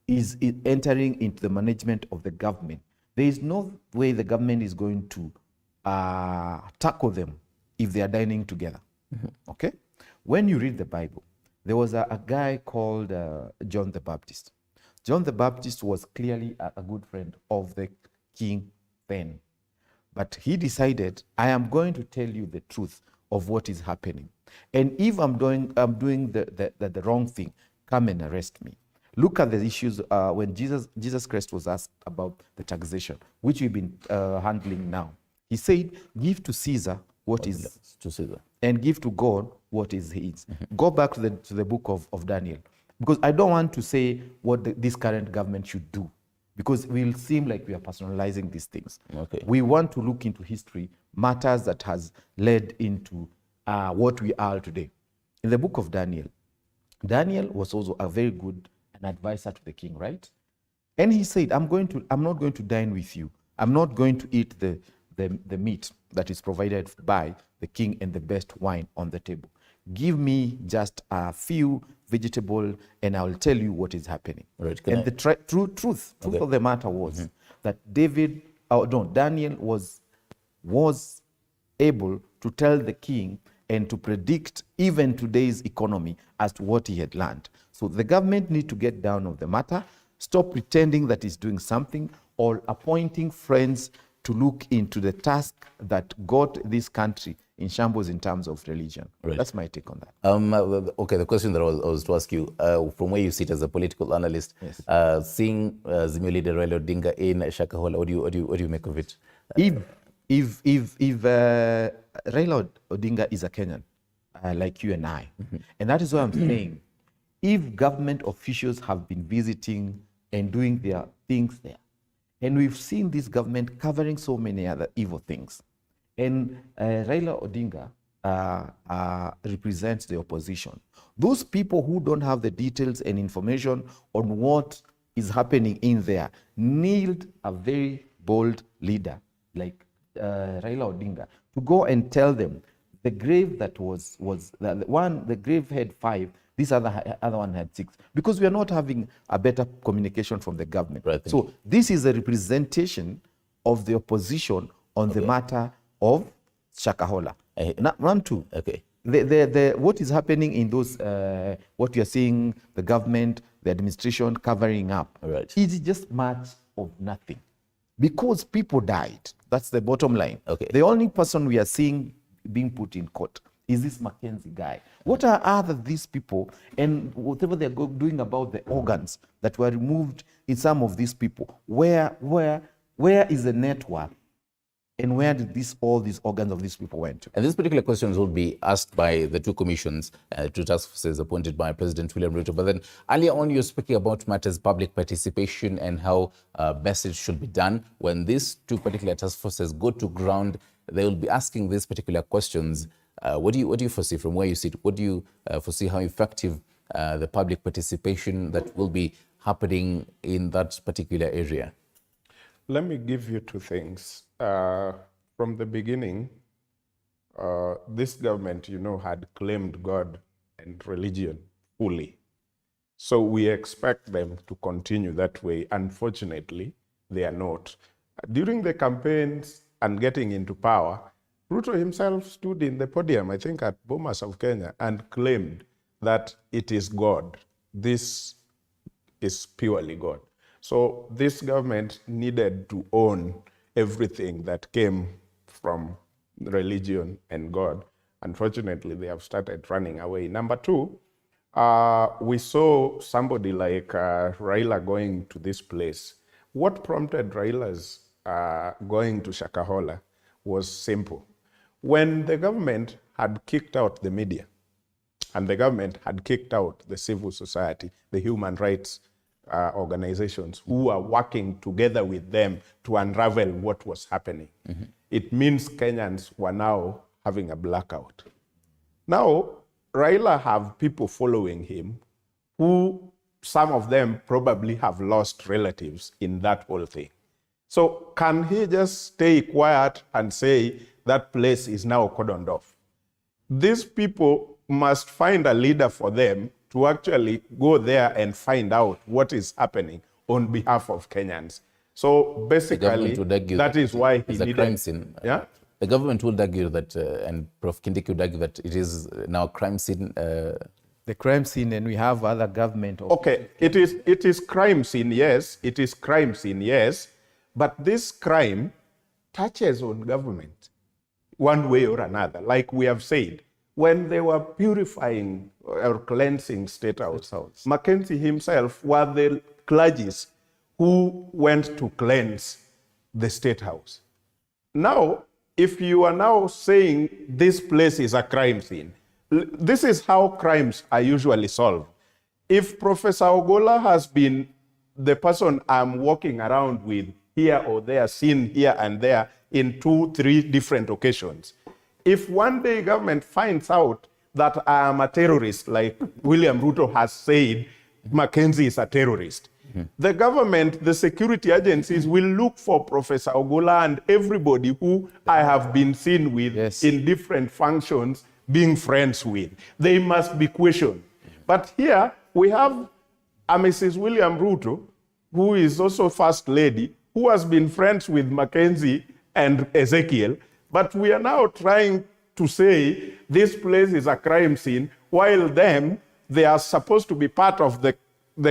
is entering into the management of the government, there is no way the government is going to tackle them if they are dining together, okay? When you read the Bible, there was a guy called John the Baptist. John the Baptist was clearly a good friend of the king then. But he decided, I am going to tell you the truth of what is happening. And if I'm doing the wrong thing, come and arrest me. Look at the issues when Jesus Christ was asked about the taxation, which we've been handling now. He said, give to Caesar what is to Caesar, and give to God what is his. Go back to the book of Daniel, because I don't want to say what this current government should do, because it will seem like we are personalizing these things. Okay. We want to look into history, matters that has led into what we are today. In the book of Daniel, Daniel was also a very good advisor to the king, right? And he said, I'm not going to dine with you. I'm not going to eat the meat that is provided by the king and the best wine on the table. Give me just a few vegetables and I'll tell you what is happening. Right. And the truth of the matter was that Daniel was able to tell the king and to predict even today's economy as to what he had learned. So the government need to get down on the matter, stop pretending that it's doing something or appointing friends to look into the task that got this country in shambles in terms of religion. Right. That's my take on that. Okay, the question that I was to ask you, from where you sit as a political analyst, Yes. seeing Zimio leader Raila Odinga in Shakahola, what do you make of it? If Raila Odinga is a Kenyan, like you and I, and that is what I'm saying, if government officials have been visiting and doing their things there, and we've seen this government covering so many other evil things, and Raila Odinga represents the opposition, those people who don't have the details and information on what is happening in there need a very bold leader like Raila Odinga to go and tell them the grave that was the grave had 5, this other one had 6, because we are not having a better communication from the government. Right, so this is a representation of the opposition on the matter of Shakahola. Round 2. Okay. What is happening in those, what you are seeing, the government, the administration covering up, right, is just much of nothing. Because people died. That's the bottom line. Okay. The only person we are seeing being put in court is this Mackenzie guy. What are other these people and whatever they're doing about the organs that were removed in some of these people? Where is the network And where did all these organs of these people went to? And these particular questions will be asked by the two commissions, two task forces appointed by President William Ruto. But then earlier on, you're speaking about matters public participation and how best it should be done. When these two particular task forces go to ground, they will be asking these particular questions. What do you foresee from where you sit? What do you foresee how effective the public participation that will be happening in that particular area? Let me give you two things. From the beginning, this government, had claimed God and religion fully. So we expect them to continue that way. Unfortunately, they are not. During the campaigns and getting into power, Ruto himself stood in the podium, I think at Bomas of Kenya, and claimed that it is God. This is purely God. So this government needed to own everything that came from religion and God. Unfortunately, they have started running away. Number two, we saw somebody like Raila going to this place. What prompted Raila's going to Shakahola was simple. When the government had kicked out the media, and the government had kicked out the civil society, the human rights organizations who are working together with them to unravel what was happening. Mm-hmm. It means Kenyans were now having a blackout. Now, Raila have people following him who, some of them probably have lost relatives in that whole thing. So can he just stay quiet and say that place is now cordoned off? These people must find a leader for them to actually go there and find out what is happening on behalf of Kenyans. So basically, that is why he needed... crime scene. Yeah? The government would argue that, and Prof. Kindiki would argue that it is now a crime scene. The crime scene, and we have other government... Okay, it is crime scene, yes. It is crime scene, yes. But this crime touches on government one way or another. Like we have said, when they were purifying or cleansing State House, Mackenzie himself were the clergies who went to cleanse the State House. Now, if you are now saying this place is a crime scene, this is how crimes are usually solved. If Professor Ogola has been the person I'm walking around with here or there, seen here and there in 2-3 different occasions, if one day government finds out that I am a terrorist, like William Ruto has said, Mackenzie is a terrorist, the government, the security agencies will look for Professor Ogola and everybody who I have been seen with in different functions being friends with. They must be questioned. But here we have a Mrs. William Ruto, who is also First Lady, who has been friends with Mackenzie and Ezekiel, but we are now trying to say this place is a crime scene, while they are supposed to be part of the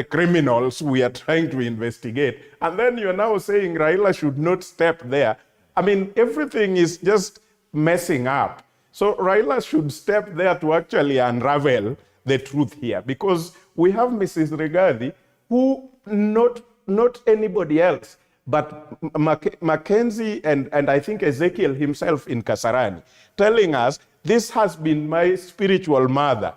criminals we are trying to investigate. And then you're now saying Raila should not step there. I mean, everything is just messing up. So Raila should step there to actually unravel the truth here, because we have Mrs. Rigathi, who not anybody else, but Mackenzie and I think Ezekiel himself in Kasarani, telling us this has been my spiritual mother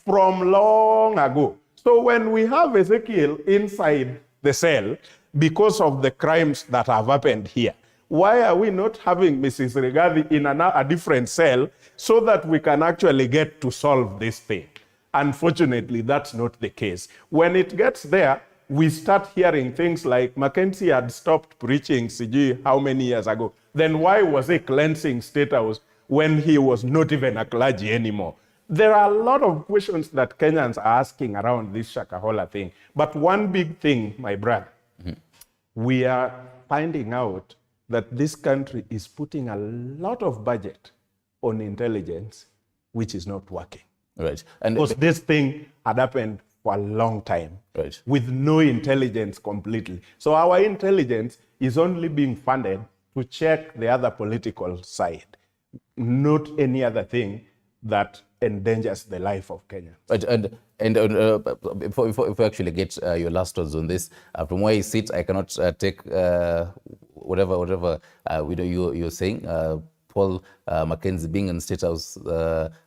from long ago. So when we have Ezekiel inside the cell because of the crimes that have happened here, why are we not having Mrs. Rigathi in a different cell so that we can actually get to solve this thing? Unfortunately, that's not the case. When it gets there, we start hearing things like Mackenzie had stopped preaching sijui how many years ago. Then why was he cleansing State House when he was not even a clergy anymore? There are a lot of questions that Kenyans are asking around this Shakahola thing. But one big thing, my brother, we are finding out that this country is putting a lot of budget on intelligence, which is not working. Right. And because this thing had happened for a long time, right, with no intelligence completely. So our intelligence is only being funded to check the other political side, not any other thing that endangers the life of Kenya. Right, and if we actually get your last words on this, from where you sit, I cannot take whatever you're saying, Paul Mackenzie being in State House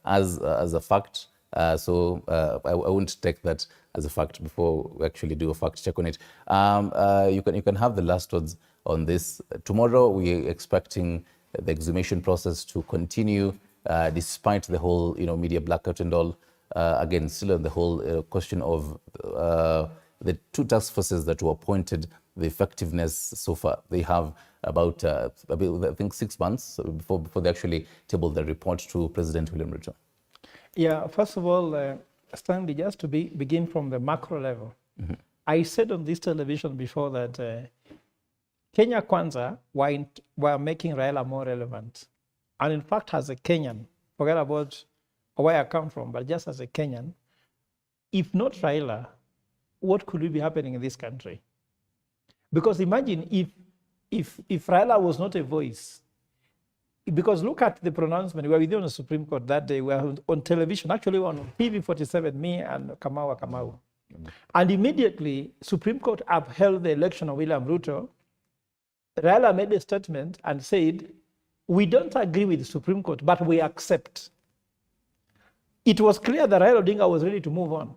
as a fact. So I wouldn't take that as a fact before we actually do a fact check on it. You can have the last words on this. Tomorrow we're expecting the exhumation process to continue despite the whole media blackout and all. Again, still on the whole question of the two task forces that were appointed, the effectiveness so far. They have about, I think, 6 months before they actually table the report to President William Ruto. Yeah, first of all, Stanley, just to begin from the macro level, I said on this television before that Kenya Kwanza were making Raila more relevant. And in fact, as a Kenyan, forget about where I come from, but just as a Kenyan, if not Raila, what could be happening in this country? Because imagine if Raila was not a voice, because look at the pronouncement. We were with you on the Supreme Court that day. We were on television, actually on TV 47, me and Kamau. And immediately, Supreme Court upheld the election of William Ruto. Raila made a statement and said, we don't agree with the Supreme Court, but we accept. It was clear that Raila Odinga was ready to move on.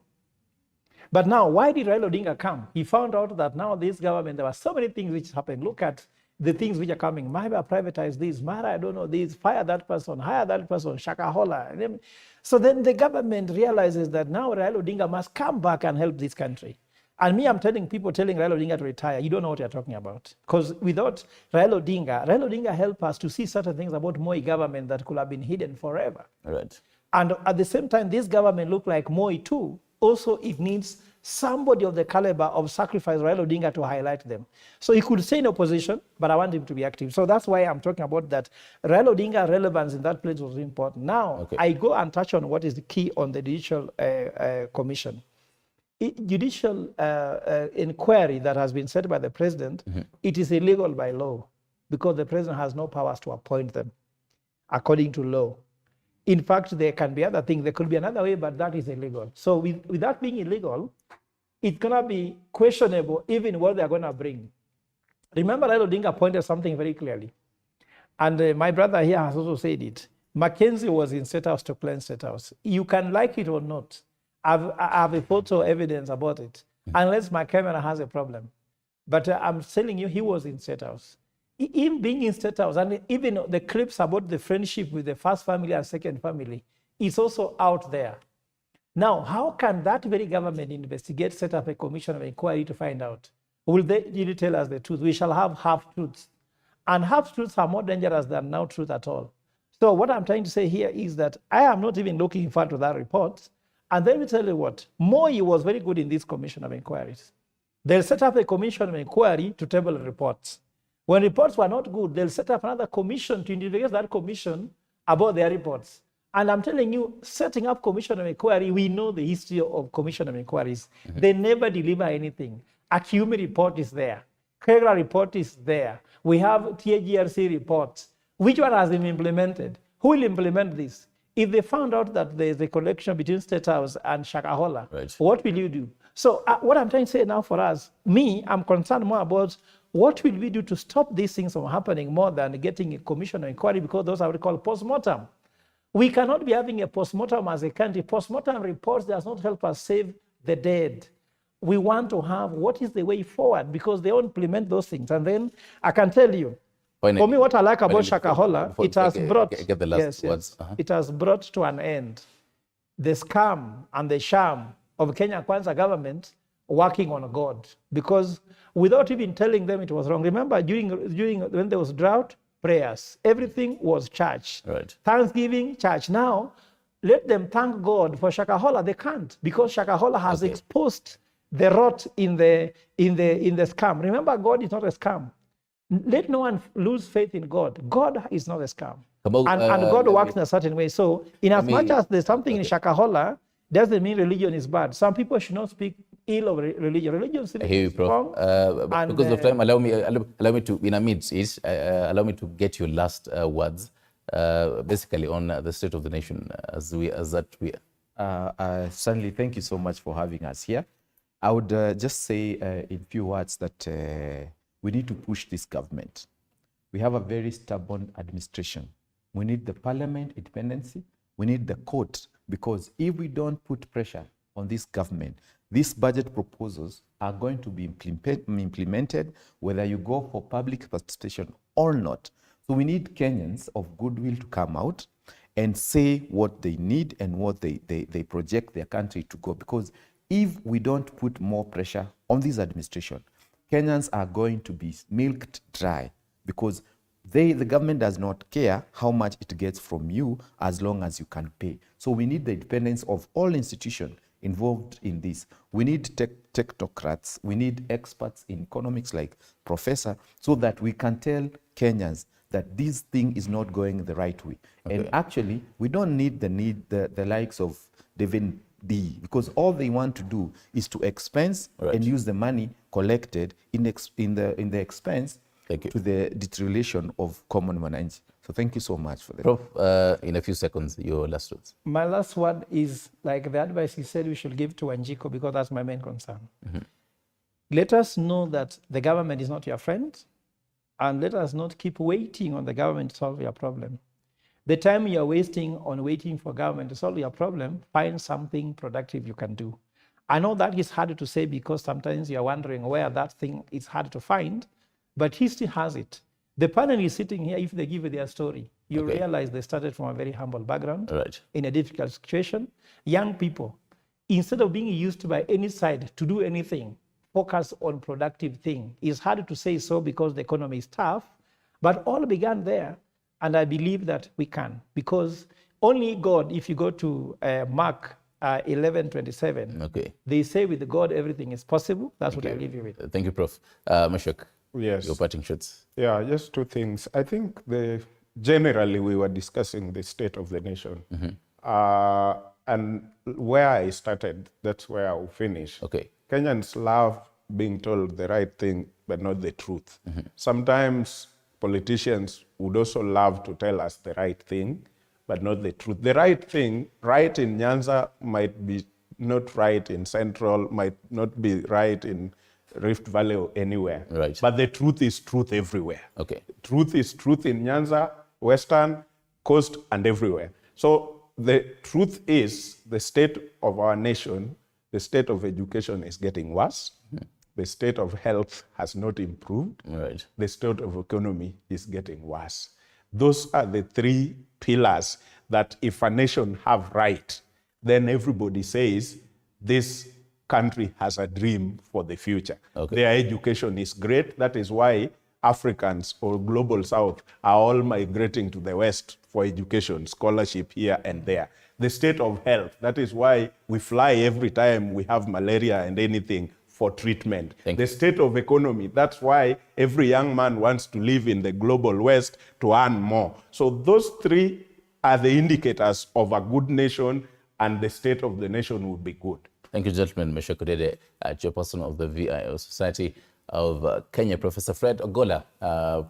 But now, why did Raila Odinga come? He found out that now this government, there were so many things which happened. Look at the things which are coming. Maybe I privatize this, maybe I don't know this, fire that person, hire that person, Shakahola. So then the government realizes that now Raila Odinga must come back and help this country. And me, I'm telling Raila Odinga to retire. You don't know what you're talking about. Because without Raila Odinga helped us to see certain things about Moi government that could have been hidden forever. Right. And at the same time, this government looked like Moi too. Also, it needs somebody of the caliber of sacrifice Raila Odinga to highlight them. So he could stay in opposition, but I want him to be active. So that's why I'm talking about that. Raila Odinga relevance in that place was important. Now, I go and touch on what is the key on the judicial commission. Judicial inquiry that has been set by the president, it is illegal by law because the president has no powers to appoint them according to law. In fact, there can be other things. There could be another way, but that is illegal. So with that being illegal, it's going to be questionable even what they're going to bring. Remember, Raila Odinga pointed something very clearly. And my brother here has also said it. Mackenzie was in State House to cleanse State House. You can like it or not. I have a photo evidence about it, unless my camera has a problem. But I'm telling you, he was in State House. Him being in State House, and even the clips about the friendship with the first family and second family, is also out there. Now, how can that very government investigate, set up a commission of inquiry to find out? Will they really tell us the truth? We shall have half-truths. And half-truths are more dangerous than no truth at all. So what I'm trying to say here is that I am not even looking forward to that report. And let me tell you what, Moi was very good in this commission of inquiries. They'll set up a commission of inquiry to table reports. When reports were not good, they'll set up another commission to investigate that commission about their reports. And I'm telling you, setting up commission of inquiry, we know the history of commission of inquiries. They never deliver anything. A Kiumi report is there. Kegra report is there. We have TAGRC reports. Which one has been implemented? Who will implement this? If they found out that there's a connection between State House and Shakahola, what will you do? So what I'm trying to say now for us, I'm concerned more about what will we do to stop these things from happening more than getting a commission of inquiry, because those are what we call post-mortem. We cannot be having a post-mortem as a country. Post-mortem reports does not help us save the dead. We want to have what is the way forward, because they won't implement those things. And then I can tell you, for me, what I like about Shakahola, it has brought, it has brought to an end the scam and the sham of Kenya Kwanza government working on God, because without even telling them it was wrong. Remember, during when there was drought, prayers, everything was church. Thanksgiving, church. Now, let them thank God for Shakahola. They can't, because Shakahola has exposed the rot in the scam. Remember, God is not a scam. Let no one lose faith in God. God is not a scam. And God works in a certain way. So in as much as there's something in Shakahola, doesn't mean religion is bad. Some people should not speak ill of religion. Religion is strong. Because of time, allow me to, in amidst it, allow me to get your last words, basically on the state of the nation as that we are. Stanley, thank you so much for having us here. I would just say in few words that we need to push this government we have a very stubborn administration. We need the parliament independency. We need the court, because if we don't put pressure on this government, these budget proposals are going to be implemented whether you go for public participation or not. So we need Kenyans of goodwill to come out and say what they need and what they project their country to go. Because if we don't put more pressure on this administration, Kenyans are going to be milked dry, because the government does not care how much it gets from you as long as you can pay. So we need the independence of all institutions involved in this. We need technocrats, we need experts in economics like Professor, so that we can tell Kenyans that this thing is not going the right way. Okay. And actually, we don't need the likes of David D, because all they want to do is to expense and use the money collected in the expense to the deterioration of common management. So thank you so much for that. Prof, in a few seconds, your last words. My last word is like the advice he said we should give to Wanjiko, because that's my main concern. Mm-hmm. Let us know that the government is not your friend, and let us not keep waiting on the government to solve your problem. The time you're wasting on waiting for government to solve your problem, find something productive you can do. I know that is hard to say, because sometimes you're wondering where that thing is hard to find, but history has it. The panel is sitting here. If they give you their story, you realize they started from a very humble background, in a difficult situation. Young people, instead of being used by any side to do anything, focus on productive thing. It's hard to say so because the economy is tough, but all began there. And I believe that we can, because only God, if you go to Mark 11:27, they say with God everything is possible. That's what I leave you with. Thank you, Prof. Mashak, yes. Your parting shots. Yeah, just two things. I think generally we were discussing the state of the nation. Mm-hmm. And where I started, that's where I'll finish. Okay. Kenyans love being told the right thing, but not the truth. Mm-hmm. Sometimes politicians would also love to tell us the right thing, but not the truth. The right thing, right in Nyanza, might be not right in Central, might not be right in Rift Valley or anywhere. Right. But the truth is truth everywhere. Okay. Truth is truth in Nyanza, Western, Coast, and everywhere. So the truth is the state of our nation, the state of education is getting worse. Mm-hmm. The state of health has not improved. Right. The state of economy is getting worse. Those are the three pillars that if a nation have right, then everybody says this country has a dream for the future. Okay. Their education is great. That is why Africans or Global South are all migrating to the West for education, scholarship here and there. The state of health, that is why we fly every time we have malaria and anything for treatment. The state of economy, that's why every young man wants to live in the Global West to earn more. So those three are the indicators of a good nation, and the state of the nation would be good. Thank you, gentlemen. Meshak Odede, chairperson of the VIO Society of Kenya, Professor Fred Ogola,